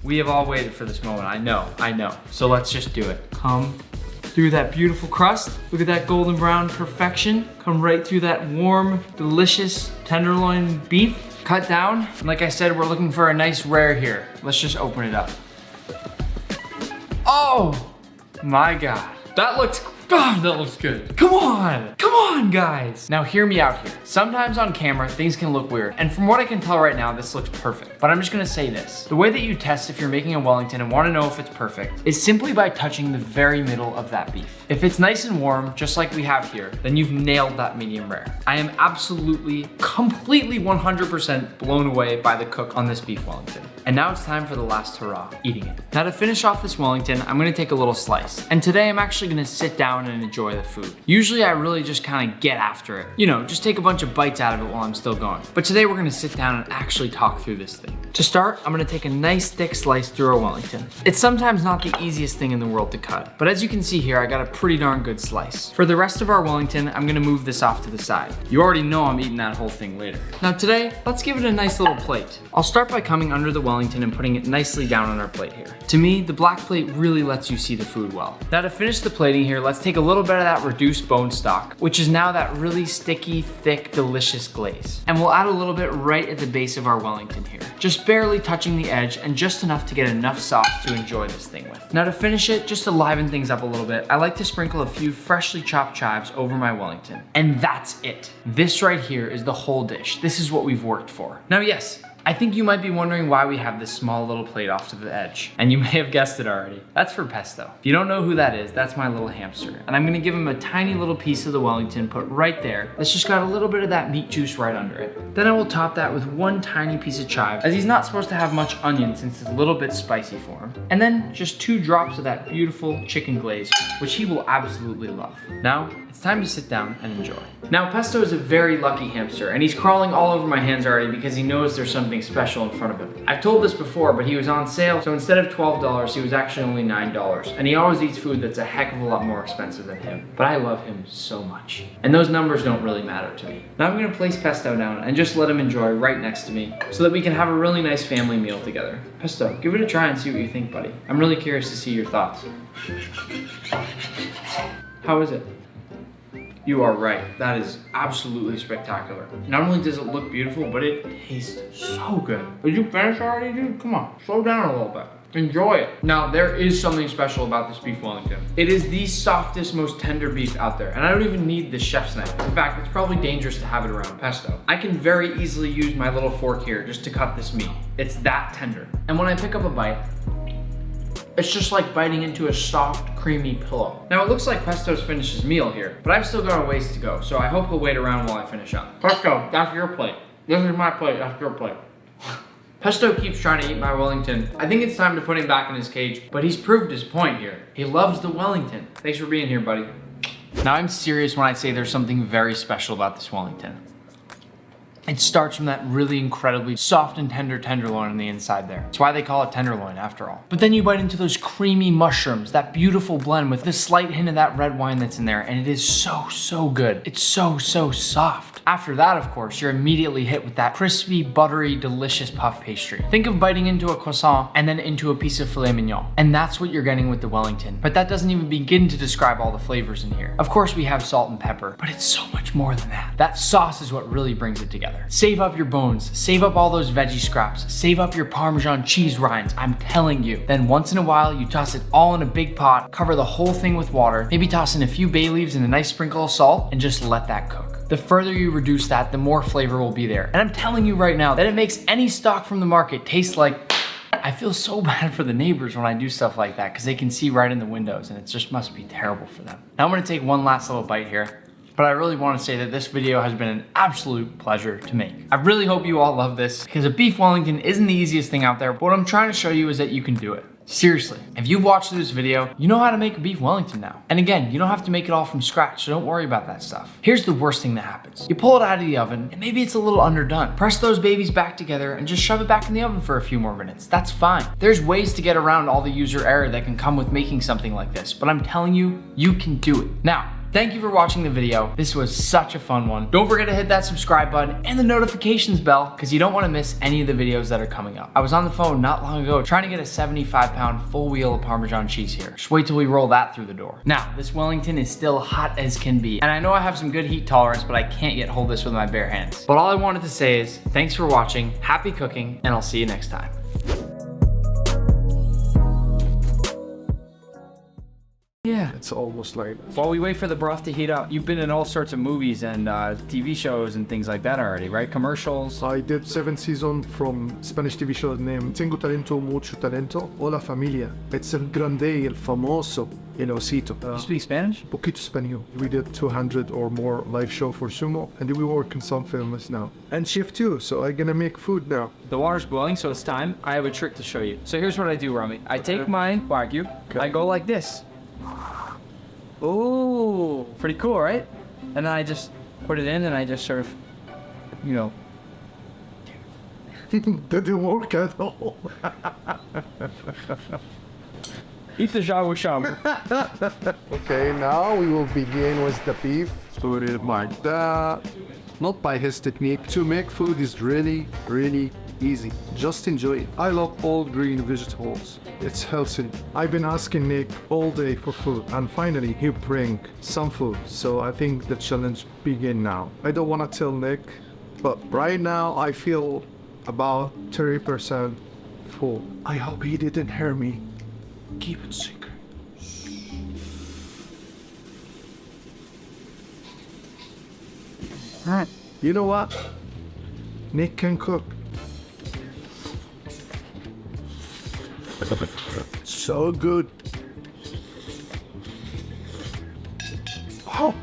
We have all waited for this moment, I know. So let's just do it. Come through that beautiful crust. Look at that golden brown perfection. Come right through that warm, delicious tenderloin beef. Cut down. And like I said, we're looking for a nice rare here. Let's just open it up. Oh my God. That looks good. Come on, guys. Now hear me out here. Sometimes on camera, things can look weird. And from what I can tell right now, this looks perfect. But I'm just gonna say this. The way that you test if you're making a Wellington and wanna know if it's perfect is simply by touching the very middle of that beef. If it's nice and warm, just like we have here, then you've nailed that medium rare. I am absolutely, completely 100% blown away by the cook on this beef Wellington. And now it's time for the last hurrah, eating it. Now to finish off this Wellington, I'm gonna take a little slice. And today I'm actually gonna sit down and enjoy the food. Usually I really just kind of get after it. You know, just take a bunch of bites out of it while I'm still going. But today we're gonna sit down and actually talk through this thing. To start, I'm gonna take a nice thick slice through our Wellington. It's sometimes not the easiest thing in the world to cut, but as you can see here, I got a pretty darn good slice. For the rest of our Wellington, I'm gonna move this off to the side. You already know I'm eating that whole thing later. Now today, let's give it a nice little plate. I'll start by coming under the Wellington and putting it nicely down on our plate here. To me, the black plate really lets you see the food well. Now to finish the plating here, let's take a little bit of that reduced bone stock, which is now that really sticky, thick, delicious glaze. And we'll add a little bit right at the base of our Wellington here. Just barely touching the edge and just enough to get enough sauce to enjoy this thing with. Now to finish it, just to liven things up a little bit, I like to sprinkle a few freshly chopped chives over my Wellington. And that's it. This right here is the whole dish. This is what we've worked for. Now yes, I think you might be wondering why we have this small little plate off to the edge. And you may have guessed it already. That's for Pesto. If you don't know who that is, that's my little hamster. And I'm gonna give him a tiny little piece of the Wellington put right there. That's just got a little bit of that meat juice right under it. Then I will top that with one tiny piece of chive, as he's not supposed to have much onion since it's a little bit spicy for him. And then just 2 drops of that beautiful chicken glaze, which he will absolutely love. Now, it's time to sit down and enjoy. Now, Pesto is a very lucky hamster, and he's crawling all over my hands already because he knows there's something special in front of him. I've told this before, but he was on sale, so instead of $12, he was actually only $9. And he always eats food that's a heck of a lot more expensive than him. But I love him so much. And those numbers don't really matter to me. Now I'm gonna place Pesto down and just let him enjoy right next to me so that we can have a really nice family meal together. Pesto, give it a try and see what you think, buddy. I'm really curious to see your thoughts. How is it? You are right. That is absolutely spectacular. Not only does it look beautiful, but it tastes so good. Did you finish already, dude? Come on, slow down a little bit. Enjoy it. Now, there is something special about this beef Wellington. It is the softest, most tender beef out there, and I don't even need the chef's knife. In fact, it's probably dangerous to have it around Pesto. I can very easily use my little fork here just to cut this meat. It's that tender. And when I pick up a bite, it's just like biting into a soft, creamy pillow. Now it looks like Pesto's finished his meal here, but I've still got a ways to go, so I hope he'll wait around while I finish up. Pesto, that's your plate. This is my plate, that's your plate. Pesto keeps trying to eat my Wellington. I think it's time to put him back in his cage, but he's proved his point here. He loves the Wellington. Thanks for being here, buddy. Now I'm serious when I say there's something very special about this Wellington. It starts from that really incredibly soft and tender tenderloin on the inside there. That's why they call it tenderloin after all. But then you bite into those creamy mushrooms, that beautiful blend with the slight hint of that red wine that's in there, and it is so, so good. It's so, so soft. After that, of course, you're immediately hit with that crispy, buttery, delicious puff pastry. Think of biting into a croissant and then into a piece of filet mignon. And that's what you're getting with the Wellington. But that doesn't even begin to describe all the flavors in here. Of course, we have salt and pepper, but it's so much more than that. That sauce is what really brings it together. Save up your bones, save up all those veggie scraps, save up your Parmesan cheese rinds, I'm telling you. Then once in a while, you toss it all in a big pot, cover the whole thing with water, maybe toss in a few bay leaves and a nice sprinkle of salt, and just let that cook. The further you reduce that, the more flavor will be there. And I'm telling you right now that it makes any stock from the market taste like, I feel so bad for the neighbors when I do stuff like that because they can see right in the windows and it just must be terrible for them. Now I'm gonna take one last little bite here. But I really want to say that this video has been an absolute pleasure to make. I really hope you all love this because a beef Wellington isn't the easiest thing out there, but what I'm trying to show you is that you can do it. Seriously, if you watched this video, you know how to make a beef Wellington now. And again, you don't have to make it all from scratch, so don't worry about that stuff. Here's the worst thing that happens. You pull it out of the oven, and maybe it's a little underdone. Press those babies back together and just shove it back in the oven for a few more minutes. That's fine. There's ways to get around all the user error that can come with making something like this, but I'm telling you, you can do it. Now, Thank you for watching the video. This was such a fun one. Don't forget to hit that subscribe button and the notifications bell because you don't want to miss any of the videos that are coming up. I was on the phone not long ago trying to get a 75-pound full wheel of Parmesan cheese here. Just wait till we roll that through the door. Now, this Wellington is still hot as can be, and I know I have some good heat tolerance, but I can't yet hold this with my bare hands. But all I wanted to say is thanks for watching, happy cooking, and I'll see you next time. Yeah. It's almost like... While we wait for the broth to heat up, you've been in all sorts of movies and TV shows and things like that already, right? Commercials. I did 7 seasons from Spanish TV show named Tengo Talento, Mucho Talento, Hola Familia. It's el grande, el famoso, el osito. You speak Spanish? Poquito español. We did 200 or more live show for sumo, and we work in some films now. And chef too, so I'm gonna make food now. The water's boiling, so it's time. I have a trick to show you. So here's what I do, Rami. I take my Wagyu, I go like this. Ooh, pretty cool, right? And then I just put it in and I just sort of, you know. Didn't work at all. Eat the shawusham. Okay, now we will begin with the beef. Put it like that. Not by his technique. To make food is really, really easy. Just enjoy it. I love all green vegetables. It's healthy. I've been asking Nick all day for food, and finally he bring some food. So I think the challenge begin now. I don't want to tell Nick, but right now I feel about 30% full. I hope he didn't hear me. Keep it secret. You know what? Nick can cook. So good. Oh.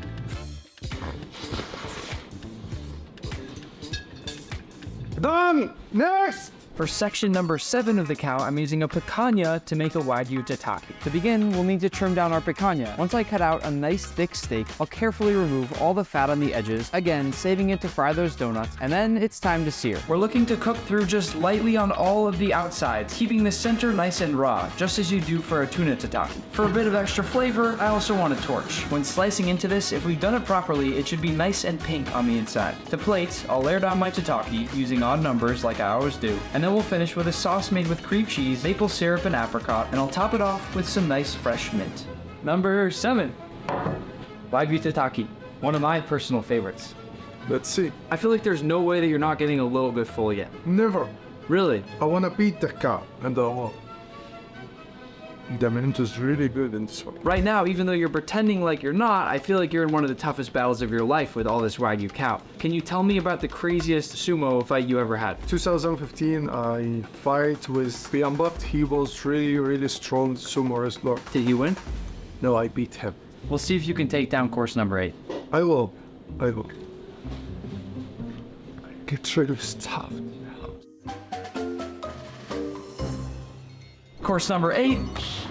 Done! Next! For section number 7 of the cow, I'm using a picanha to make a Wagyu tataki. To begin, we'll need to trim down our picanha. Once I cut out a nice thick steak, I'll carefully remove all the fat on the edges, again, saving it to fry those donuts, and then it's time to sear. We're looking to cook through just lightly on all of the outsides, keeping the center nice and raw, just as you do for a tuna tataki. For a bit of extra flavor, I also want a torch. When slicing into this, if we've done it properly, it should be nice and pink on the inside. To plate, I'll layer down my tataki, using odd numbers like I always do, and then we'll finish with a sauce made with cream cheese, maple syrup, and apricot, and I'll top it off with some nice fresh mint. Number 7. Wagyu tataki, one of my personal favorites. Let's see. I feel like there's no way that you're not getting a little bit full yet. Never. Really? I want to beat the cow and the mint is really good in this one. Right now, even though you're pretending like you're not, I feel like you're in one of the toughest battles of your life with all this Wagyu cow. Can you tell me about the craziest sumo fight you ever had? 2015, I fight with Biambat. He was really, really strong sumo wrestler. Did he win? No, I beat him. We'll see if you can take down course number 8. I will. I will. Get rid of stuff. Course number 8,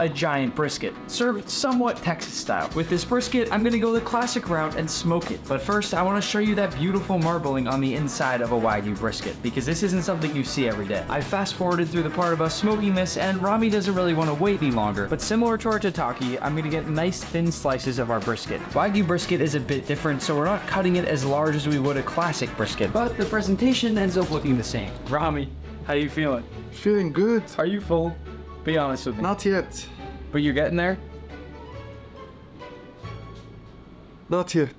a giant brisket, served somewhat Texas style. With this brisket, I'm gonna go the classic route and smoke it. But first, I wanna show you that beautiful marbling on the inside of a Wagyu brisket, because this isn't something you see every day. I fast forwarded through the part of us smoking this, and Rami doesn't really wanna wait any longer. But similar to our tataki, I'm gonna get nice thin slices of our brisket. Wagyu brisket is a bit different, so we're not cutting it as large as we would a classic brisket, but the presentation ends up looking the same. Rami, how you feeling? Feeling good. Are you full? Be honest with me. Not yet. But you're getting there? Not yet.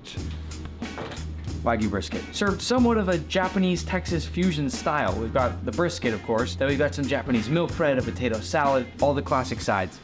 Wagyu brisket. Served somewhat of a Japanese Texas fusion style. We've got the brisket, of course. Then we've got some Japanese milk bread, a potato salad, all the classic sides.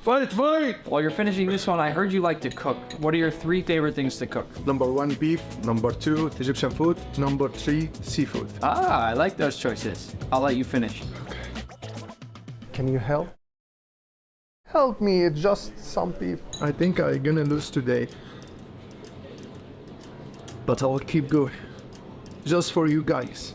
Fight! While you're finishing this one, I heard you like to cook. What are your 3 favorite things to cook? Number 1, beef. Number 2, Egyptian food. Number 3, seafood. Ah, I like those choices. I'll let you finish. Okay. Can you help? Help me, it's just some beef. I think I'm gonna lose today. But I'll keep going. Just for you guys.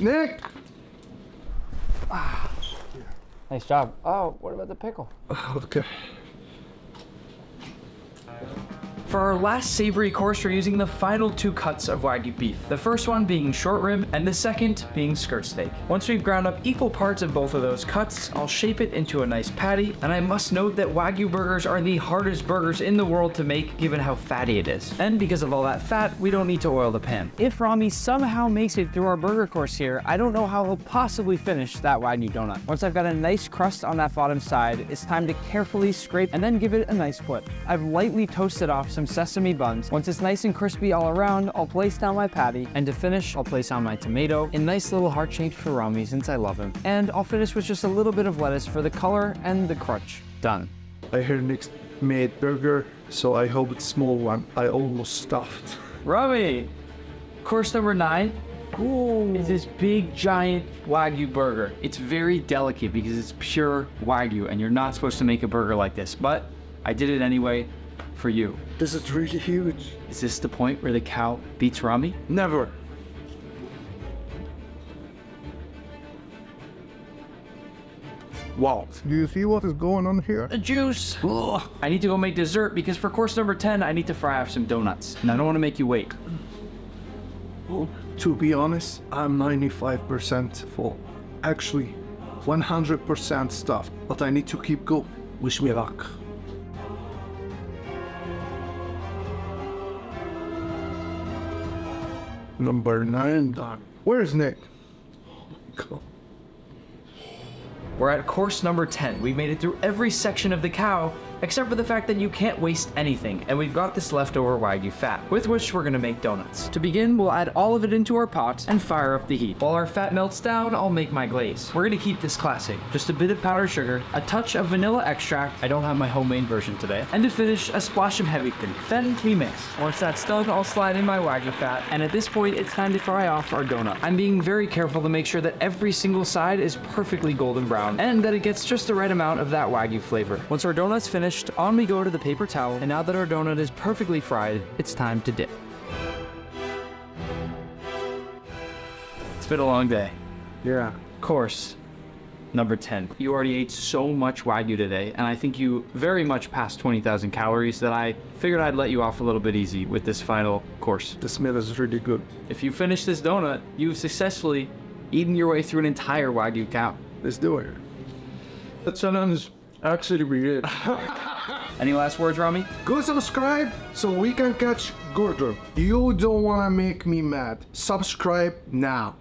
Nick! Nice job. Oh, what about the pickle? Okay. For our last savory course, we're using the final 2 cuts of Wagyu beef. The first one being short rib and the second being skirt steak. Once we've ground up equal parts of both of those cuts, I'll shape it into a nice patty. And I must note that Wagyu burgers are the hardest burgers in the world to make given how fatty it is. And because of all that fat, we don't need to oil the pan. If Rami somehow makes it through our burger course here, I don't know how he'll possibly finish that Wagyu donut. Once I've got a nice crust on that bottom side, it's time to carefully scrape and then give it a nice flip. I've lightly toasted off some sesame buns. Once it's nice and crispy all around, I'll place down my patty, and to finish, I'll place on my tomato in nice little heart shapes for Rami since I love him. And I'll finish with just a little bit of lettuce for the color and the crunch. Done. I heard Nick made burger, so I hope it's small one. I almost stuffed. Rami, course number 9. Ooh. It's this big giant Wagyu burger. It's very delicate because it's pure Wagyu and you're not supposed to make a burger like this, but I did it anyway for you. This is really huge. Is this the point where the cow beats Rami? Never. Wow. Do you see what is going on here? The juice. Ugh. I need to go make dessert because for course number 10, I need to fry off some donuts. And I don't want to make you wait. To be honest, I'm 95% full. Actually, 100% stuffed. But I need to keep going. Wish me luck. Number 9 done. Where's Nick? We're at course number 10. We've made it through every section of the cow, except for the fact that you can't waste anything, and we've got this leftover Wagyu fat, with which we're gonna make donuts. To begin, we'll add all of it into our pot and fire up the heat. While our fat melts down, I'll make my glaze. We're gonna keep this classic. Just a bit of powdered sugar, a touch of vanilla extract, I don't have my homemade version today, and to finish, a splash of heavy cream. Then we mix. Once that's done, I'll slide in my Wagyu fat, and at this point, it's time to fry off our donut. I'm being very careful to make sure that every single side is perfectly golden brown, and that it gets just the right amount of that Wagyu flavor. Once our donut's finished, on we go to the paper towel, and now that our donut is perfectly fried, it's time to dip. It's been a long day. Yeah. Course number 10. You already ate so much Wagyu today, and I think you very much passed 20,000 calories that I figured I'd let you off a little bit easy with this final course. The smell is really good. If you finish this donut, you've successfully eaten your way through an entire Wagyu cow. Let's do it. That sounds actually weird. Any last words, Rami? Go subscribe so we can catch Gordon. You don't want to make me mad. Subscribe now.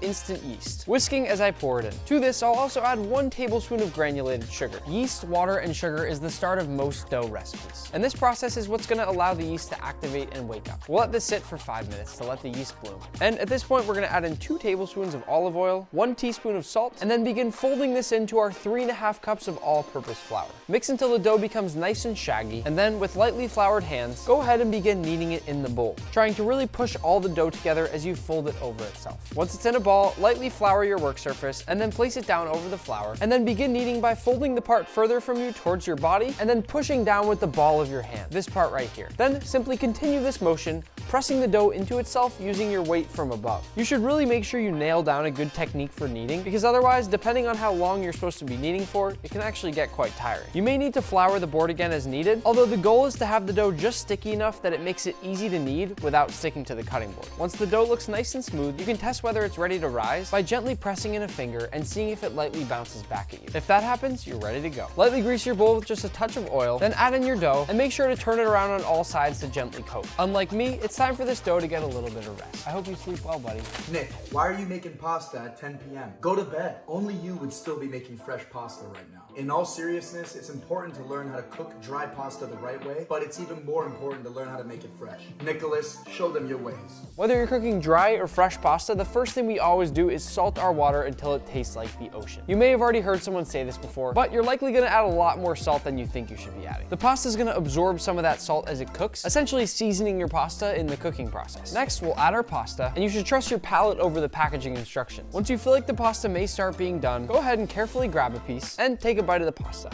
Instant yeast. Whisking as I pour it in. To this, I'll also add 1 tablespoon of granulated sugar. Yeast, water, and sugar is the start of most dough recipes. And this process is what's gonna allow the yeast to activate and wake up. We'll let this sit for 5 minutes to let the yeast bloom. And at this point, we're gonna add in 2 tablespoons of olive oil, 1 teaspoon of salt, and then begin folding this into our 3½ cups of all-purpose flour. Mix until the dough becomes nice and shaggy, and then with lightly floured hands, go ahead and begin kneading it in the bowl, trying to really push all the dough together as you fold it over itself. Once it's in a ball, lightly flour your work surface and then place it down over the flour, and then begin kneading by folding the part further from you towards your body and then pushing down with the ball of your hand, this part right here. Then simply continue this motion, pressing the dough into itself using your weight from above. You should really make sure you nail down a good technique for kneading, because otherwise, depending on how long you're supposed to be kneading for, it can actually get quite tiring. You may need to flour the board again as needed, although the goal is to have the dough just sticky enough that it makes it easy to knead without sticking to the cutting board. Once the dough looks nice and smooth, you can test whether it's ready to rise by gently pressing in a finger and seeing if it lightly bounces back at you. If that happens, you're ready to go. Lightly grease your bowl with just a touch of oil, then add in your dough and make sure to turn it around on all sides to gently coat. Unlike me, it's time for this dough to get a little bit of rest. I hope you sleep well, buddy. Nick, why are you making pasta at 10 p.m.? Go to bed. Only you would still be making fresh pasta right now. In all seriousness, it's important to learn how to cook dry pasta the right way, but it's even more important to learn how to make it fresh. Nicholas, show them your ways. Whether you're cooking dry or fresh pasta, the first thing we always do is salt our water until it tastes like the ocean. You may have already heard someone say this before, but you're likely gonna add a lot more salt than you think you should be adding. The pasta is gonna absorb some of that salt as it cooks, essentially seasoning your pasta in the cooking process. Next, we'll add our pasta, and you should trust your palate over the packaging instructions. Once you feel like the pasta may start being done, go ahead and carefully grab a piece and take a bite of the pasta.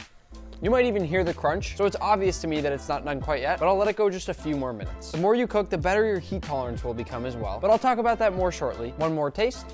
You might even hear the crunch, so it's obvious to me that it's not done quite yet, but I'll let it go just a few more minutes. The more you cook, the better your heat tolerance will become as well, but I'll talk about that more shortly. One more taste,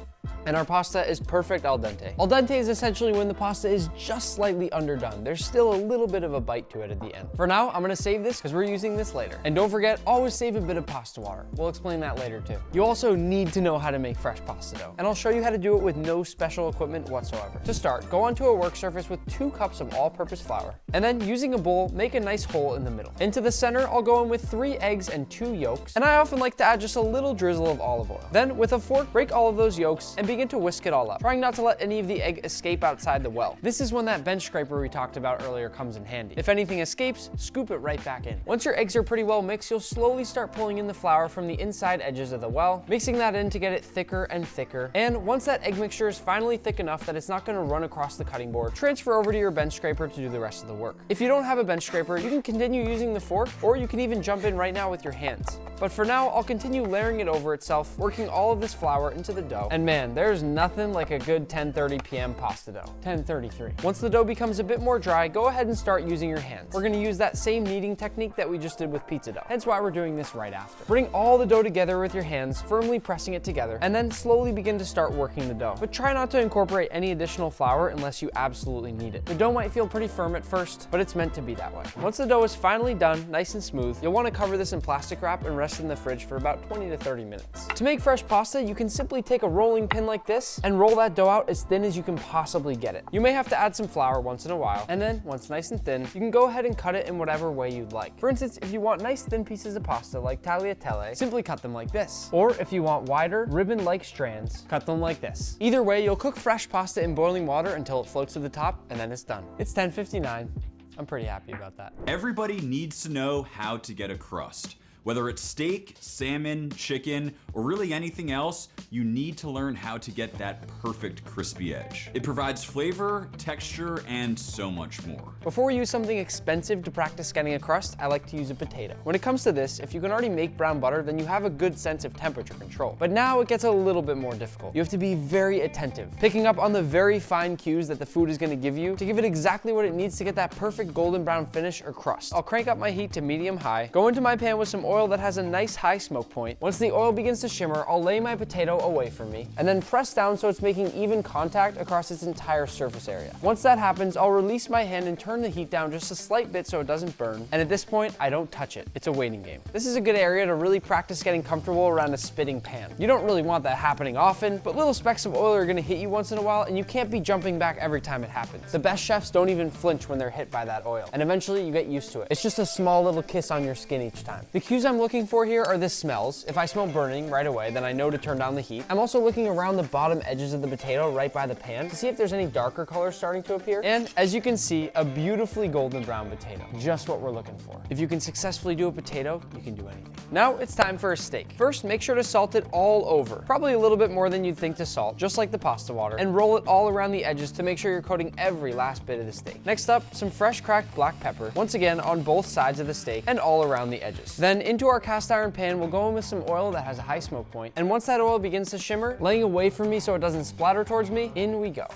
and our pasta is perfect al dente. Al dente is essentially when the pasta is just slightly underdone. There's still a little bit of a bite to it at the end. For now, I'm gonna save this because we're using this later. And don't forget, always save a bit of pasta water. We'll explain that later too. You also need to know how to make fresh pasta dough, and I'll show you how to do it with no special equipment whatsoever. To start, go onto a work surface with 2 cups of all-purpose flour, and then using a bowl, make a nice hole in the middle. Into the center, I'll go in with 3 eggs and 2 yolks, and I often like to add just a little drizzle of olive oil. Then, with a fork, break all of those yolks and begin to whisk it all up, trying not to let any of the egg escape outside the well. This is when that bench scraper we talked about earlier comes in handy. If anything escapes, scoop it right back in. Once your eggs are pretty well mixed, you'll slowly start pulling in the flour from the inside edges of the well, mixing that in to get it thicker and thicker. And once that egg mixture is finally thick enough that it's not going to run across the cutting board, transfer over to your bench scraper to do the rest of the work. If you don't have a bench scraper, you can continue using the fork, or you can even jump in right now with your hands. But for now, I'll continue layering it over itself, working all of this flour into the dough. And man, there's nothing like a good 10:30 p.m. pasta dough. 10:33. Once the dough becomes a bit more dry, go ahead and start using your hands. We're gonna use that same kneading technique that we just did with pizza dough. Hence why we're doing this right after. Bring all the dough together with your hands, firmly pressing it together, and then slowly begin to start working the dough. But try not to incorporate any additional flour unless you absolutely need it. The dough might feel pretty firm at first, but it's meant to be that way. Once the dough is finally done, nice and smooth, you'll want to cover this in plastic wrap and rest in the fridge for about 20 to 30 minutes. To make fresh pasta, you can simply take a rolling pin like this and roll that dough out as thin as you can possibly get it. You may have to add some flour once in a while, and then once nice and thin, you can go ahead and cut it in whatever way you'd like. For instance, if you want nice thin pieces of pasta like tagliatelle, simply cut them like this. Or if you want wider, ribbon-like strands, cut them like this. Either way, you'll cook fresh pasta in boiling water until it floats to the top, and then it's done. It's 10:59. I'm pretty happy about that. Everybody needs to know how to get a crust. Whether it's steak, salmon, chicken, or really anything else, you need to learn how to get that perfect crispy edge. It provides flavor, texture, and so much more. Before we use something expensive to practice getting a crust, I like to use a potato. When it comes to this, if you can already make brown butter, then you have a good sense of temperature control. But now it gets a little bit more difficult. You have to be very attentive, picking up on the very fine cues that the food is gonna give you to give it exactly what it needs to get that perfect golden brown finish or crust. I'll crank up my heat to medium high, go into my pan with some oil that has a nice high smoke point. Once the oil begins to shimmer, I'll lay my potato away from me and then press down so it's making even contact across its entire surface area. Once that happens, I'll release my hand and turn the heat down just a slight bit so it doesn't burn. And at this point, I don't touch it. It's a waiting game. This is a good area to really practice getting comfortable around a spitting pan. You don't really want that happening often, but little specks of oil are gonna hit you once in a while and you can't be jumping back every time it happens. The best chefs don't even flinch when they're hit by that oil, and eventually you get used to it. It's just a small little kiss on your skin each time. The cues I'm looking for here are the smells. If I smell burning right away, then I know to turn down the heat. I'm also looking around the bottom edges of the potato right by the pan to see if there's any darker colors starting to appear. And as you can see, a beautifully golden brown potato. Just what we're looking for. If you can successfully do a potato, you can do anything. Now it's time for a steak. First, make sure to salt it all over. Probably a little bit more than you'd think to salt, just like the pasta water, and roll it all around the edges to make sure you're coating every last bit of the steak. Next up, some fresh cracked black pepper, once again on both sides of the steak and all around the edges. Then into our cast iron pan, we'll go in with some oil that has a high smoke point. And once that oil begins to shimmer, laying away from me so it doesn't splatter towards me, in we go.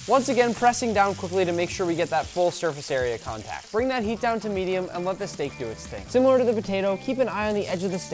Once again, pressing down quickly to make sure we get that full surface area contact. Bring that heat down to medium and let the steak do its thing. Similar to the potato, keep an eye on the edge of the steak